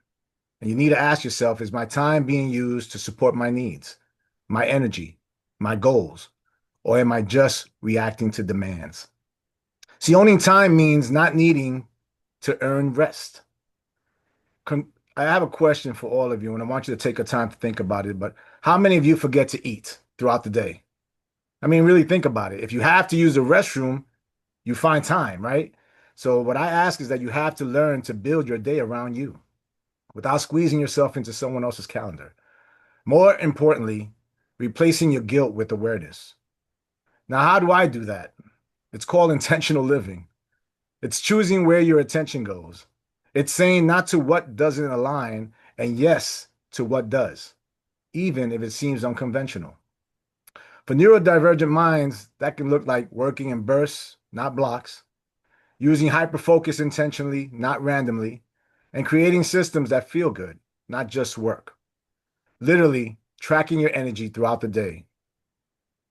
And you need to ask yourself, is my time being used to support my needs, my energy, my goals, or am I just reacting to demands? See, owning time means not needing to earn rest. I have a question for all of you, and I want you to take a time to think about it, but how many of you forget to eat throughout the day? I mean, really think about it. If you have to use the restroom, you find time, right? So what I ask is that you have to learn to build your day around you without squeezing yourself into someone else's calendar. More importantly, replacing your guilt with awareness. Now, how do I do that? It's called intentional living. It's choosing where your attention goes. It's saying not to what doesn't align and yes to what does, even if it seems unconventional. For neurodivergent minds, that can look like working in bursts, not blocks, using hyperfocus intentionally, not randomly, and creating systems that feel good, not just work. Literally tracking your energy throughout the day.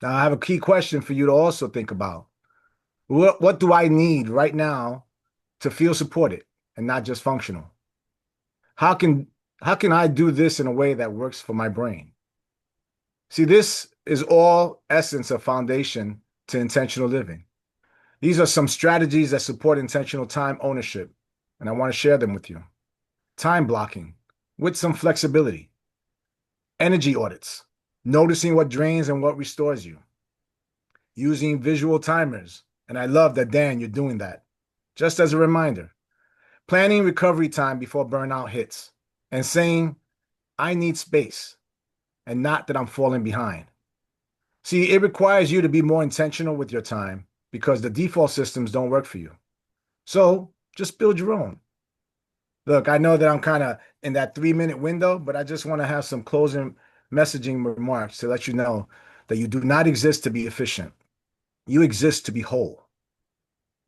Now, I have a key question for you to also think about. What do I need right now to feel supported and not just functional? How can how can I do this in a way that works for my brain? See, this is all essence of foundation to intentional living. These are some strategies that support intentional time ownership, and I want to share them with you. Time blocking with some flexibility. Energy audits, noticing what drains and what restores you. Using visual timers, and I love that, Dan, you're doing that. Just as a reminder, planning recovery time before burnout hits, and saying, I need space, and not that I'm falling behind. See, it requires you to be more intentional with your time because the default systems don't work for you. So just build your own. Look, I know that I'm kind of in that 3-minute window, but I just want to have some closing messaging remarks to let you know that you do not exist to be efficient. You exist to be whole.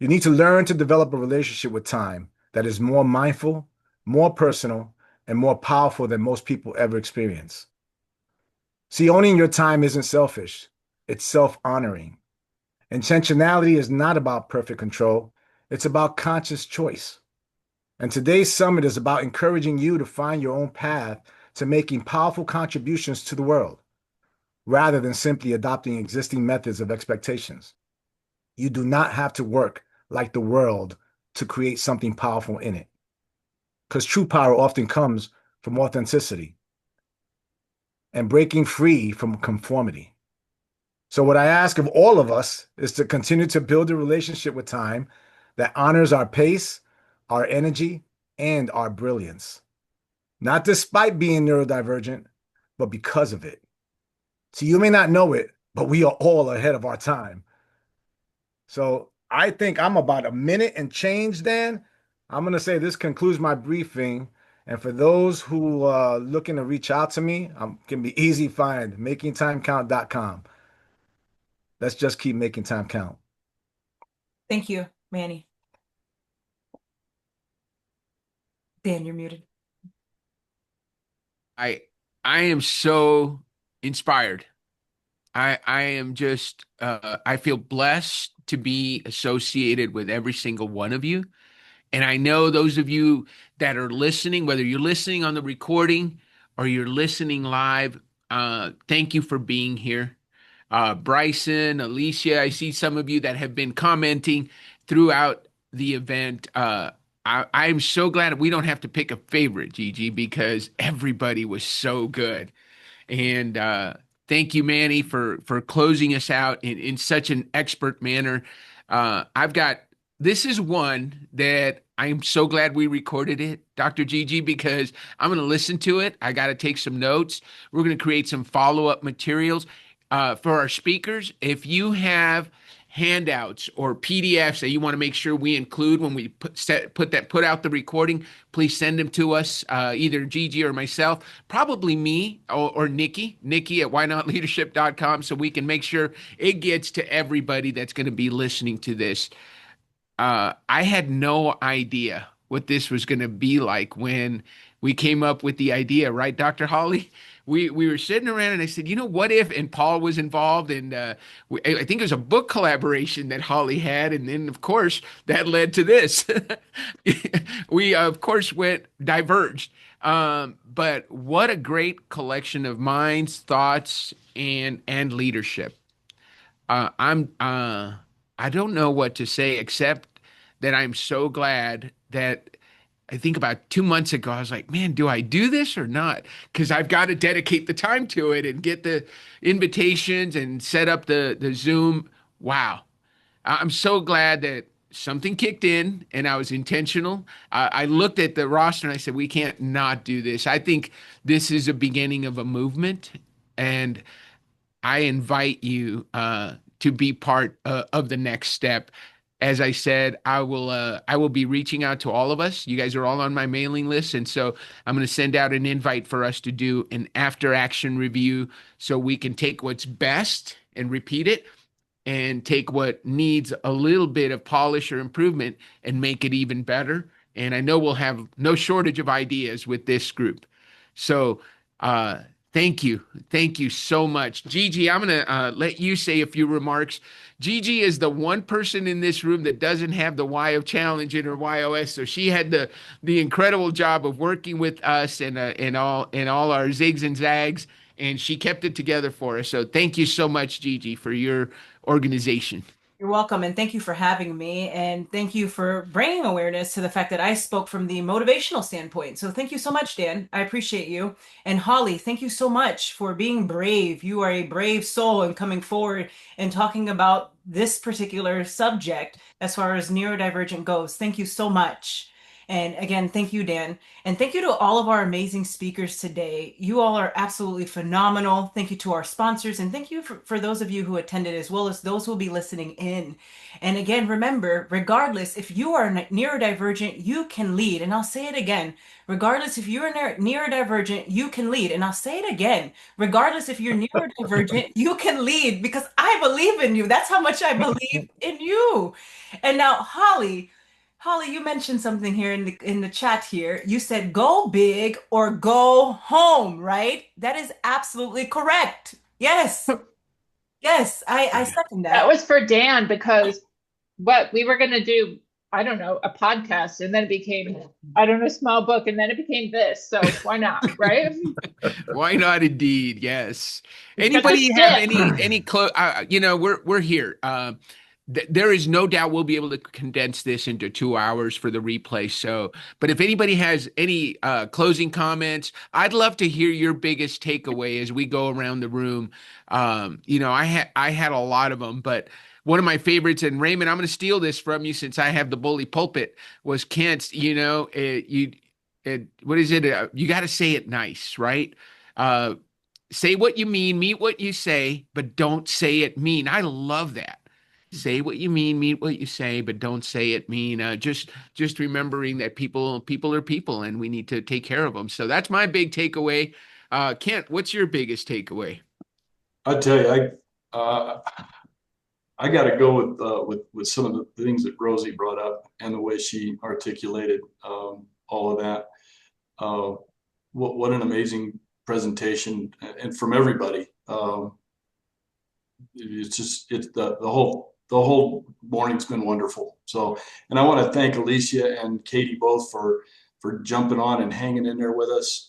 You need to learn to develop a relationship with time that is more mindful, more personal, and more powerful than most people ever experience. See, owning your time isn't selfish. It's self-honoring. Intentionality is not about perfect control. It's about conscious choice. And today's summit is about encouraging you to find your own path to making powerful contributions to the world, rather than simply adopting existing methods of expectations. You do not have to work like the world to create something powerful in it, because true power often comes from authenticity and breaking free from conformity. So what I ask of all of us is to continue to build a relationship with time that honors our pace, our energy, and our brilliance. Not despite being neurodivergent, but because of it. So you may not know it, but we are all ahead of our time. So I think I'm about a minute and change, Dan. I'm going to say this concludes my briefing. And for those who are looking to reach out to me, can be easy find, makingtimecount.com. Let's just keep making time count. Thank you, Manny. Dan, you're muted. I am so inspired. I am just I feel blessed to be associated with every single one of you. And I know those of you that are listening, whether you're listening on the recording or you're listening live, thank you for being here. Bryson, Alicia, I see some of you that have been commenting throughout the event. I'm so glad we don't have to pick a favorite, Gigi, because everybody was so good. And thank you, Manny, for closing us out in such an expert manner. This is one that I'm so glad we recorded it, Dr. Gigi, because I'm going to listen to it. I got to take some notes. We're going to create some follow-up materials for our speakers. If you have handouts or PDFs that you want to make sure we include when we put out the recording, please send them to us, either Gigi or myself, probably me or Nikki at whynotleadership.com, so we can make sure it gets to everybody that's going to be listening to this. I had no idea what this was going to be like when we came up with the idea, right, Dr. Holly? We were sitting around and I said, what if, and Paul was involved, and I think it was a book collaboration that Holly had, and then of course that led to this. We of course diverged, but what a great collection of minds, thoughts, and leadership. I don't know what to say except that I'm so glad that I think about 2 months ago, I was like, man, do I do this or not? Because I've got to dedicate the time to it and get the invitations and set up the Zoom. Wow. I'm so glad that something kicked in and I was intentional. I looked at the roster and I said, we can't not do this. I think this is a beginning of a movement, and I invite you to be part of the next step. As I said, I will be reaching out to all of us. You guys are all on my mailing list, and so I'm going to send out an invite for us to do an after action review so we can take what's best and repeat it, and take what needs a little bit of polish or improvement and make it even better. And I know we'll have no shortage of ideas with this group. So thank you. Thank you so much. Gigi, I'm going to let you say a few remarks. Gigi is the one person in this room that doesn't have the Y of challenge in her YOS. So she had the incredible job of working with us and all our zigs and zags, and she kept it together for us. So thank you so much, Gigi, for your organization. You're welcome, and thank you for having me, and thank you for bringing awareness to the fact that I spoke from the motivational standpoint. So thank you so much, Dan. I appreciate you. And Holly, thank you so much for being brave. You are a brave soul and coming forward and talking about this particular subject as far as neurodivergent goes. Thank you so much. And again, thank you, Dan. And thank you to all of our amazing speakers today. You all are absolutely phenomenal. Thank you to our sponsors. And thank you for those of you who attended, as well as those who will be listening in. And again, remember, regardless, if you are neurodivergent, you can lead. And I'll say it again. Regardless if you're neurodivergent, you can lead. And I'll say it again. Regardless if you're neurodivergent, you can lead, because I believe in you. That's how much I believe in you. And now, Holly, you mentioned something here in the chat here. You said go big or go home, right? That is absolutely correct. Yes. Yes, I second that. That was for Dan, because what we were going to do, I don't know, a podcast, and then it became, I don't know, a small book, and then it became this. So why not, right? Why not, indeed? Yes. Anybody have any close? We're here. There is no doubt we'll be able to condense this into 2 hours for the replay. So, but if anybody has any closing comments, I'd love to hear your biggest takeaway as we go around the room. I had a lot of them, but one of my favorites, and Raymond, I'm going to steal this from you since I have the bully pulpit, was Kent's. What is it? You got to say it nice, right? Say what you mean what you say, but don't say it mean. I love that. Say what you mean what you say, but don't say it mean. Just remembering that people are people, and we need to take care of them. So that's my big takeaway. Kent, what's your biggest takeaway? I tell you, I got to go with some of the things that Rosie brought up and the way she articulated all of that. What an amazing presentation, and from everybody. It's the whole morning's been wonderful. So, and I want to thank Alicia and Katie both for jumping on and hanging in there with us.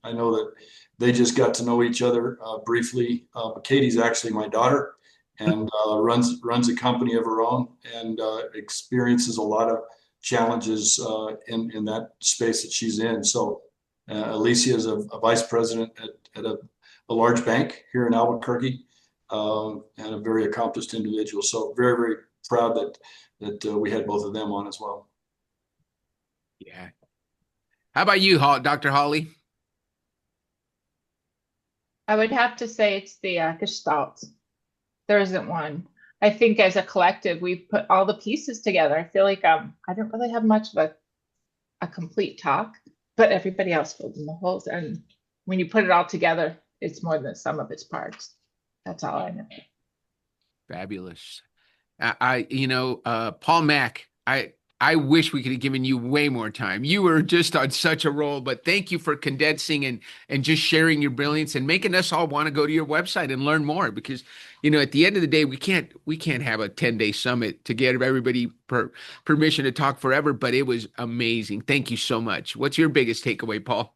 I know that they just got to know each other briefly. But Katie's actually my daughter, and runs a company of her own, and experiences a lot of challenges in that space that she's in. So Alicia is a vice president at a large bank here in Albuquerque. And a very accomplished individual. So very, very proud that we had both of them on as well. Yeah. How about you, Dr. Holly? I would have to say it's the Gestalt. There isn't one. I think as a collective, we've put all the pieces together. I feel like I don't really have much of a complete talk, but everybody else filled in the holes. And when you put it all together, it's more than the sum of its parts. That's all I know. Fabulous. Paul Mack, I wish we could have given you way more time. You were just on such a roll, but thank you for condensing and just sharing your brilliance and making us all want to go to your website and learn more, because, at the end of the day, we can't have a 10-day summit to get everybody permission to talk forever, but it was amazing. Thank you so much. What's your biggest takeaway, Paul?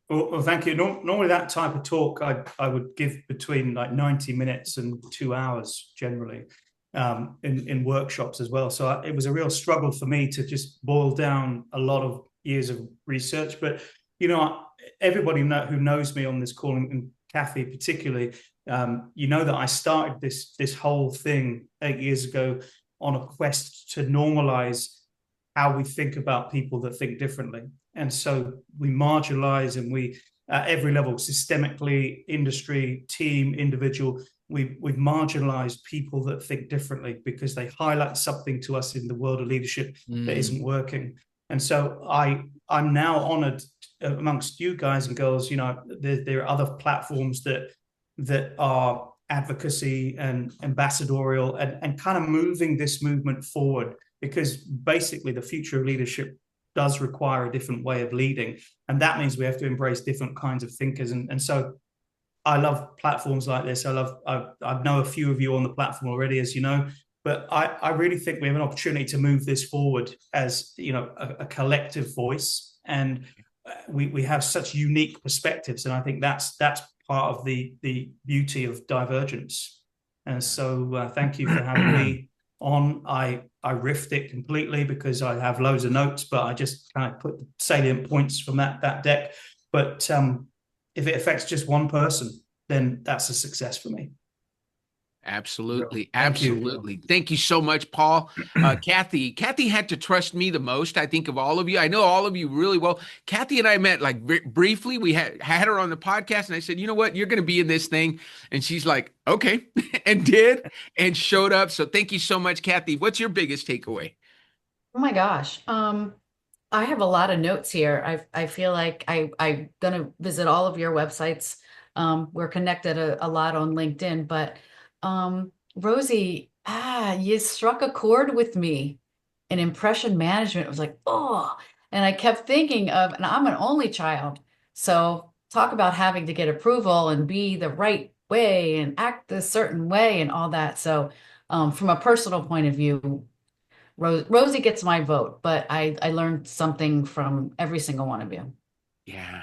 Well, thank you. Normally that type of talk I would give between like 90 minutes and 2 hours generally in workshops as well. So it was a real struggle for me to just boil down a lot of years of research. But, everybody who knows me on this call, and Kathy particularly, that I started this whole thing 8 years ago on a quest to normalize how we think about people that think differently. And so we marginalize, and we, at every level, systemically, industry, team, individual, we've marginalized people that think differently because they highlight something to us in the world of leadership that isn't working. And so I'm now honored amongst you guys and girls, there are other platforms that are advocacy and ambassadorial and kind of moving this movement forward, because basically the future of leadership does require a different way of leading. And that means we have to embrace different kinds of thinkers. And so I love platforms like this. I know a few of you on the platform already, as you know, but I really think we have an opportunity to move this forward as, you know, a collective voice. And we have such unique perspectives. And I think that's part of the beauty of divergence. And so thank you for having me on. I riffed it completely because I have loads of notes, but I just kind of put the salient points from that deck. But if it affects just one person, then that's a success for me. Absolutely. Thank you. Absolutely. Thank you so much, Paul. Kathy had to trust me the most, I think, of all of you. I know all of you really well. Kathy and I met like briefly. We had her on the podcast, and I said, you know what? You're going to be in this thing. And she's like, okay, and did, and showed up. So thank you so much, Kathy. What's your biggest takeaway? Oh my gosh. I have a lot of notes here. I feel like I'm gonna visit all of your websites. We're connected a lot on LinkedIn, but Rosie, you struck a chord with me. And impression management was like, oh, and I kept thinking of, and I'm an only child, so talk about having to get approval and be the right way and act a certain way and all that. So from a personal point of view, Rosie gets my vote, but I learned something from every single one of you. Yeah.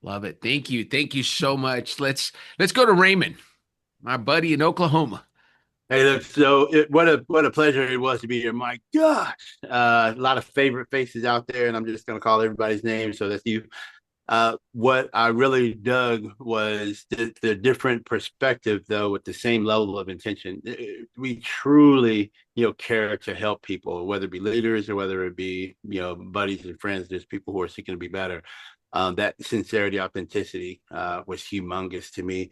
Love it. Thank you. Thank you so much. Let's go to Raymond, my buddy in Oklahoma. Hey, look, so what a pleasure it was to be here. My gosh, a lot of favorite faces out there, and I'm just going to call everybody's name. So that's you. What I really dug was the different perspective, though, with the same level of intention. We truly, care to help people, whether it be leaders or whether it be, buddies and friends. There's people who are seeking to be better. That sincerity, authenticity was humongous to me.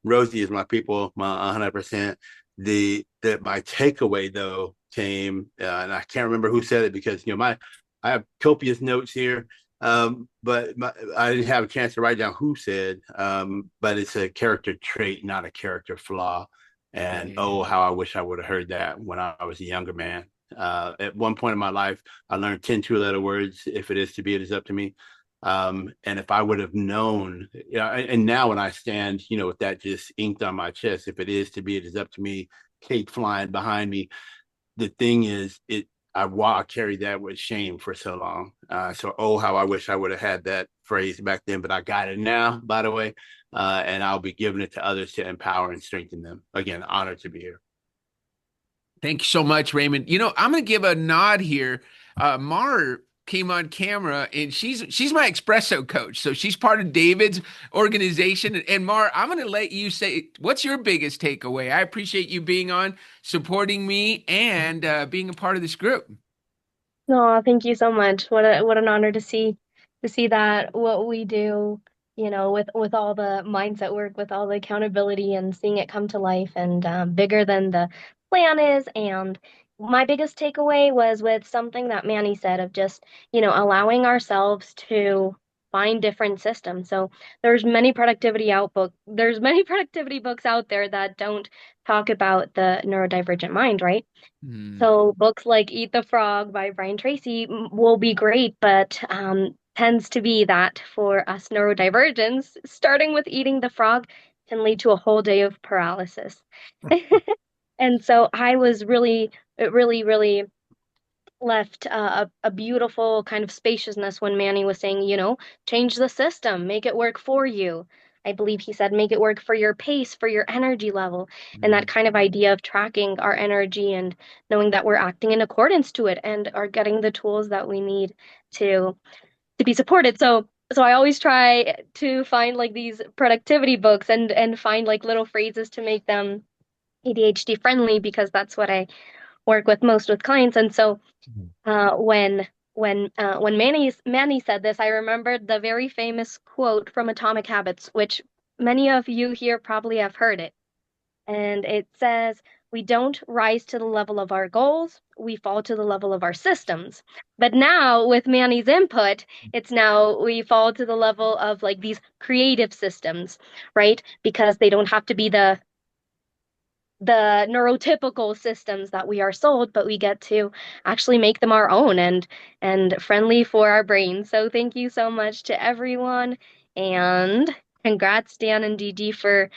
Rosie is my people, my 100%. My takeaway though came, and I can't remember who said it because I have copious notes here, but I didn't have a chance to write down who said. But it's a character trait, not a character flaw. And oh, how I wish I would have heard that when I was a younger man. At one point in my life, I learned 10 two-letter words. If it is to be, it is up to me. And if I would have known, and now when I stand, with that just inked on my chest, if it is to be, it is up to me, cake flying behind me. The thing is, I carried that with shame for so long. So, oh, how I wish I would have had that phrase back then, but I got it now, by the way, and I'll be giving it to others to empower and strengthen them. Again, honored to be here. Thank you so much, Raymond. I'm going to give a nod here. Mar came on camera, and she's my espresso coach. So she's part of David's organization. And Mar, I'm going to let you say, what's your biggest takeaway? I appreciate you being on, supporting me, and being a part of this group. No, thank you so much. What an honor to see that what we do, with all the mindset work, with all the accountability and seeing it come to life and bigger than the plan is. And my biggest takeaway was with something that Manny said of just, allowing ourselves to find different systems. So there's many productivity books out there that don't talk about the neurodivergent mind, right? So books like Eat the Frog by Brian Tracy will be great, but tends to be that for us neurodivergents, starting with eating the frog can lead to a whole day of paralysis. And so it really left a beautiful kind of spaciousness when Manny was saying, change the system, make it work for you. I believe he said, make it work for your pace, for your energy level. And that kind of idea of tracking our energy and knowing that we're acting in accordance to it and are getting the tools that we need to be supported. So I always try to find like these productivity books and find like little phrases to make them ADHD friendly, because that's what I work with most with clients. And so when Manny said this, I remembered the very famous quote from Atomic Habits, which many of you here probably have heard it. And it says, We don't rise to the level of our goals. We fall to the level of our systems. But now with Manny's input, it's now we fall to the level of like these creative systems, right? Because they don't have to be the neurotypical systems that we are sold, but we get to actually make them our own and friendly for our brains. So thank you so much to everyone, and congrats Dan and Gigi for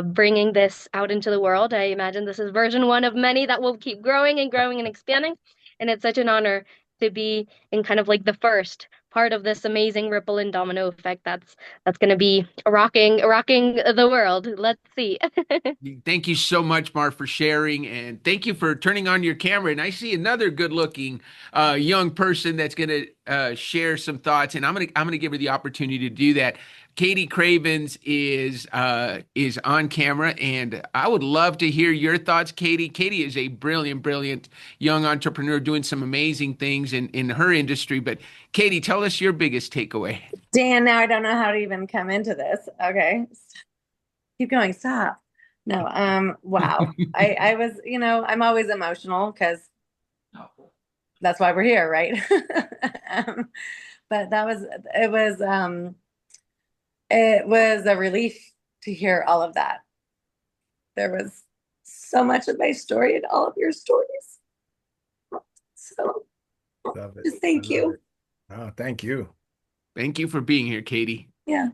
bringing this out into the world. I imagine this is version 1 of many that will keep growing and growing and expanding, and it's such an honor to be in kind of like the first part of this amazing ripple and domino effect that's going to be rocking the world. Let's see. Thank you so much, Mar, for sharing, and thank you for turning on your camera. And I see another good-looking young person that's going to share some thoughts, and I'm gonna give her the opportunity to do that. Katie Cravens is on camera, and I would love to hear your thoughts, Katie. Katie is a brilliant young entrepreneur doing some amazing things in her industry. But Katie, tell us your biggest takeaway. Dan, now I don't know how to even come into this. Okay. Keep going. Stop. No, wow. I was, I'm always emotional because that's why we're here, right? But it was a relief to hear all of that. There was so much of my story in all of your stories. So just thank you. Oh, thank you. Thank you for being here, Katie. Yeah.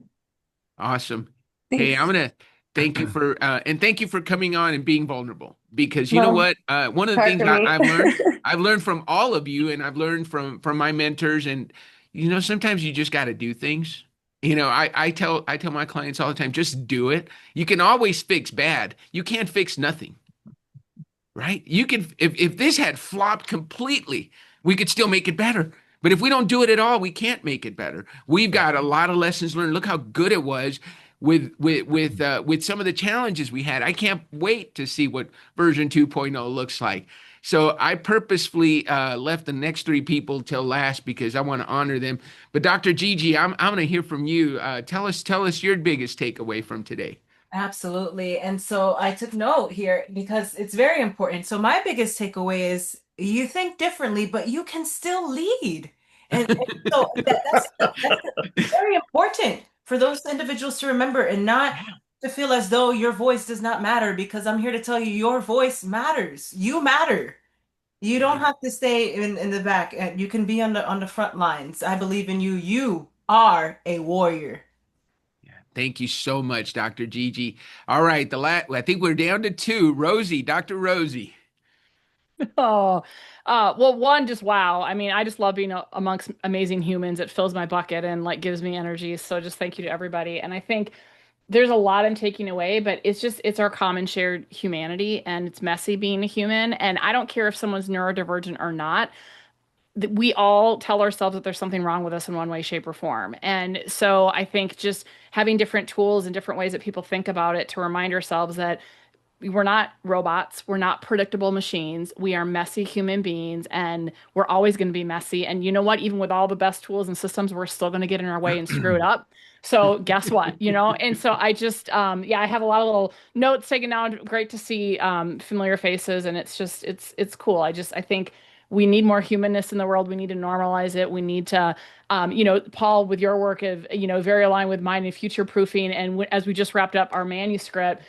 Awesome. Thanks. Hey, I'm gonna thank you for and thank you for coming on and being vulnerable, because you know what? One of the things I've learned from all of you, and I've learned from my mentors, and sometimes you just got to do things. I tell my clients all the time, just do it. You can always fix bad. You can't fix nothing. Right? You can if this had flopped completely, we could still make it better. But if we don't do it at all, we can't make it better. We've got a lot of lessons learned. Look how good it was with some of the challenges we had. I can't wait to see what version 2.0 looks like. So I purposefully left the next 3 people till last because I want to honor them. But Dr. Gigi, I'm going to hear from you. Tell us your biggest takeaway from today. Absolutely. And so I took note here because it's very important. So my biggest takeaway is you think differently, but you can still lead. And so that's very important for those individuals to remember, and not to feel as though your voice does not matter, because I'm here to tell you your voice matters. You matter. You don't have to stay in the back. You can be on the front lines. I believe in you. You are a warrior. Thank you so much, Dr. Gigi. All right, I think we're down to 2. Rosie, Dr. Rosie. Well, one, just wow. I mean, I just love being amongst amazing humans. It fills my bucket and gives me energy. So just thank you to everybody. And I think there's a lot I'm taking away, but it's our common shared humanity, and it's messy being a human. And I don't care if someone's neurodivergent or not. We all tell ourselves that there's something wrong with us in one way, shape, or form. And so I think just having different tools and different ways that people think about it to remind ourselves that we're not robots. We're not predictable machines. We are messy human beings, and we're always going to be messy. And you know what? Even with all the best tools and systems, we're still going to get in our way and screw it up. So guess what? And so I just, I have a lot of little notes taken down. Great to see familiar faces. And it's cool. I think we need more humanness in the world. We need to normalize it. We need to, Paul, with your work of, very aligned with mine in future proofing. And as we just wrapped up our manuscript,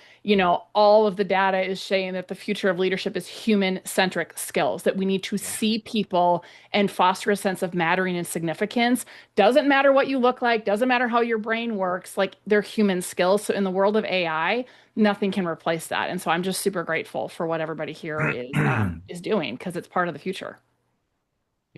all of the data is saying that the future of leadership is human-centric skills, that we need to see people and foster a sense of mattering and significance. Doesn't matter what you look like, doesn't matter how your brain works, they're human skills. So in the world of AI, nothing can replace that. And so I'm just super grateful for what everybody here is doing, because it's part of the future.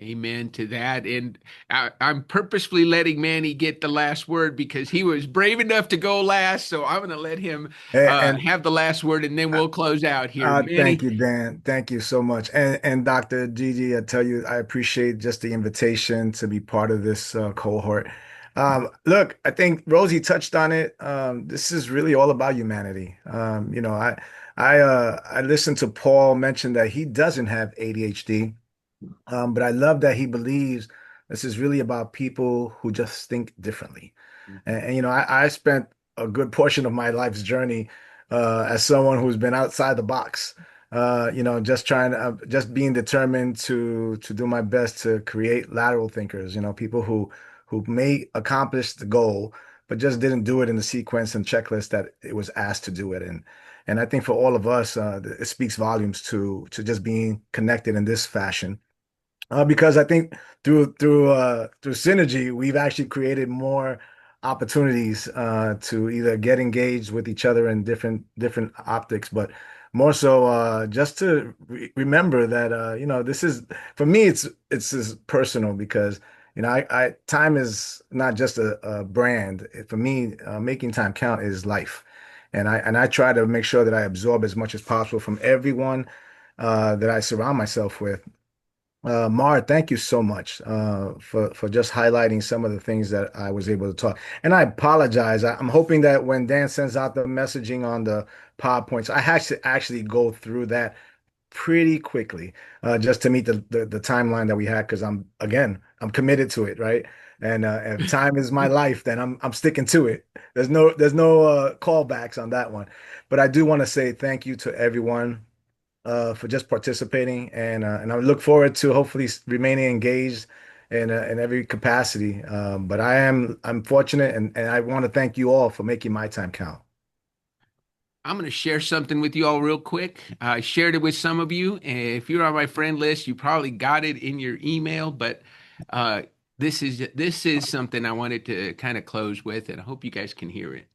Amen to that. And I'm purposefully letting Manny get the last word because he was brave enough to go last. So I'm going to let him have the last word, and then we'll close out here. Thank you, Dan. Thank you so much. And Dr. Gigi, I tell you, I appreciate just the invitation to be part of this cohort. Look, I think Rosie touched on it. This is really all about humanity. I listened to Paul mention that he doesn't have ADHD. But I love that he believes this is really about people who just think differently. And I spent a good portion of my life's journey as someone who's been outside the box. just trying to, just being determined to do my best to create lateral thinkers, people who may accomplish the goal, but just didn't do it in the sequence and checklist that it was asked to do it in. And I think for all of us, it speaks volumes to just being connected in this fashion. Because I think through synergy, we've actually created more opportunities to either get engaged with each other in different optics, but more so just to remember that this is for me it's just personal because I time is not just a brand. For me, making time count is life, and I try to make sure that I absorb as much as possible from everyone that I surround myself with. Mar, thank you so much for just highlighting some of the things that I was able to talk. And I apologize. I'm hoping that when Dan sends out the messaging on the PowerPoints, I have to actually go through that pretty quickly just to meet the timeline that we had because I'm committed to it, right? And if time is my life, then I'm sticking to it. There's no callbacks on that one. But I do want to say thank you to everyone for just participating, and I look forward to hopefully remaining engaged in every capacity. But I'm fortunate, and I want to thank you all for making my time count. I'm going to share something with you all real quick. I shared it with some of you, and if you're on my friend list, you probably got it in your email. But this is something I wanted to kind of close with, and I hope you guys can hear it.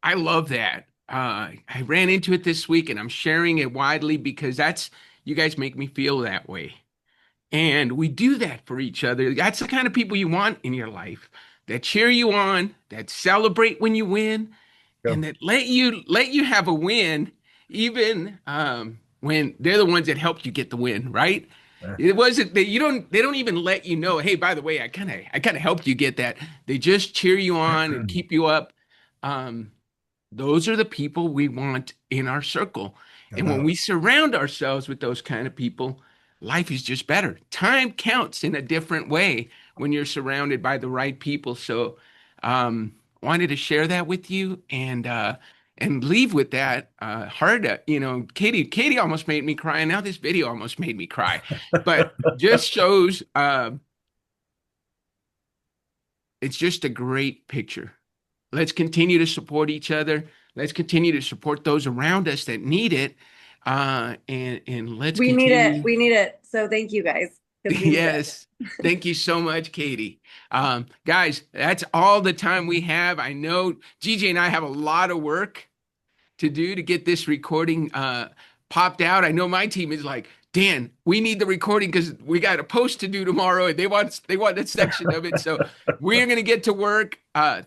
I love that. I ran into it this week and I'm sharing it widely because you guys make me feel that way. And we do that for each other. That's the kind of people you want in your life that cheer you on, that celebrate when you win, and that let you have a win even when they're the ones that helped you get the win, right? Yeah. It wasn't that they don't even let you know, hey, by the way, I kind of helped you get that. They just cheer you on and keep you up. Those are the people we want in our circle. And when we surround ourselves with those kind of people, life is just better. Time counts in a different way when you're surrounded by the right people. So, wanted to share that with you and leave with that. Katie almost made me cry, and now this video almost made me cry. But just shows it's just a great picture. Let's continue to support each other. Let's continue to support those around us that need it. And let's We continue. need it. We need it. So thank you guys. Yes. Thank you so much, Katie. Guys, that's all the time we have. I know Gigi and I have a lot of work to do to get this recording popped out. I know my team is like, Dan, we need the recording because we got a post to do tomorrow and they want that section of it. So we're going to get to work.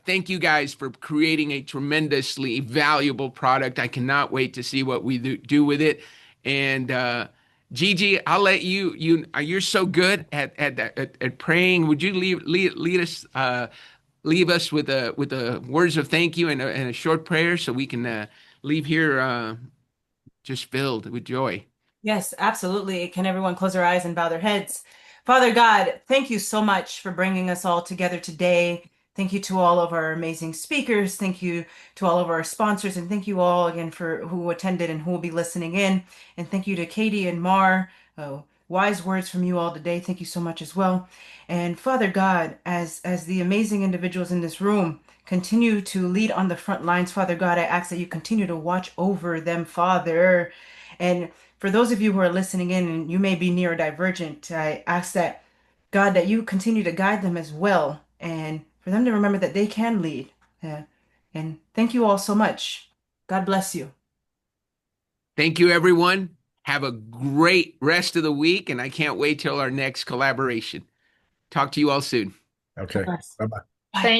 Thank you guys for creating a tremendously valuable product. I cannot wait to see what we do with it. And Gigi, I'll let you're so good at praying. Would you lead us leave us with a words of thank you and a short prayer so we can leave here just filled with joy? Yes, absolutely. Can everyone close their eyes and bow their heads? Father God, thank you so much for bringing us all together today. Thank you to all of our amazing speakers. Thank you to all of our sponsors. And thank you all again for who attended and who will be listening in. And thank you to Katie and Mar. Wise words from you all today. Thank you so much as well. And Father God, as the amazing individuals in this room continue to lead on the front lines, Father God, I ask that you continue to watch over them, Father. And for those of you who are listening in and you may be neurodivergent, I ask that God, that you continue to guide them as well and for them to remember that they can lead. And thank you all so much. God bless you. Thank you, everyone. Have a great rest of the week, and I can't wait till our next collaboration. Talk to you all soon. Okay. Bye-bye.